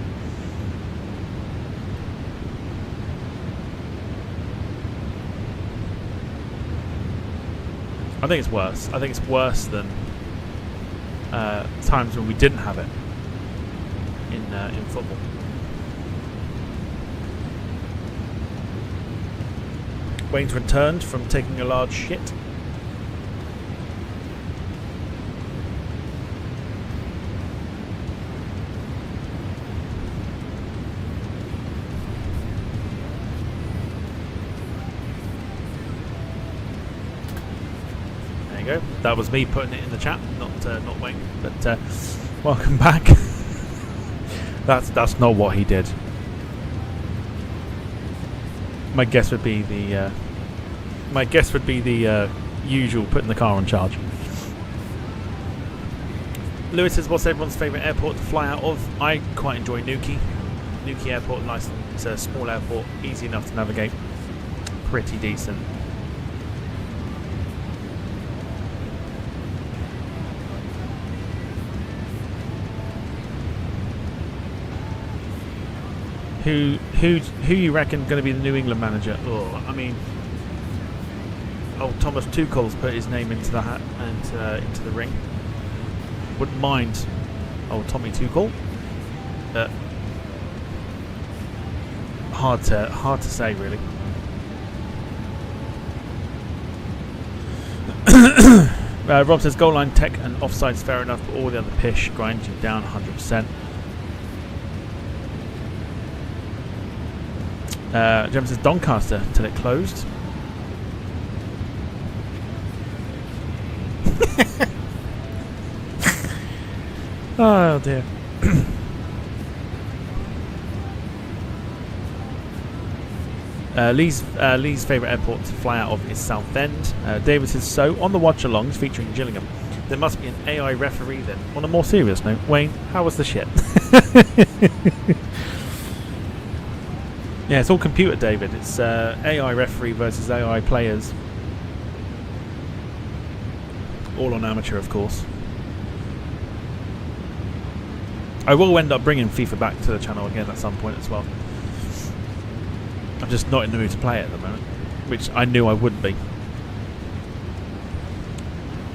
I think it's worse. I think it's worse than times when we didn't have it in football. Wayne's returned from taking a large shit. Go. That was me putting it in the chat, not Wayne. But welcome back. That's not what he did. My guess would be the usual putting the car on charge. Lewis says, what's everyone's favourite airport to fly out of? I quite enjoy Newquay. Newquay Airport, nice. It's a small airport, easy enough to navigate. Pretty decent. Who you reckon going to be the New England manager? Oh, I mean, Thomas Tuchel's put his name into the hat and into the ring. Wouldn't mind Tommy Tuchel. Hard to say, really. Rob says goal line tech and offside's fair enough, but all the other pish grind you down 100%. Jem says Doncaster till it closed. Oh dear. Lee's favourite airport to fly out of is Southend. David says, so on the watch-alongs featuring Gillingham, there must be an AI referee then. On a more serious note, Wayne, how was the shit? Yeah, it's all computer, David. It's AI referee versus AI players. All on amateur, of course. I will end up bringing FIFA back to the channel again at some point as well. I'm just not in the mood to play it at the moment, which I knew I would be.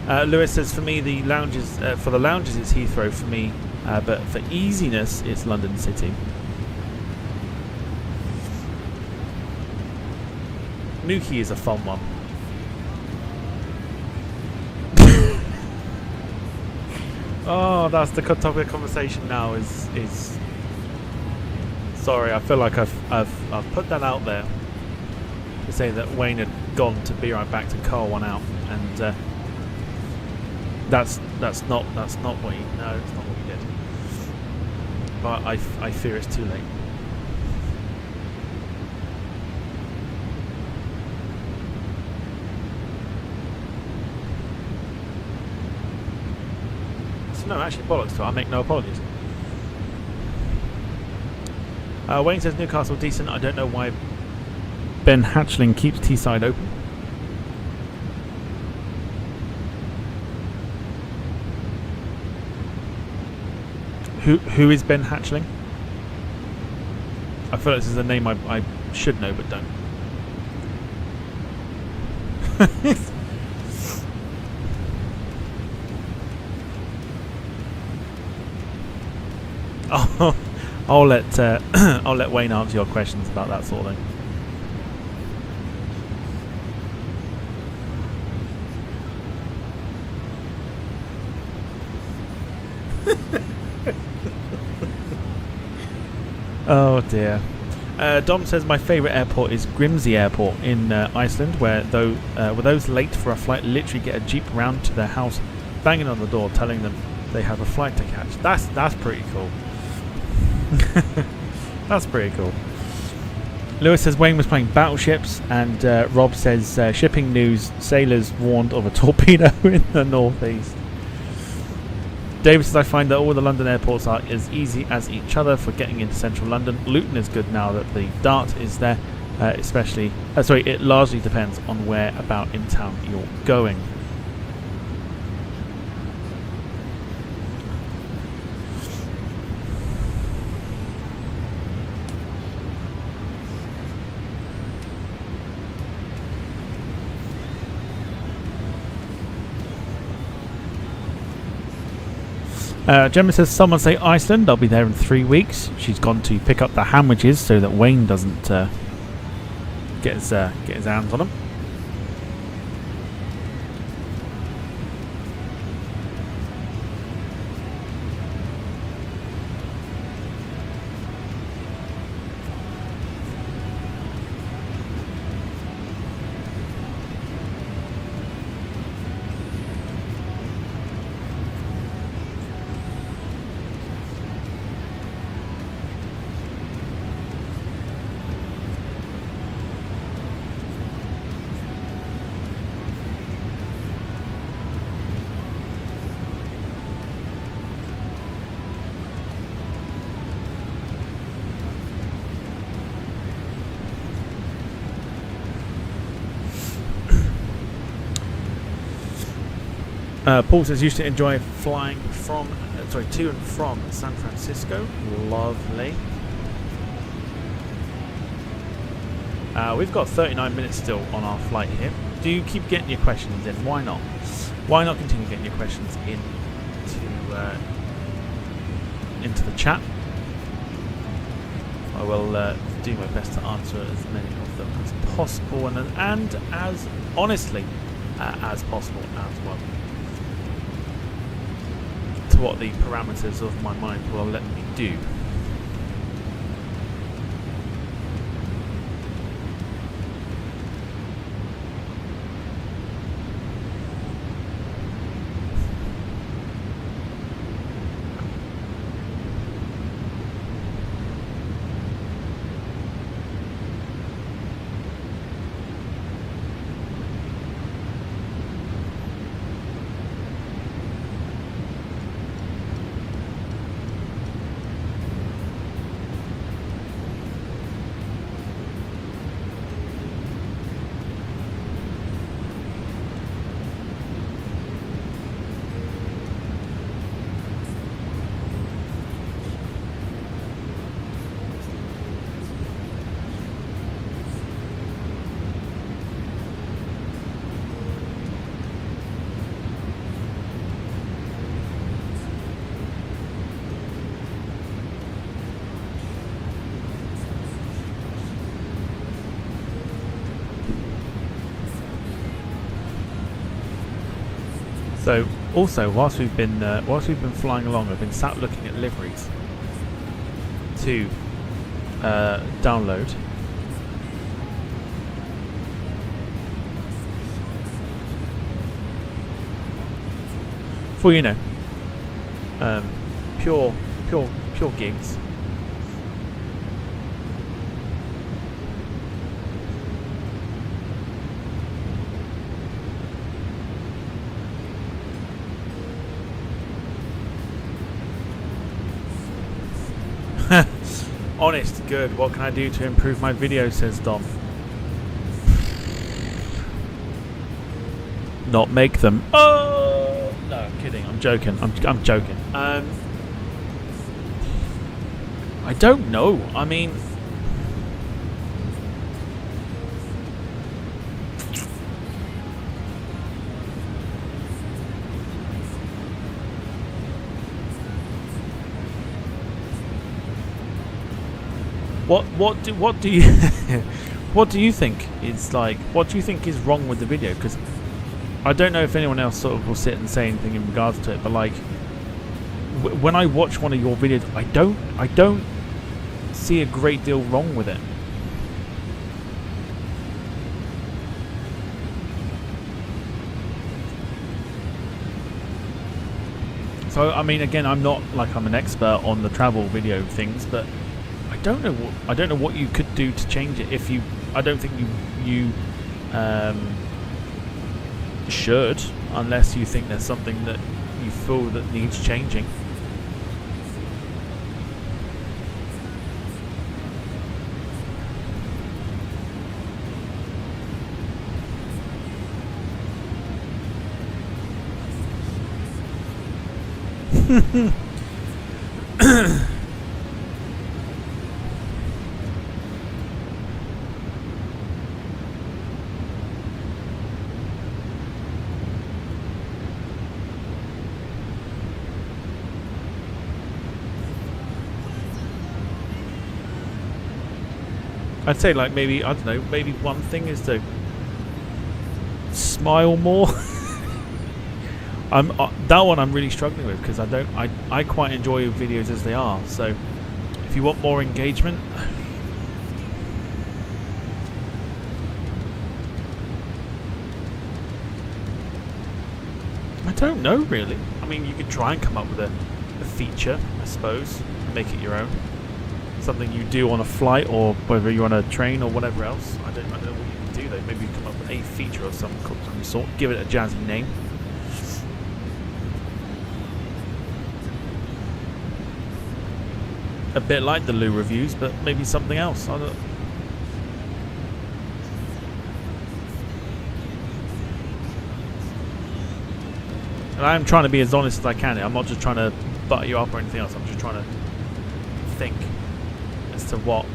Lewis says, for me, the lounges for the lounges it's Heathrow for me, but for easiness it's London City. Nuki is a fun one. Oh, that's the topic of conversation now. Is sorry, I feel like I've put that out there to say that Wayne had gone to be right back to call one out, and that's not what he it's not what he did. But I fear it's too late. No, actually, bollocks to it. I make no apologies. Wayne says Newcastle decent. I don't know why Ben Hatchling keeps Teesside open. Who is Ben Hatchling? I feel like this is a name I should know but don't. Oh, I'll let Wayne answer your questions about that sort of thing. Oh dear. Dom says my favourite airport is Grimsey Airport in Iceland, where those late for a flight literally get a jeep round to their house, banging on the door, telling them they have a flight to catch. That's pretty cool. That's pretty cool. Lewis says Wayne was playing battleships, and Rob says shipping news: sailors warned of a torpedo in the northeast. David says I find that all the London airports are as easy as each other for getting into central London. Luton is good now that the Dart is there, especially. It largely depends on where about in town you're going. Gemma says, someone say Iceland. I'll be there in 3 weeks. She's gone to pick up the sandwiches so that Wayne doesn't get his hands on them. Paul says used to enjoy flying to and from San Francisco. Lovely. We've got 39 minutes still on our flight here. Do you keep getting your questions in? Why not? Why not continue getting your questions into the chat? I will do my best to answer as many of them as possible, and as honestly as possible as well, to what the parameters of my mind will let me do. So also whilst we've been flying along, I've been sat looking at liveries to download. For pure gigs. Honest, good. What can I do to improve my video, says Dom. Not make them. Oh no, I'm kidding. I'm joking. I'm joking. I don't know. I mean, what do you what do you think is like? What do you think is wrong with the video? Because I don't know if anyone else sort of will sit and say anything in regards to it, but like when I watch one of your videos, I don't see a great deal wrong with it. So I mean, again, I'm not like I'm an expert on the travel video things, but I don't know what you could do to change it. If you, I don't think you should, unless you think there's something that you feel that needs changing. I'd say like maybe, I don't know, maybe one thing is to smile more. That one I'm really struggling with because I quite enjoy videos as they are. So if you want more engagement, I don't know really. I mean, you could try and come up with a feature, I suppose, and make it your own. Something you do on a flight, or whether you're on a train or whatever else. I don't know what you can do though. Maybe you come up with a feature of some sort, give it a jazzy name. A bit like the Lou reviews, but maybe something else. I don't. And I am trying to be as honest as I can. I'm not just trying to butter you up or anything else. I'm just trying to think as to what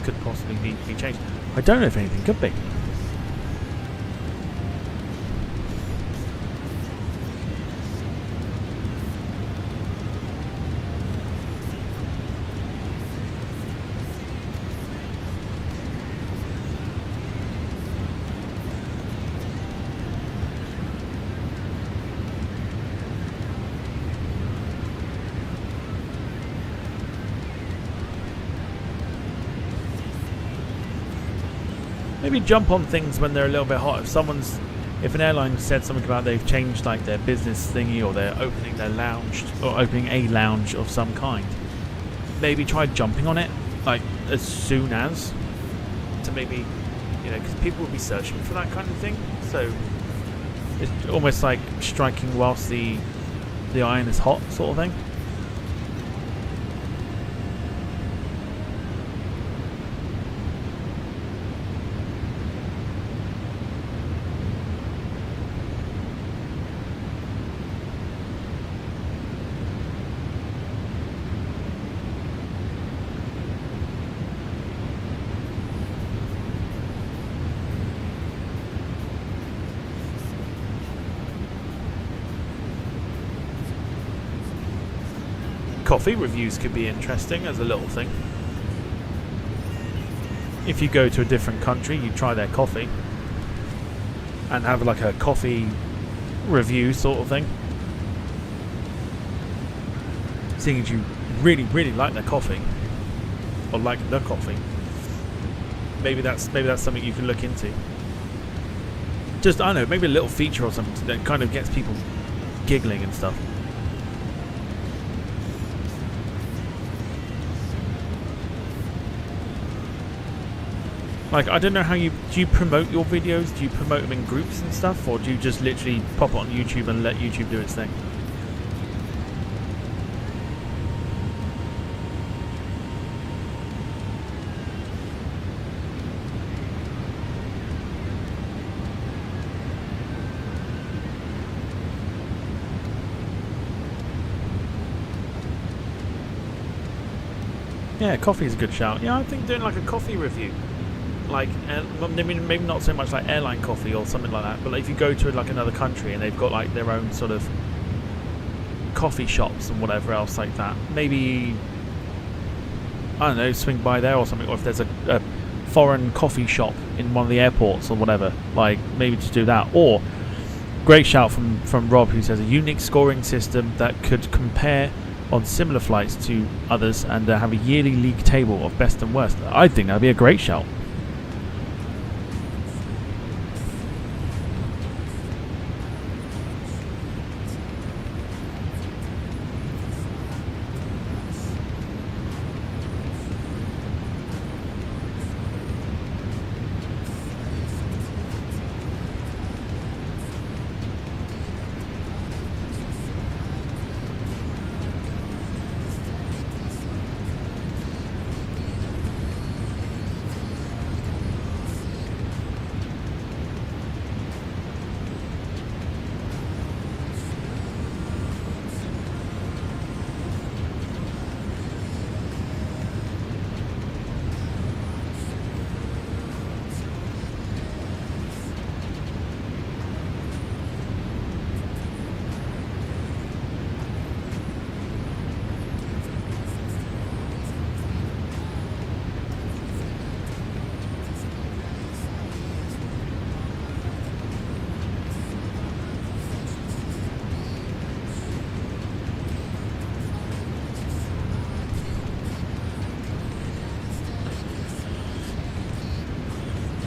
could possibly need to be changed. I don't know if anything could be. Maybe jump on things when they're a little bit hot. If an airline said something about they've changed like their business thingy, or they're opening their lounge, or opening a lounge of some kind, maybe try jumping on it like as soon as, to maybe, because people will be searching for that kind of thing. So it's almost like striking whilst the iron is hot, sort of thing. Coffee reviews could be interesting as a little thing. If you go to a different country, you try their coffee and have like a coffee review sort of thing. Seeing as you really, really like their coffee, or like the coffee, maybe that's something you can look into. Just, I don't know, maybe a little feature or something that kind of gets people giggling and stuff. Like, I don't know how do you promote your videos? Do you promote them in groups and stuff? Or do you just literally pop it on YouTube and let YouTube do its thing? Yeah, coffee is a good shout. Yeah, I think doing like a coffee review. Like, maybe not so much like airline coffee or something like that, but like if you go to like another country and they've got like their own sort of coffee shops and whatever else like that, maybe, I don't know, swing by there or something, or if there's a foreign coffee shop in one of the airports or whatever, like maybe just do that. Or, great shout from Rob, who says a unique scoring system that could compare on similar flights to others and have a yearly league table of best and worst. I think that'd be a great shout.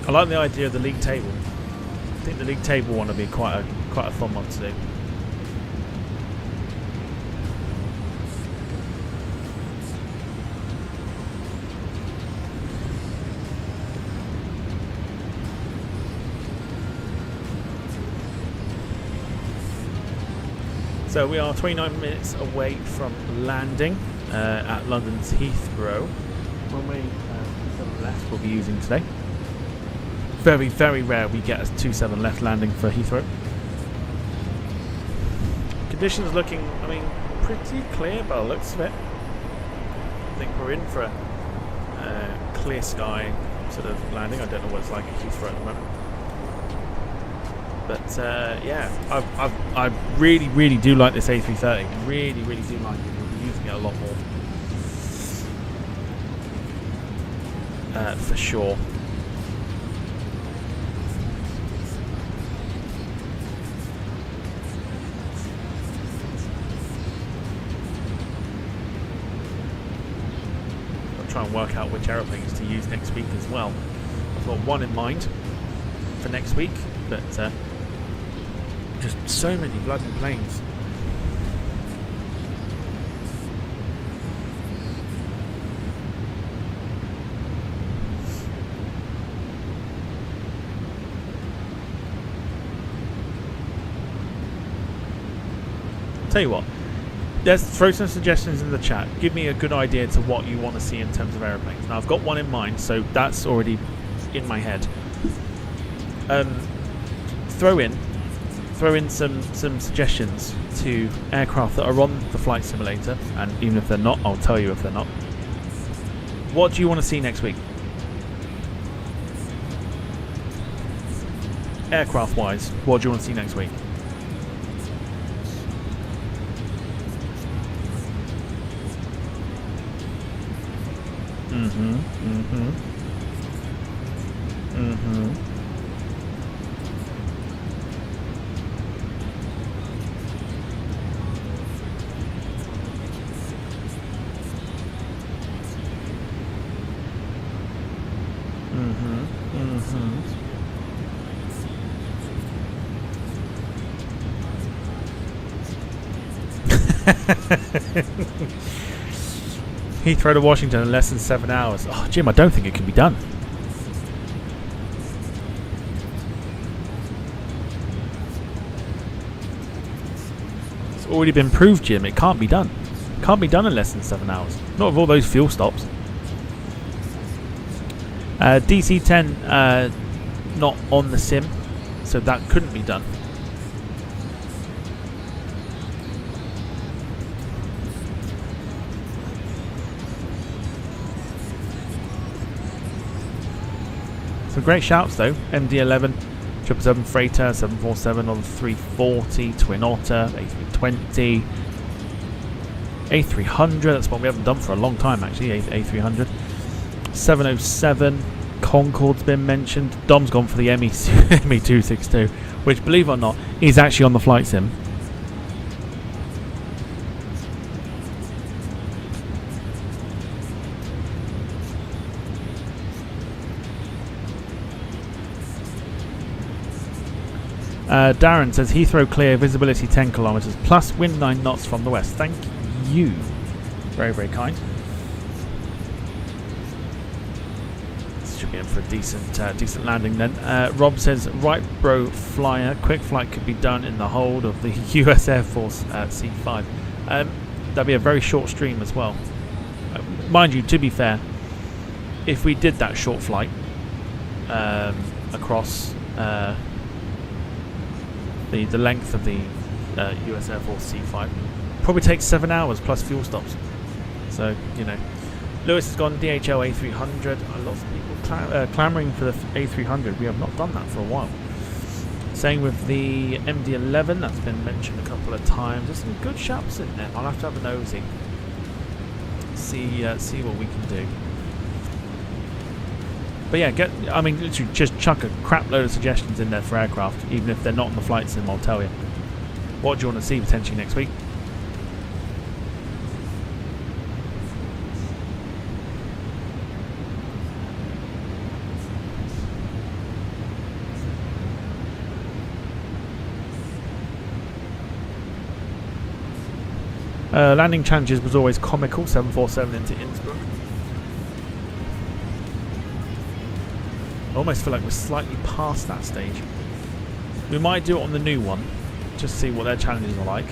I like the idea of the league table. I think the league table one would be quite a fun one to do. So we are 29 minutes away from landing at London's Heathrow. Runway 27 left we'll be using today. Very, very rare we get a 27 left landing for Heathrow. Conditions looking, I mean, pretty clear by the looks of it. I think we're in for a clear sky sort of landing. I don't know what it's like at Heathrow at the moment. But yeah, I really, really do like this A330. Really, really do like it. We'll be using it a lot more. For sure. Try and work out which aeroplanes to use next week as well. I've got one in mind for next week, but just so many bloody planes. Tell you what, let's throw some suggestions in the chat. Give me a good idea to what you want to see in terms of aeroplanes. Now I've got one in mind, so that's already in my head. Throw in some suggestions to aircraft that are on the flight simulator, and even if they're not, I'll tell you if they're not. What do you want to see next week? Aircraft wise, what do you want to see next week? Heathrow to Washington in less than 7 hours. Oh, Jim, I don't think it can be done. It's already been proved, Jim. It can't be done. Can't be done in less than 7 hours. Not with all those fuel stops. DC-10 not on the sim, so that couldn't be done. Some great shouts though. MD-11, 777 Freighter, 747 on 340, Twin Otter, A320, A300, that's one we haven't done for a long time actually, A300. 707, Concorde's been mentioned. Dom's gone for the ME262, which, believe it or not, is actually on the flight sim. Darren says Heathrow clear, visibility 10 kilometers plus, wind 9 knots from the west. Thank you. Very, very kind. Should be in for a decent landing then. Rob says, right bro flyer, quick flight could be done in the hold of the US Air Force C5. That'd be a very short stream as well. Mind you, to be fair, if we did that short flight across the length of the US Air Force C5, probably takes 7 hours plus fuel stops. So, you know. Lewis has gone DHL A300. Lots of people clamouring for the A300. We have not done that for a while. Same with the MD-11. That's been mentioned a couple of times. There's some good shouts in there. I'll have to have a nosy. See what we can do. But yeah, literally just chuck a crap load of suggestions in there for aircraft, even if they're not on the flight sim. I'll tell you. What do you want to see potentially next week? Landing challenges was always comical. 747 into Innsbruck. I almost feel like we're slightly past that stage. We might do it on the new one, just see what their challenges are like.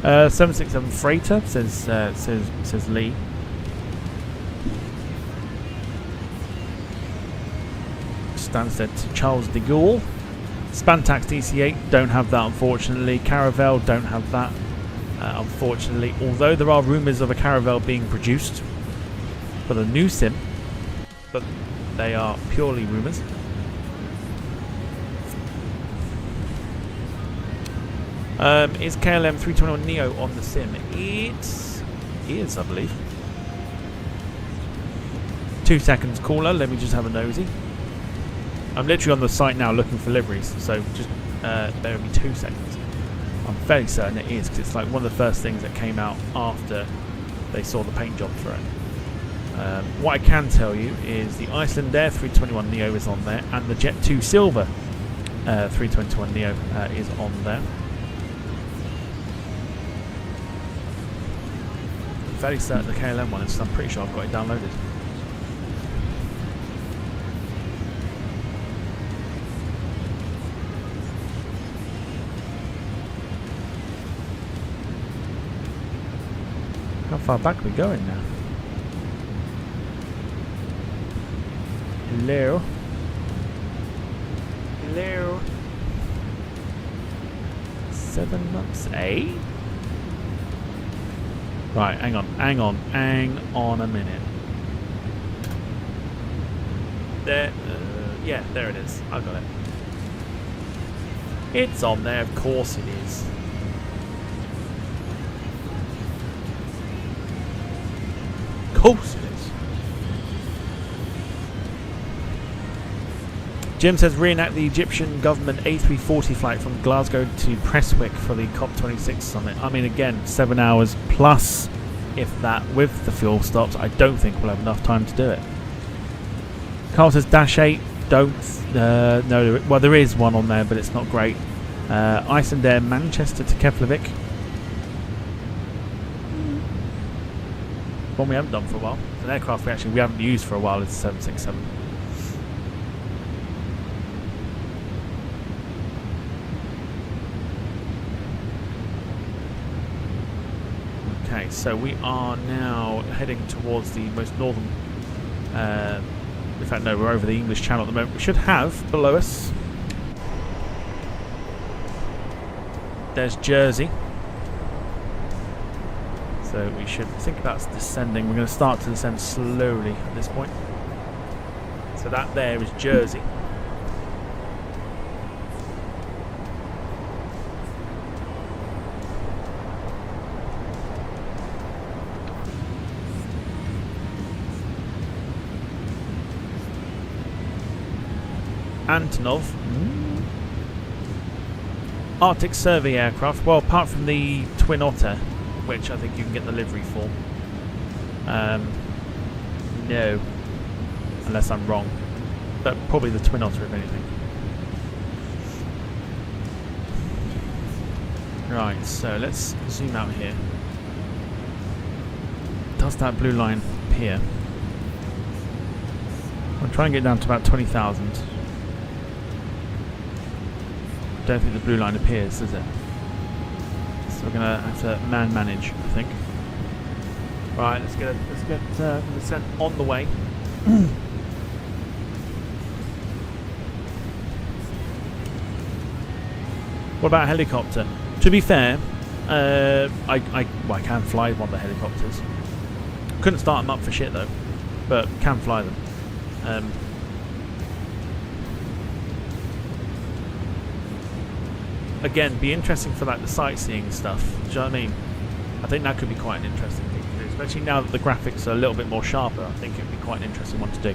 767 Freighter says Lee. Stansted to Charles de Gaulle. Spantax DC-8 don't have that, unfortunately. Caravelle don't have that, unfortunately. Although there are rumours of a Caravelle being produced for the new sim, but they are purely rumours. Is KLM 321 Neo on the sim? It is, I believe. 2 seconds caller, let me just have a nosy. I'm literally on the site now looking for liveries, so just bear with me 2 seconds. I'm fairly certain it is, because it's like one of the first things that came out after they saw the paint job for it. What I can tell you is the Iceland Air 321 Neo is on there, and the Jet 2 Silver 321 Neo is on there. I'm fairly certain the KLM one is, I'm pretty sure I've got it downloaded. How far back are we going now? Hello? Hello? 7 months, eh? Right, hang on a minute. There, yeah, there it is. I got it. It's on there, of course it is. Of course it is. Jim says reenact the Egyptian government A340 flight from Glasgow to Prestwick for the COP26 summit. I mean, again, 7 hours plus, if that, with the fuel stops. I don't think we'll have enough time to do it. Carl says Dash 8, don't, no, well there is one on there, but it's not great. Icelandair Manchester to Keflavik. One we haven't done for a while. It's an aircraft we haven't used for a while. It's a 767. Okay, so we are now heading towards the most northern. In fact, no, we're over the English Channel at the moment. We should have below us. There's Jersey. So we should think about descending. We're going to start to descend slowly at this point. So that there is Jersey. Antonov. Arctic Survey aircraft. Well, apart from the Twin Otter, which I think you can get the livery for. No. Unless I'm wrong. But probably the Twin Otter, if anything. Right, so let's zoom out here. Does that blue line appear? I'll try and get down to about 20,000. Don't think the blue line appears, does it? So we're gonna have to manage, I think. Right, let's get the descent on the way. What about a helicopter? To be fair, I can fly one of the helicopters. Couldn't start them up for shit though, but can fly them. Again, be interesting for like the sightseeing stuff. Do you know what I mean? I think that could be quite an interesting thing to do, especially now that the graphics are a little bit more sharper. I think it would be quite an interesting one to do.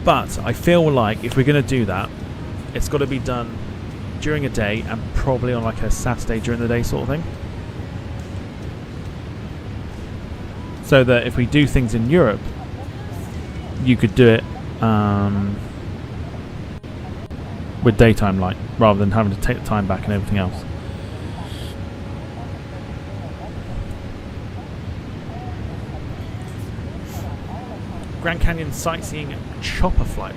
But I feel like if we're going to do that, it's got to be done during a day and probably on like a Saturday during the day sort of thing. So that if we do things in Europe, you could do it with daytime light rather than having to take the time back and everything else. Grand Canyon sightseeing chopper flight.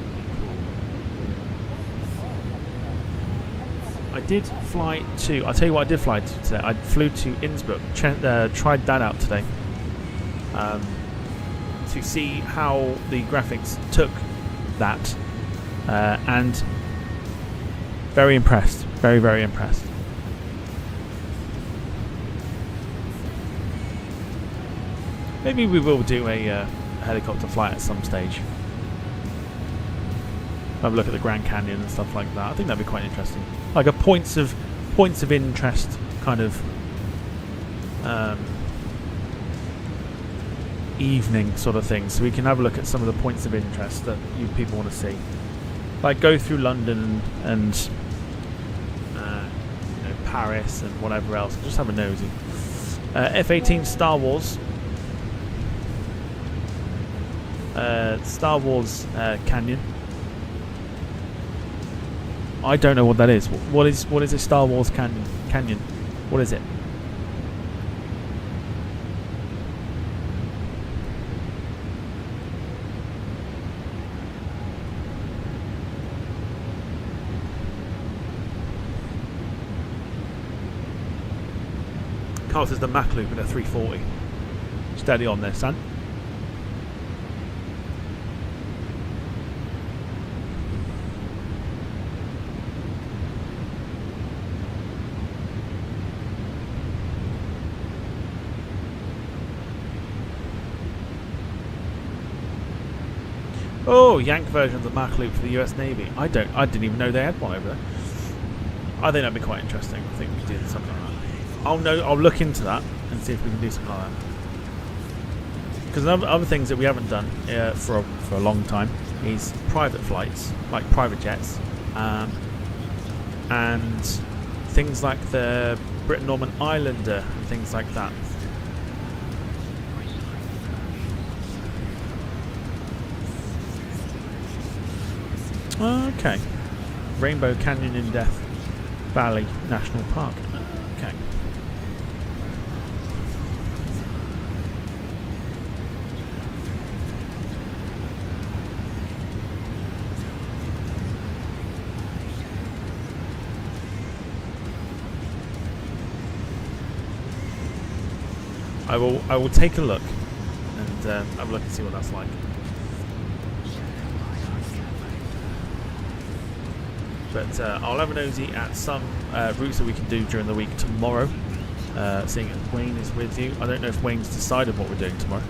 I did fly to, I'll tell you what I did fly to today. I flew to Innsbruck, tried that out today to see how the graphics took that, and very impressed, very, very impressed. Maybe we will do a helicopter flight at some stage. Have a look at the Grand Canyon and stuff like that. I think that'd be quite interesting. Like a points of interest kind of evening sort of thing, so we can have a look at some of the points of interest that you people want to see. Like go through London and Paris and whatever else. Just have a nosy. F-18 Star Wars. Star Wars Canyon. I don't know what that is. What is a Star Wars Canyon? What is it? Carl says the Mach loop in a 340. Steady on there, son. Oh, Yank version of the Mach loop for the US Navy. I didn't even know they had one over there. I think that'd be quite interesting. I think we could do something like that. I'll look into that and see if we can do something like that. Because other things that we haven't done for a long time is private flights, like private jets, and things like the Britten-Norman Islander and things like that. Okay. Rainbow Canyon in Death Valley National Park. Okay. I will take a look and have a look and see what that's like. But I'll have a nosy at some routes that we can do during the week tomorrow. Seeing as Wayne is with you, I don't know if Wayne's decided what we're doing tomorrow.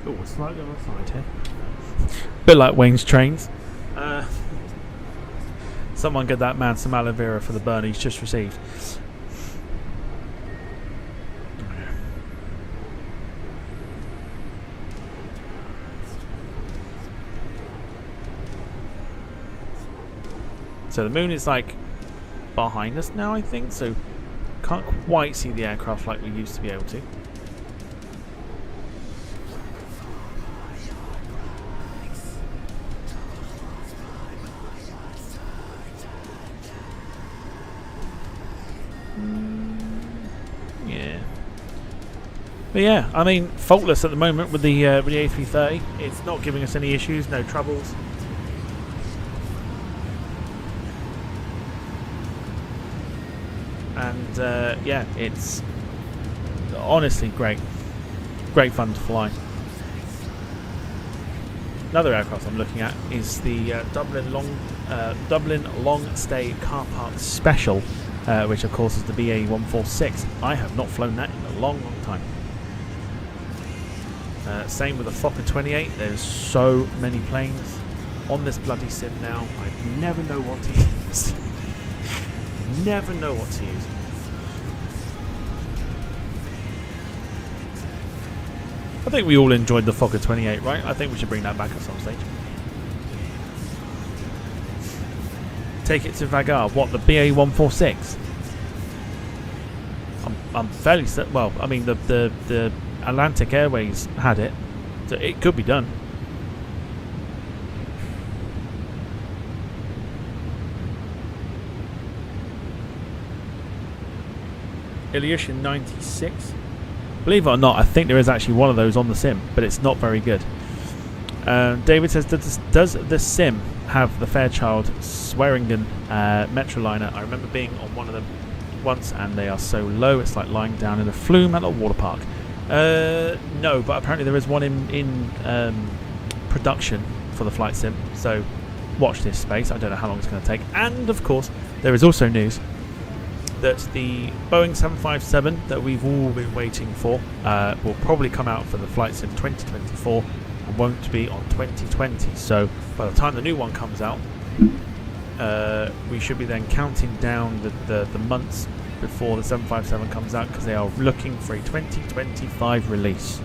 Oh, slightly on the side here. Bit like Wayne's trains. Someone get that man some aloe vera for the burn he's just received. So the moon is like behind us now, I think, so can't quite see the aircraft like we used to be able to. But yeah, I mean, faultless at the moment with the A330. It's not giving us any issues, no troubles. And yeah, it's honestly great. Great fun to fly. Another aircraft I'm looking at is the Dublin Long Stay Car Park Special, which of course is the BA146. I have not flown that in a long, long time. Same with the Fokker 28. There's so many planes on this bloody sim now. I never know what to use. Never know what to use. I think we all enjoyed the Fokker 28, right? I think we should bring that back at some stage. Take it to Vagar. What, the BA146? I'm fairly certain. Well, I mean, the Atlantic Airways had it, so it could be done. Ilyushin 96. Believe it or not, I think there is actually one of those on the sim, but it's not very good. David says, does the sim have the Fairchild Swearingen Metroliner? I remember being on one of them once, and they are so low, it's like lying down in a flume at a water park. No, but apparently there is one in production for the flight sim, so watch this space. I don't know how long it's going to take. And of course, there is also news that the Boeing 757 that we've all been waiting for will probably come out for the flight sim 2024 and won't be on 2020. So by the time the new one comes out, we should be then counting down the months before the 757 comes out, because they are looking for a 2025 release.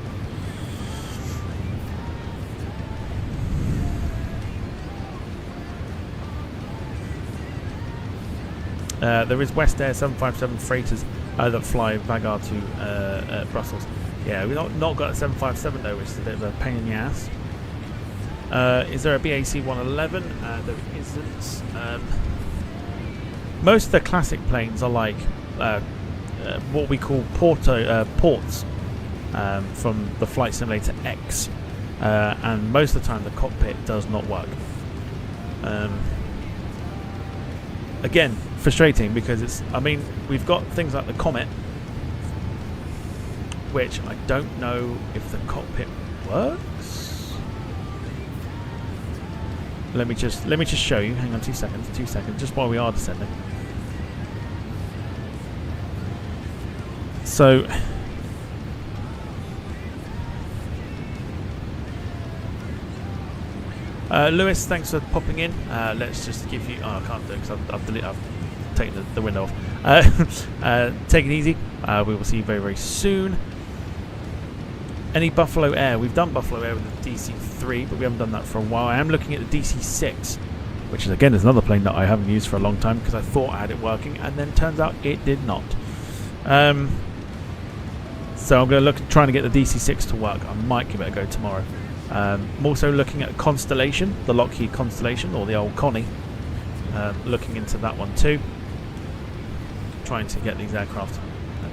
There is West Air 757 freighters that fly Vagar to Brussels. Yeah, we've not got a 757 though, which is a bit of a pain in the ass. Is there a BAC 111? There isn't. Most of the classic planes are like what we call ports from the Flight Simulator X, and most of the time the cockpit does not work. Again, frustrating, because it's, I mean, we've got things like the Comet, which I don't know if the cockpit works. Let me just show you. Hang on 2 seconds, just while we are descending. So Lewis, thanks for popping in. Let's just give you. Oh, I can't do it because I've taken the window off. Take it easy. We will see you very, very soon. Any Buffalo Air? We've done Buffalo Air with the DC-3, but we haven't done that for a while. I am looking at the DC-6, which is again is another plane that I haven't used for a long time because I thought I had it working, and then turns out it did not. So I'm going to look at trying to get the DC-6 to work. I might give it a go tomorrow. I'm also looking at Constellation, the Lockheed Constellation, or the old Connie. Looking into that one too. Trying to get these aircraft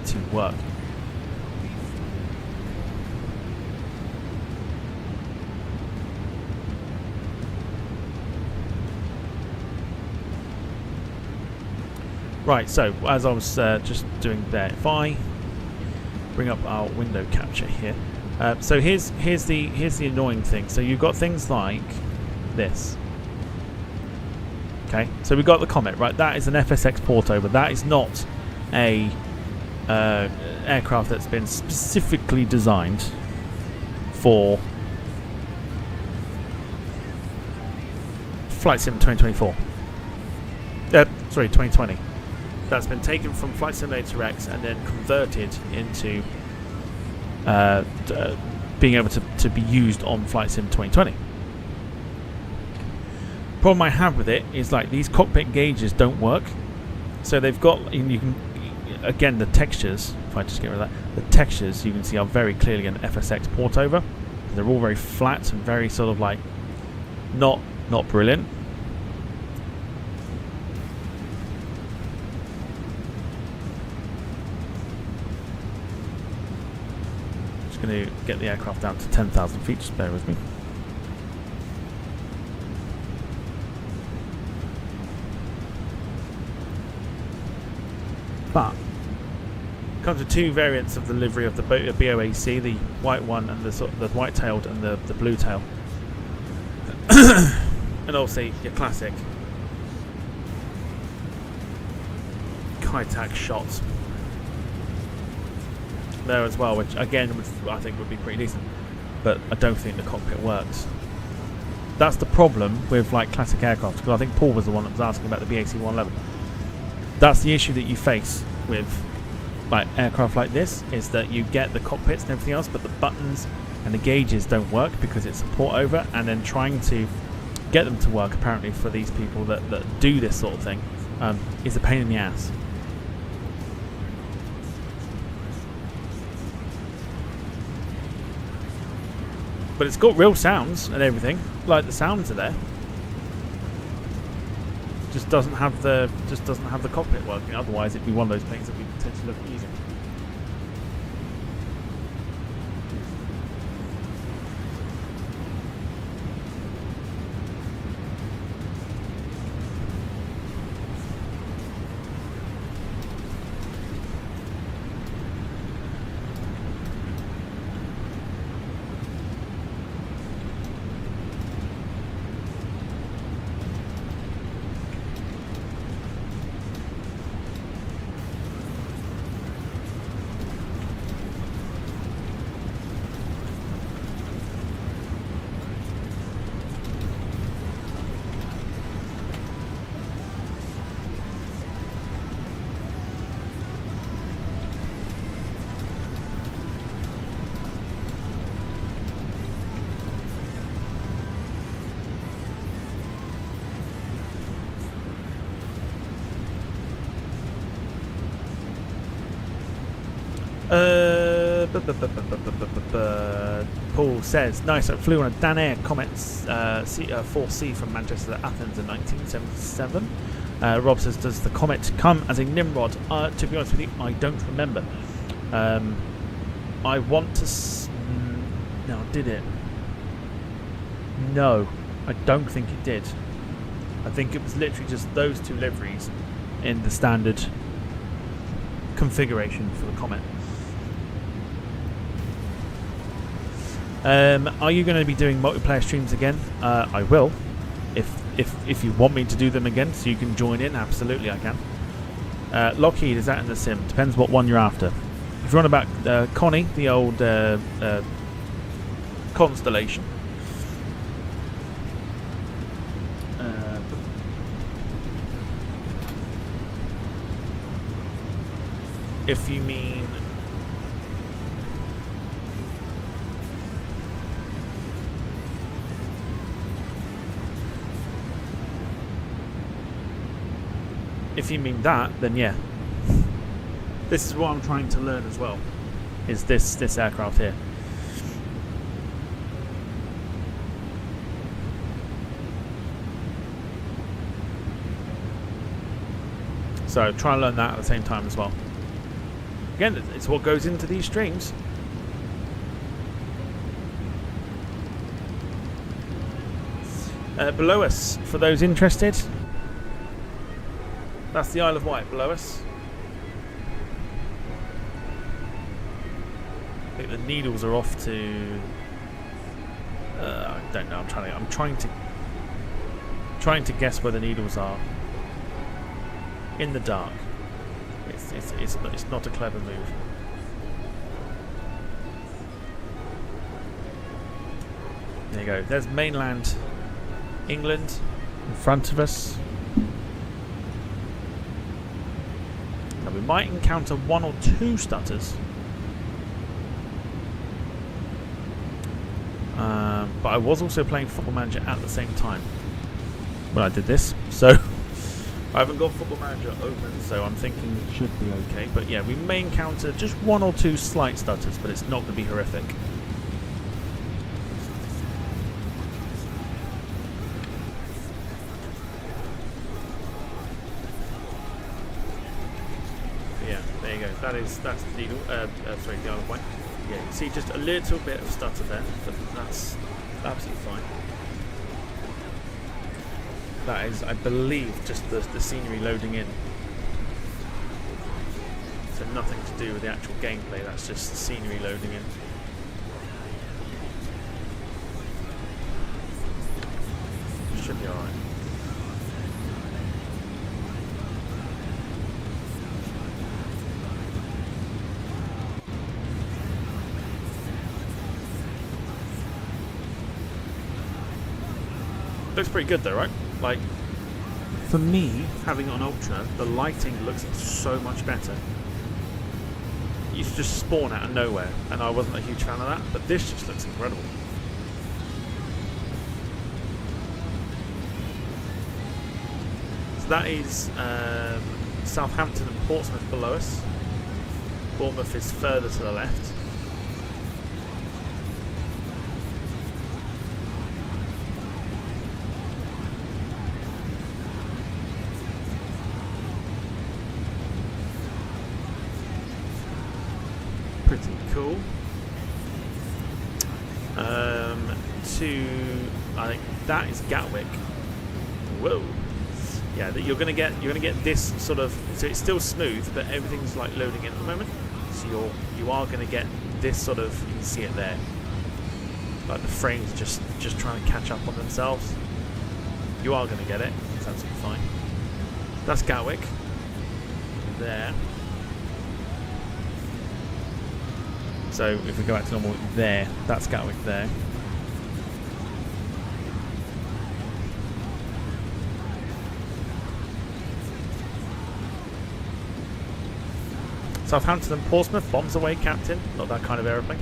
to work. Right, so as I was just doing there, if I bring up our window capture here, so here's the annoying thing. So you've got things like this. Okay, so we've got the Comet, right? That is an FSX portover. That is not a aircraft that's been specifically designed for Flight Sim 2024. Sorry, 2020. That's been taken from Flight Simulator X and then converted into being able to be used on Flight Sim 2020. Problem I have with it is like these cockpit gauges don't work. So they've got, and you can, again, the textures, if I just get rid of that, the textures you can see are very clearly an FSX portover. They're all very flat and very sort of like not brilliant. Going to get the aircraft down to 10,000 feet, just bear with me. But comes with two variants of the livery of the BOAC, the white one and the white-tailed and the blue-tail. And also your classic Kitec shots there as well, which again I think would be pretty decent, but I don't think the cockpit works. That's the problem with like classic aircraft, because I think Paul was the one that was asking about the BAC-111. That's the issue that you face with like aircraft like this, is that you get the cockpits and everything else, but the buttons and the gauges don't work because it's a portover, and then trying to get them to work apparently for these people that do this sort of thing is a pain in the ass. But it's got real sounds and everything. Like the sounds are there. Just doesn't have the cockpit working. Otherwise, it'd be one of those things that we potentially look at using. Paul says, nice, I flew on a Dan Air Comet 4C from Manchester to Athens in 1977. Rob says, does the Comet come as a Nimrod? To be honest with you, I don't remember. I want to... No, did it? No, I don't think it did. I think it was literally just those two liveries in the standard configuration for the Comet. Are you going to be doing multiplayer streams again? I will. If you want me to do them again, so you can join in, absolutely I can. Lockheed, is that in the sim? Depends what one you're after. If you're on about Connie, the old Constellation. If you mean... If you mean that, then yeah. This is what I'm trying to learn as well. Is this aircraft here. So try and learn that at the same time as well. Again, it's what goes into these streams. Below us, for those interested, that's the Isle of Wight below us. I think the needles are off to. I don't know. I'm trying to guess where the needles are. In the dark. It's not a clever move. There you go. There's mainland England in front of us. Now we might encounter one or two stutters. But I was also playing Football Manager at the same time when I did this, so I haven't got Football Manager open, so I'm thinking it should be okay. But yeah, we may encounter just one or two slight stutters, but it's not going to be horrific. Yeah, there you go. That's the needle. Sorry, the Isle of Wight. Yeah, you see just a little bit of stutter there, but that's absolutely fine. That is, I believe, just the scenery loading in. So nothing to do with the actual gameplay, that's just the scenery loading in. Should be alright. Looks pretty good though, right? Like, for me, having it on Ultra, the lighting looks so much better. It used to just spawn out of nowhere, and I wasn't a huge fan of that, but this just looks incredible. So that is Southampton and Portsmouth below us. Bournemouth is further to the left. Pretty cool. I think that is Gatwick. Whoa. Yeah, that you're gonna get this sort of, so it's still smooth, but everything's like loading in at the moment. So you are gonna get this sort of, you can see it there. Like the frames just trying to catch up on themselves. You are gonna get it. It's absolutely fine. That's Gatwick. There. So if we go back to normal there, that's Gatwick there. Southampton and Portsmouth, bombs away, Captain. Not that kind of aeroplane.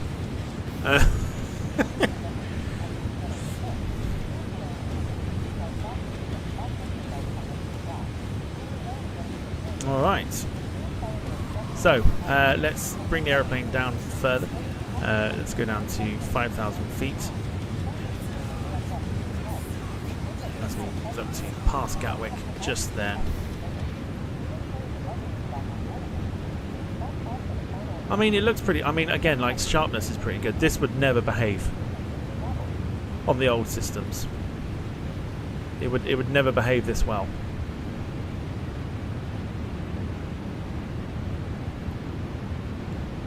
Alright. So, let's bring the aeroplane down further. Let's go down to 5,000 feet. As we look to pass Gatwick just there. I mean, it looks pretty... I mean, again, like, sharpness is pretty good. This would never behave on the old systems. It would never behave this well.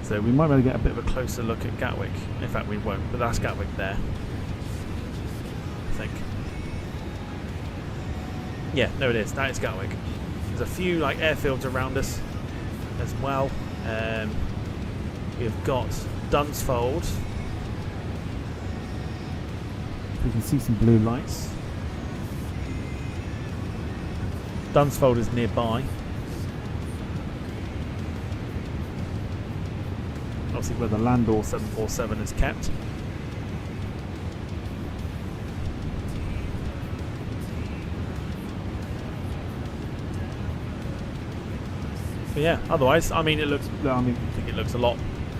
So we might be able to get a bit of a closer look at Gatwick. In fact, we won't, but that's Gatwick there. I think. Yeah, no, it is. That is Gatwick. There's a few like airfields around us as well. We've got Dunsfold. We can see some blue lights. Dunsfold is nearby. Obviously where the Landor 747 is kept. But yeah, otherwise, I mean, I think it looks a hell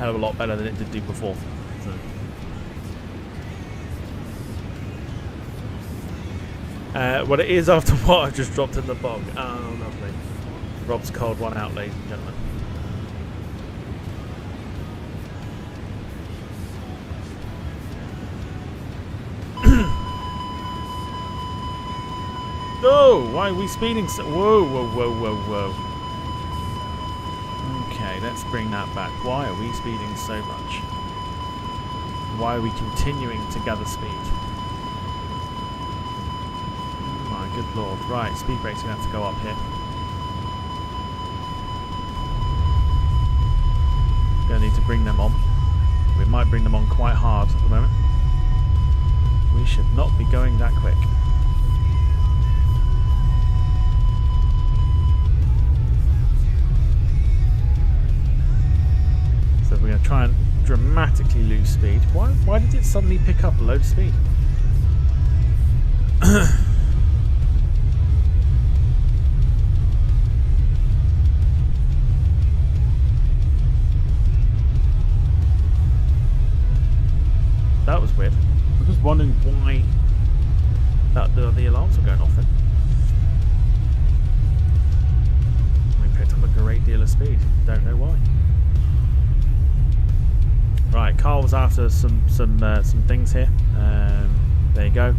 of a lot better than it did do before. So. Well, it is after what I've just dropped in the bog. Oh, lovely. Rob's cold one out, ladies and gentlemen. Oh, why are we speeding so... Whoa, whoa, whoa, whoa, whoa. Okay, let's bring that back. Why are we speeding so much? Why are we continuing to gather speed? My good lord. Right, speed brake's going to have to go up here. Going to need to bring them on. We might bring them on quite hard at the moment. We should not be going that quick. So we're going to try and dramatically lose speed. Why did it suddenly pick up a load of speed? That was weird. I was just wondering why the alarms were going off then. We picked up a great deal of speed. Don't know why. Right, Carl was after some things here. There you go.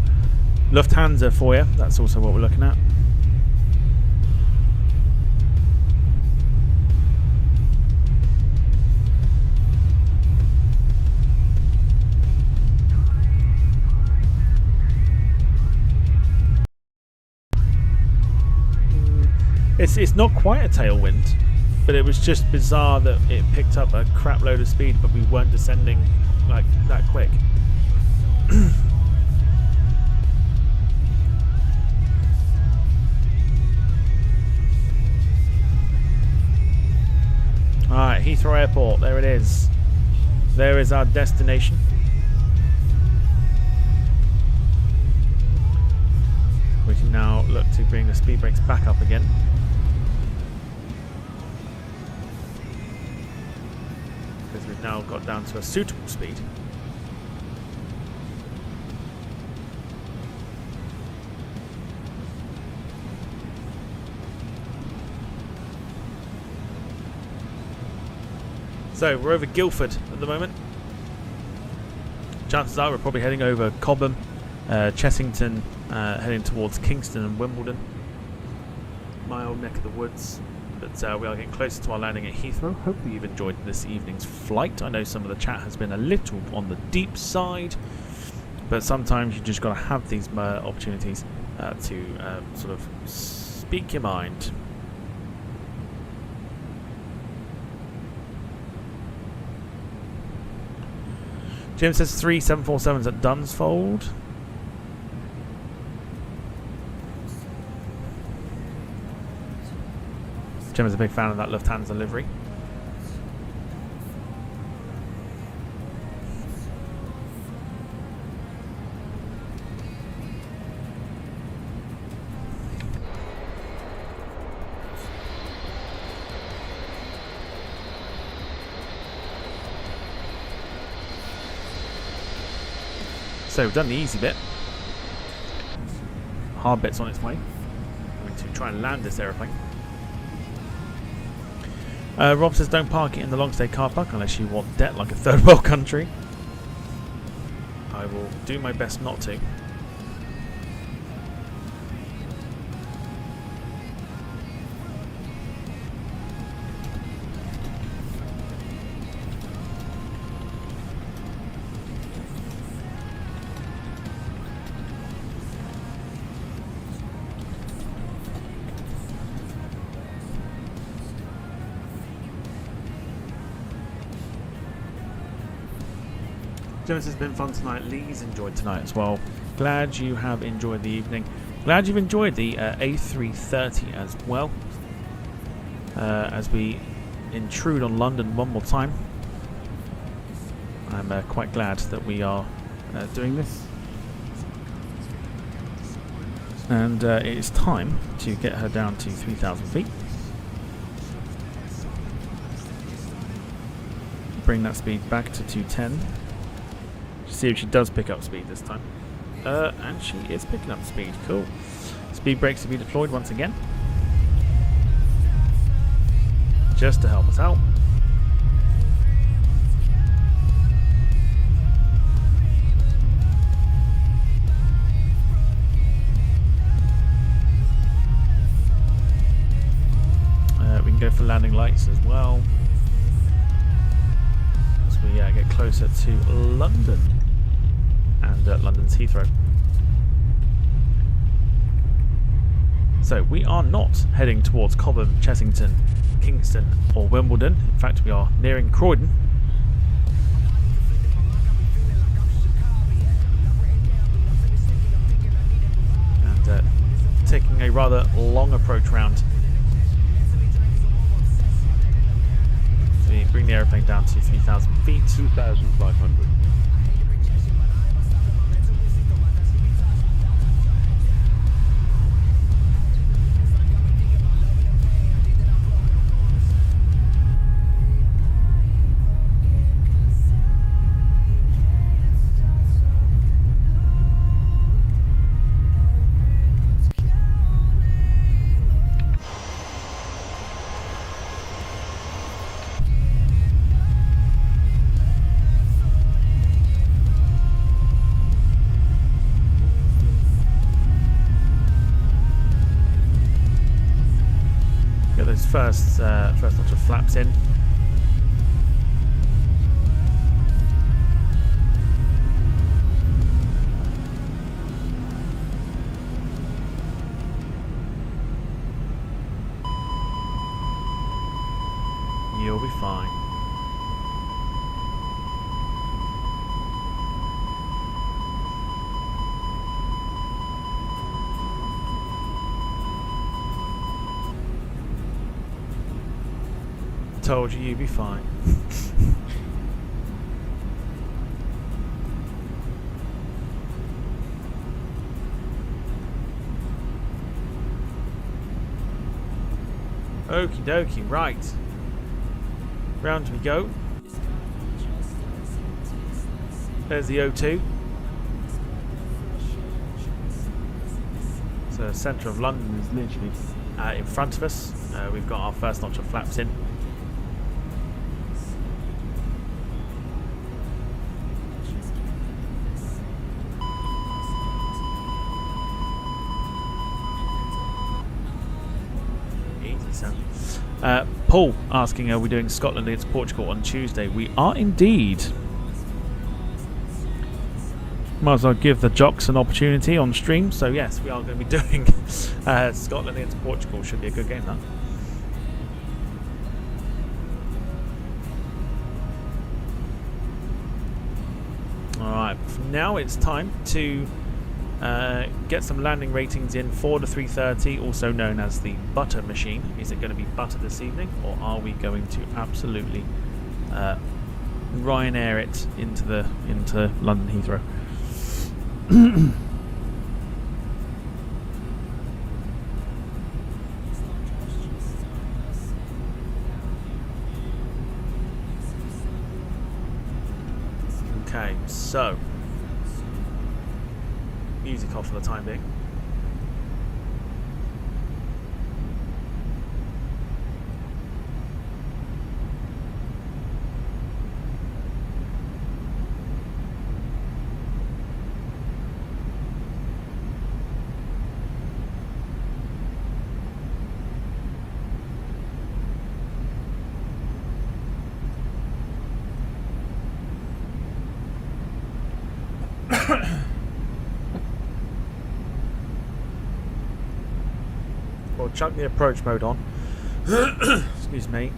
Lufthansa for you. That's also what we're looking at. It's not quite a tailwind, but it was just bizarre that it picked up a crap load of speed, but we weren't descending like that quick. Alright, Heathrow Airport, there it is. There is our destination. We can now look to bring the speed brakes back up again. Because we've now got down to a suitable speed. So we're over Guildford at the moment. Chances are we're probably heading over Cobham, Chessington, heading towards Kingston and Wimbledon. My old neck of the woods. But we are getting closer to our landing at Heathrow. Hopefully you've enjoyed this evening's flight. I know some of the chat has been a little on the deep side, but sometimes you just got to have these opportunities to sort of speak your mind. Jim says 3 747s at Dunsfold. Jim is a big fan of that Lufthansa livery. So we've done the easy bit. Hard bit's on its way. I'm going to try and land this aeroplane. Rob says don't park it in the long stay car park unless you want debt like a third world country. I will do my best not to. Jonas, has been fun tonight. Lee's enjoyed tonight as well. Glad you have enjoyed the evening. Glad you've enjoyed the A330 as well. As we intrude on London one more time. I'm quite glad that we are doing this. And it is time to get her down to 3,000 feet. Bring that speed back to 210. See if she does pick up speed this time. And she is picking up speed. Cool. Speed brakes to be deployed once again. Just to help us out. We can go for landing lights as well. As we get closer to London and London's Heathrow. So we are not heading towards Cobham, Chessington, Kingston or Wimbledon. In fact, we are nearing Croydon. And taking a rather long approach round. We bring the aeroplane down to 3,000 feet. 2,500. First notch of flaps in. You'll be fine. Told you you'd be fine. Okie dokie, right. Round we go. There's the O2. So the centre of London is literally in front of us. We've got our first notch of flaps in. Paul asking, are we doing Scotland against Portugal on Tuesday? We are indeed. Might as well give the jocks an opportunity on stream. So yes, we are going to be doing Scotland against Portugal. Should be a good game, that. Alright, now it's time to get some landing ratings in for the 330, also known as the butter machine. Is it going to be butter this evening, or are we going to absolutely Ryanair it into London Heathrow? Okay, so music off for the time being. We'll chuck the approach mode on. Excuse me.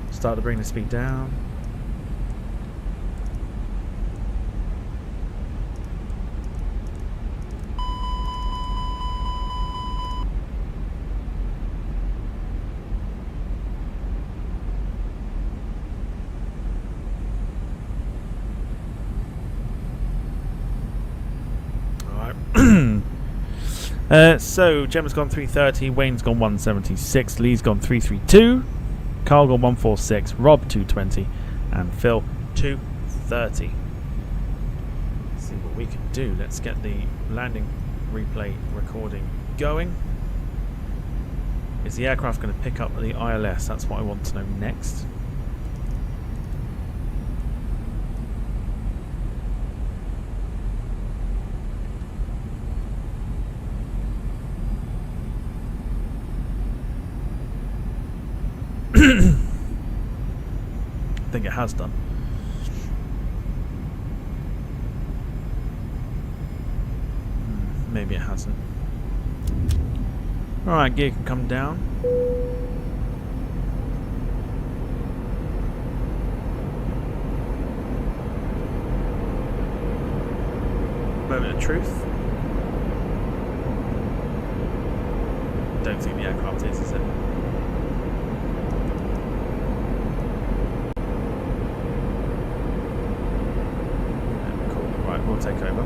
Start to bring the speed down. So Gemma's gone 330, Wayne's gone 176, Lee's gone 332, Carl gone 146, Rob 220, and Phil 230. Let's see what we can do. Let's get the landing replay recording going. Is the aircraft going to pick up the ILS? That's what I want to know next. I think it has done. Maybe it hasn't. Alright, gear can come down. Moment of truth. Don't think the aircraft is it? We'll take over.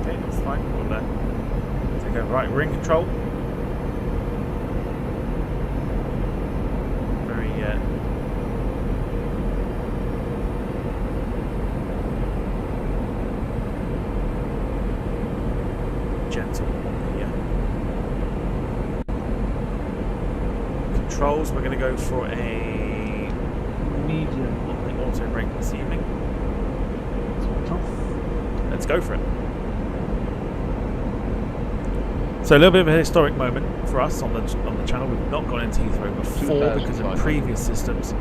Okay, that's fine. We'll take over. Right, we're in control. Very gentle here. Controls, we're going to go for a medium on the auto brake this evening. Let's go for it. So a little bit of a historic moment for us on the channel. We've not gone into Heathrow before because in previous systems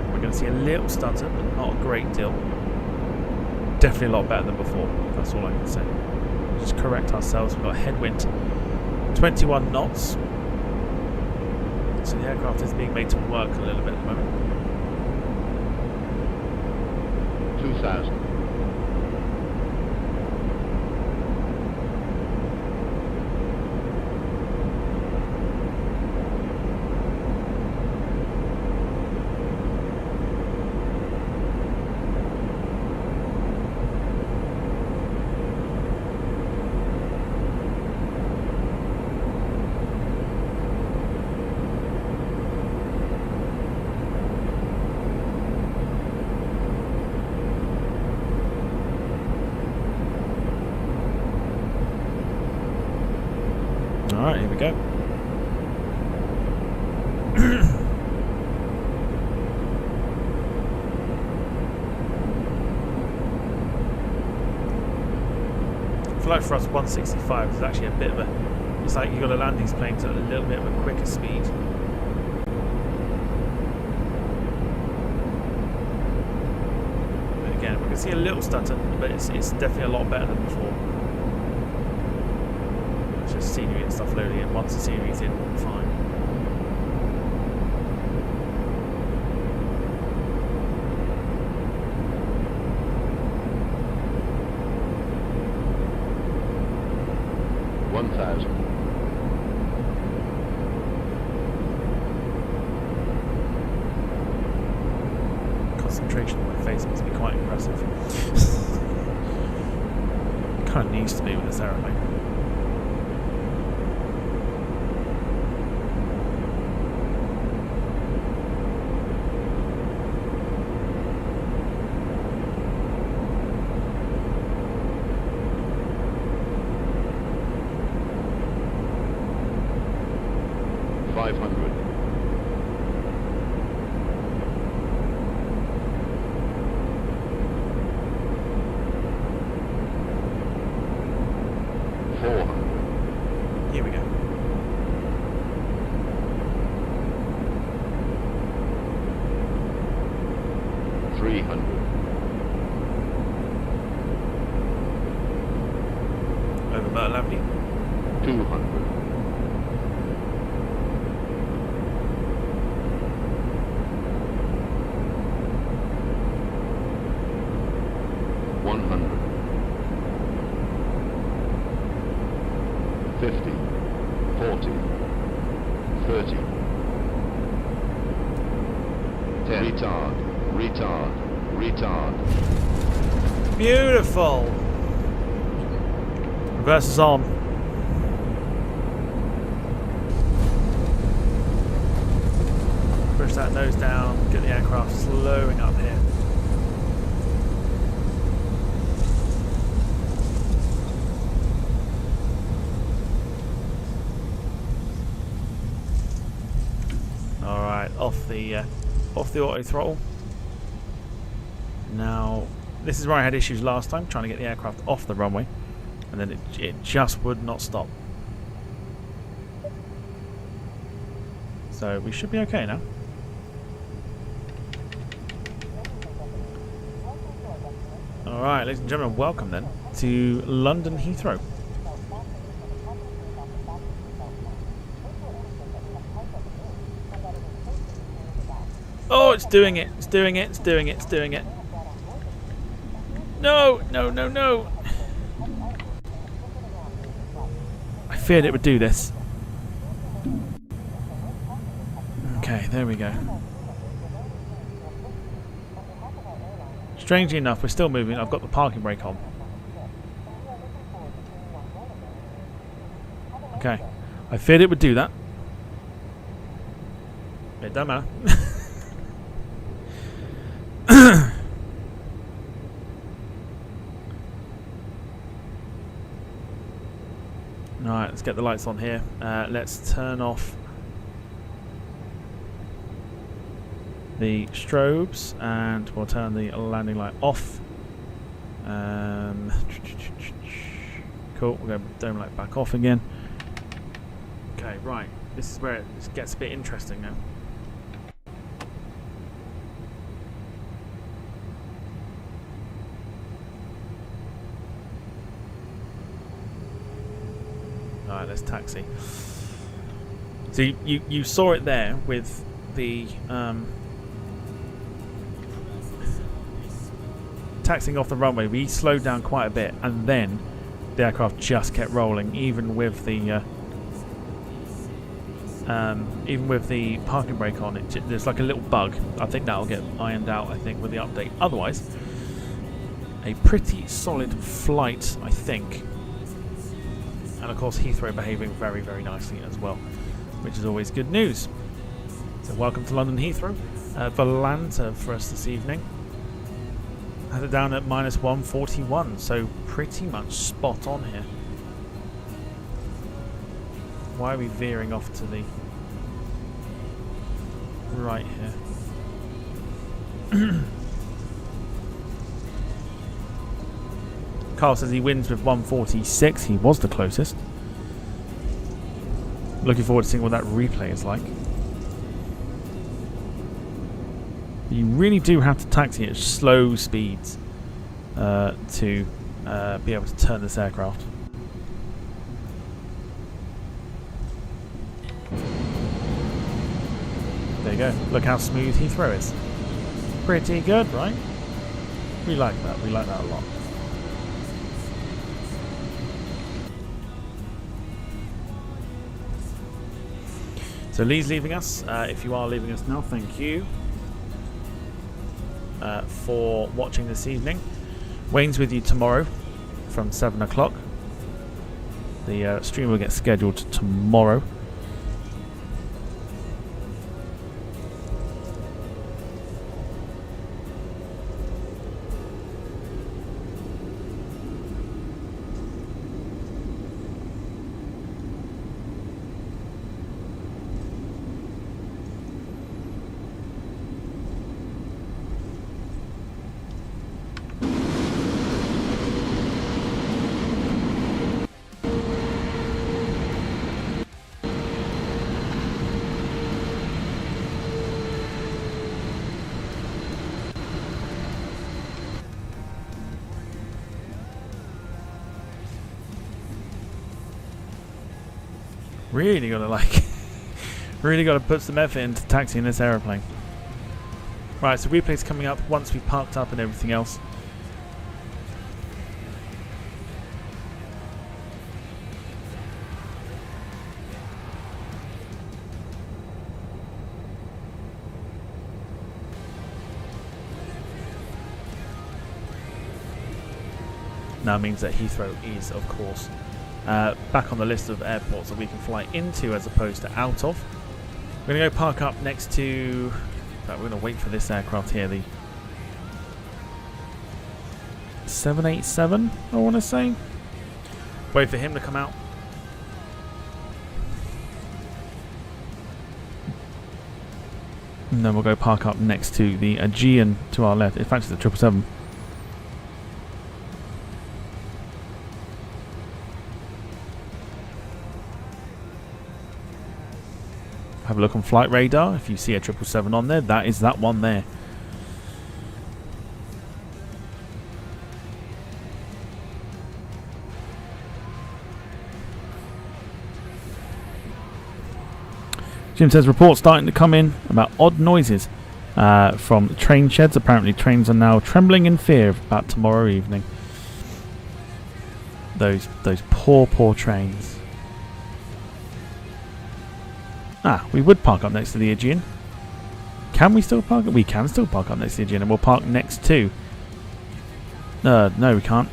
we're going to see a little stutter, but not a great deal. Definitely a lot better than before. That's all I can say. We'll just correct ourselves. We've got a headwind 21 knots. So the aircraft is being made to work a little bit at the moment. 2000. Alright, here we go. Flight for us 165 is actually a bit of a... It's like you've got to land these planes at a little bit of a quicker speed. But again, we can see a little stutter, but it's definitely a lot better than before. Just scenery and stuff loading in. Once the scenery's in, fine. Concentration on my face must be quite impressive. Kind of needs to be with this aeroplane. Here we go. Over about lovely. 200. 100. 50. 40. 30. 10. Retard. Retard. Retard. Beautiful. Reverse is on. Push that nose down, get the aircraft slowing up here. Alright, off the auto throttle. Now, this is where I had issues last time, trying to get the aircraft off the runway, and then it just would not stop. So we should be okay now. Alright, ladies and gentlemen, welcome then to London Heathrow. Oh, it's doing it. It's doing it. It's doing it. It's doing it. No, no, no, no. I feared it would do this. Okay, there we go. Strangely enough, we're still moving. I've got the parking brake on. Okay. I feared it would do that. It don't matter. Alright, let's get the lights on here. Let's turn off the strobes and we'll turn the landing light off. Cool, we'll go dome light back off again. Okay, right. This is where it gets a bit interesting now. Alright, let's taxi. So you saw it there with the taxiing off the runway. We slowed down quite a bit, and then the aircraft just kept rolling, even with the parking brake on. There's like a little bug. I think that'll get ironed out, I think, with the update. Otherwise, a pretty solid flight, I think. And of course, Heathrow behaving very, very nicely as well, which is always good news. So welcome to London Heathrow. Volanta for us this evening. Had it down at -141, so pretty much spot on here. Why are we veering off to the right here? Carl says he wins with 146. He was the closest. Looking forward to seeing what that replay is like. You really do have to taxi at slow speeds to be able to turn this aircraft. There you go. Look how smooth Heathrow is. Pretty good, right? We like that. We like that a lot. So Lee's leaving us. If you are leaving us now, thank you for watching this evening. Wayne's with you tomorrow from 7 o'clock. The stream will get scheduled tomorrow. Really gotta put some effort into taxiing this aeroplane. Right, so replay's coming up once we've parked up and everything else. now means that Heathrow is, of course, back on the list of airports that we can fly into as opposed to out of. We're going to go park up next to... In fact, we're going to wait for this aircraft here, the 787, I want to say. Wait for him to come out. And then we'll go park up next to the Aegean to our left. In fact, it's the 777. Have a look on flight radar. If you see a 777 on there, that is that one there. Jim says reports starting to come in about odd noises from train sheds. Apparently trains are now trembling in fear about tomorrow evening. Those poor trains. We would park up next to the Aegean. Can we still park? We can still park up next to the Aegean, and we'll park next to... no, we can't.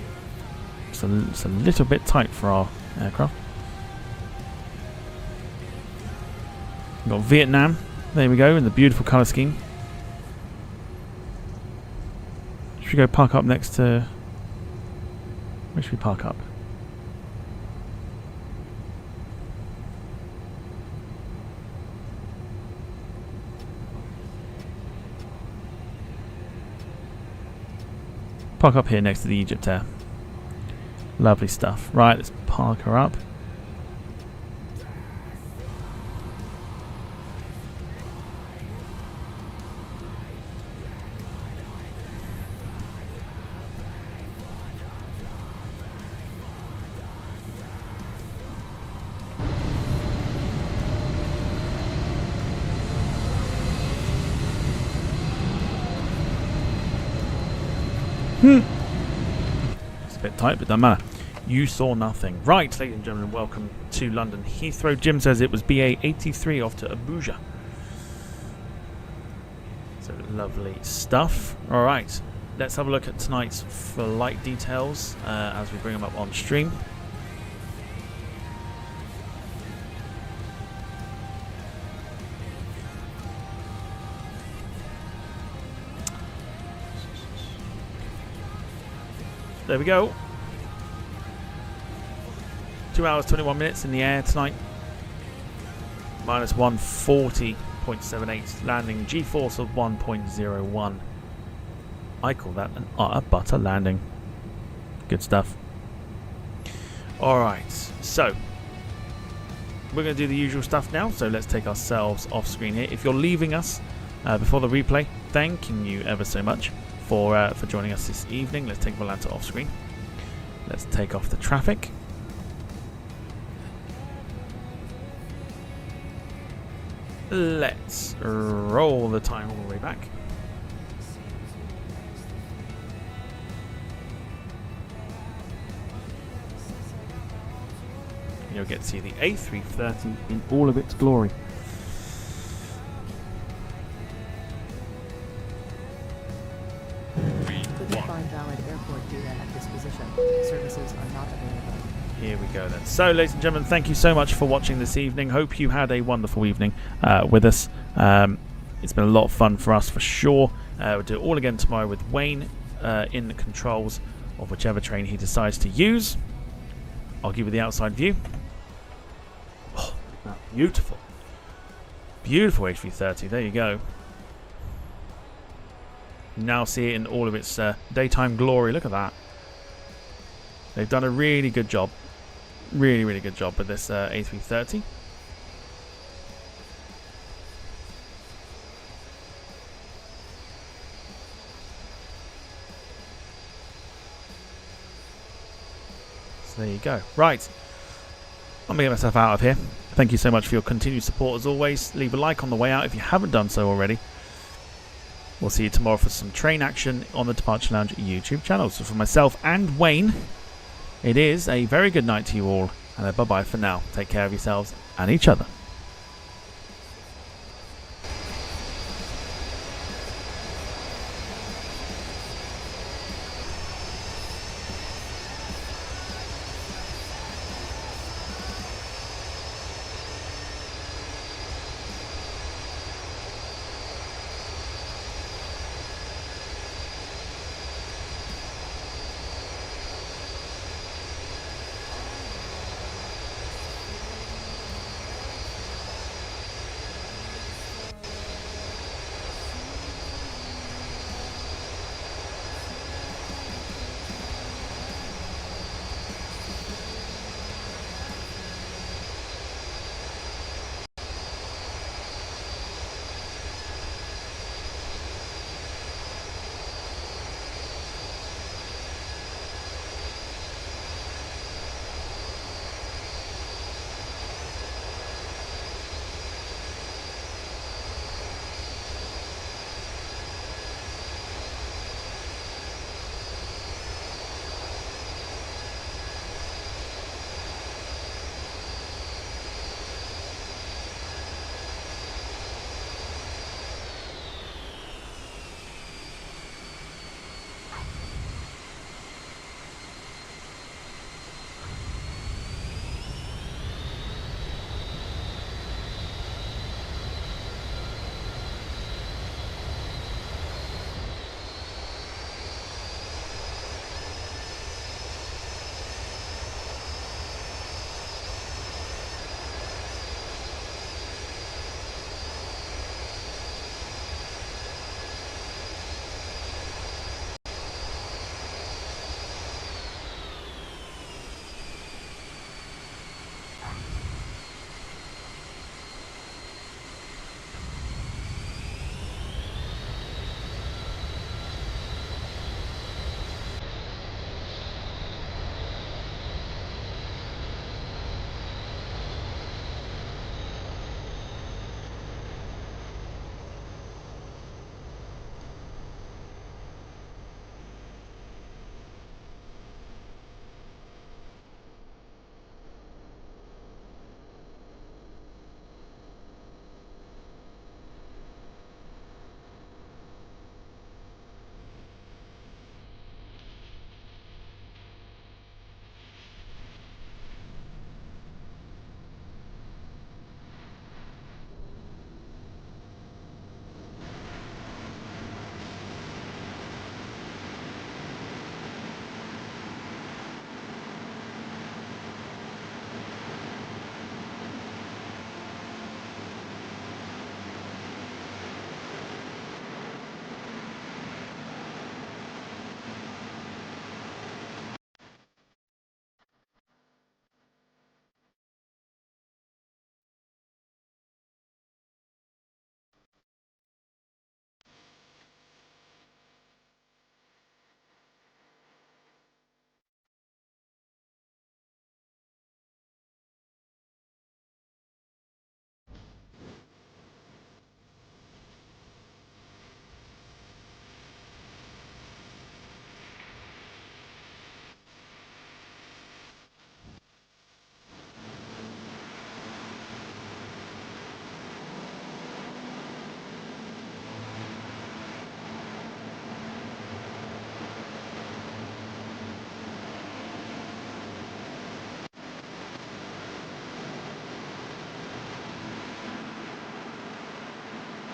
It's a little bit tight for our aircraft. We've got Vietnam. There we go, in the beautiful colour scheme. Should we go park up next to... Where should we park up? Park up here next to the Egypt Air. Lovely stuff. Right, let's park her up. It's a bit tight, but doesn't matter. You saw nothing. Right, ladies and gentlemen, welcome to London Heathrow. Jim says it was BA83 off to Abuja. So lovely stuff. All right, let's have a look at tonight's flight details as we bring them up on stream. There we go. 2 hours 21 minutes in the air tonight. Minus 140.78. Landing G-force of 1.01. I call that an butter landing. Good stuff. Alright, so we're going to do the usual stuff now. So let's take ourselves off screen here. If you're leaving us before the replay, thanking you ever so much for joining us this evening. Let's take Volanta off screen. Let's take off the traffic. Let's roll the time all the way back. You'll get to see the A330 in all of its glory. Couldn't find valid airport data at this position. Services are not available. Here we go then. So, ladies and gentlemen, thank you so much for watching this evening. Hope you had a wonderful evening with us. It's been a lot of fun for us for sure. We'll do it all again tomorrow with Wayne in the controls of whichever train he decides to use. I'll give you the outside view. Oh, beautiful. Beautiful A330. There you go. Now see it in all of its daytime glory. Look at that. They've done a really good job. Really, really good job with this A330. So there you go. Right. I'm going to get myself out of here. Thank you so much for your continued support as always. Leave a like on the way out if you haven't done so already. We'll see you tomorrow for some train action on the Departure Lounge YouTube channel. So for myself and Wayne, it is a very good night to you all. And bye-bye for now. Take care of yourselves and each other.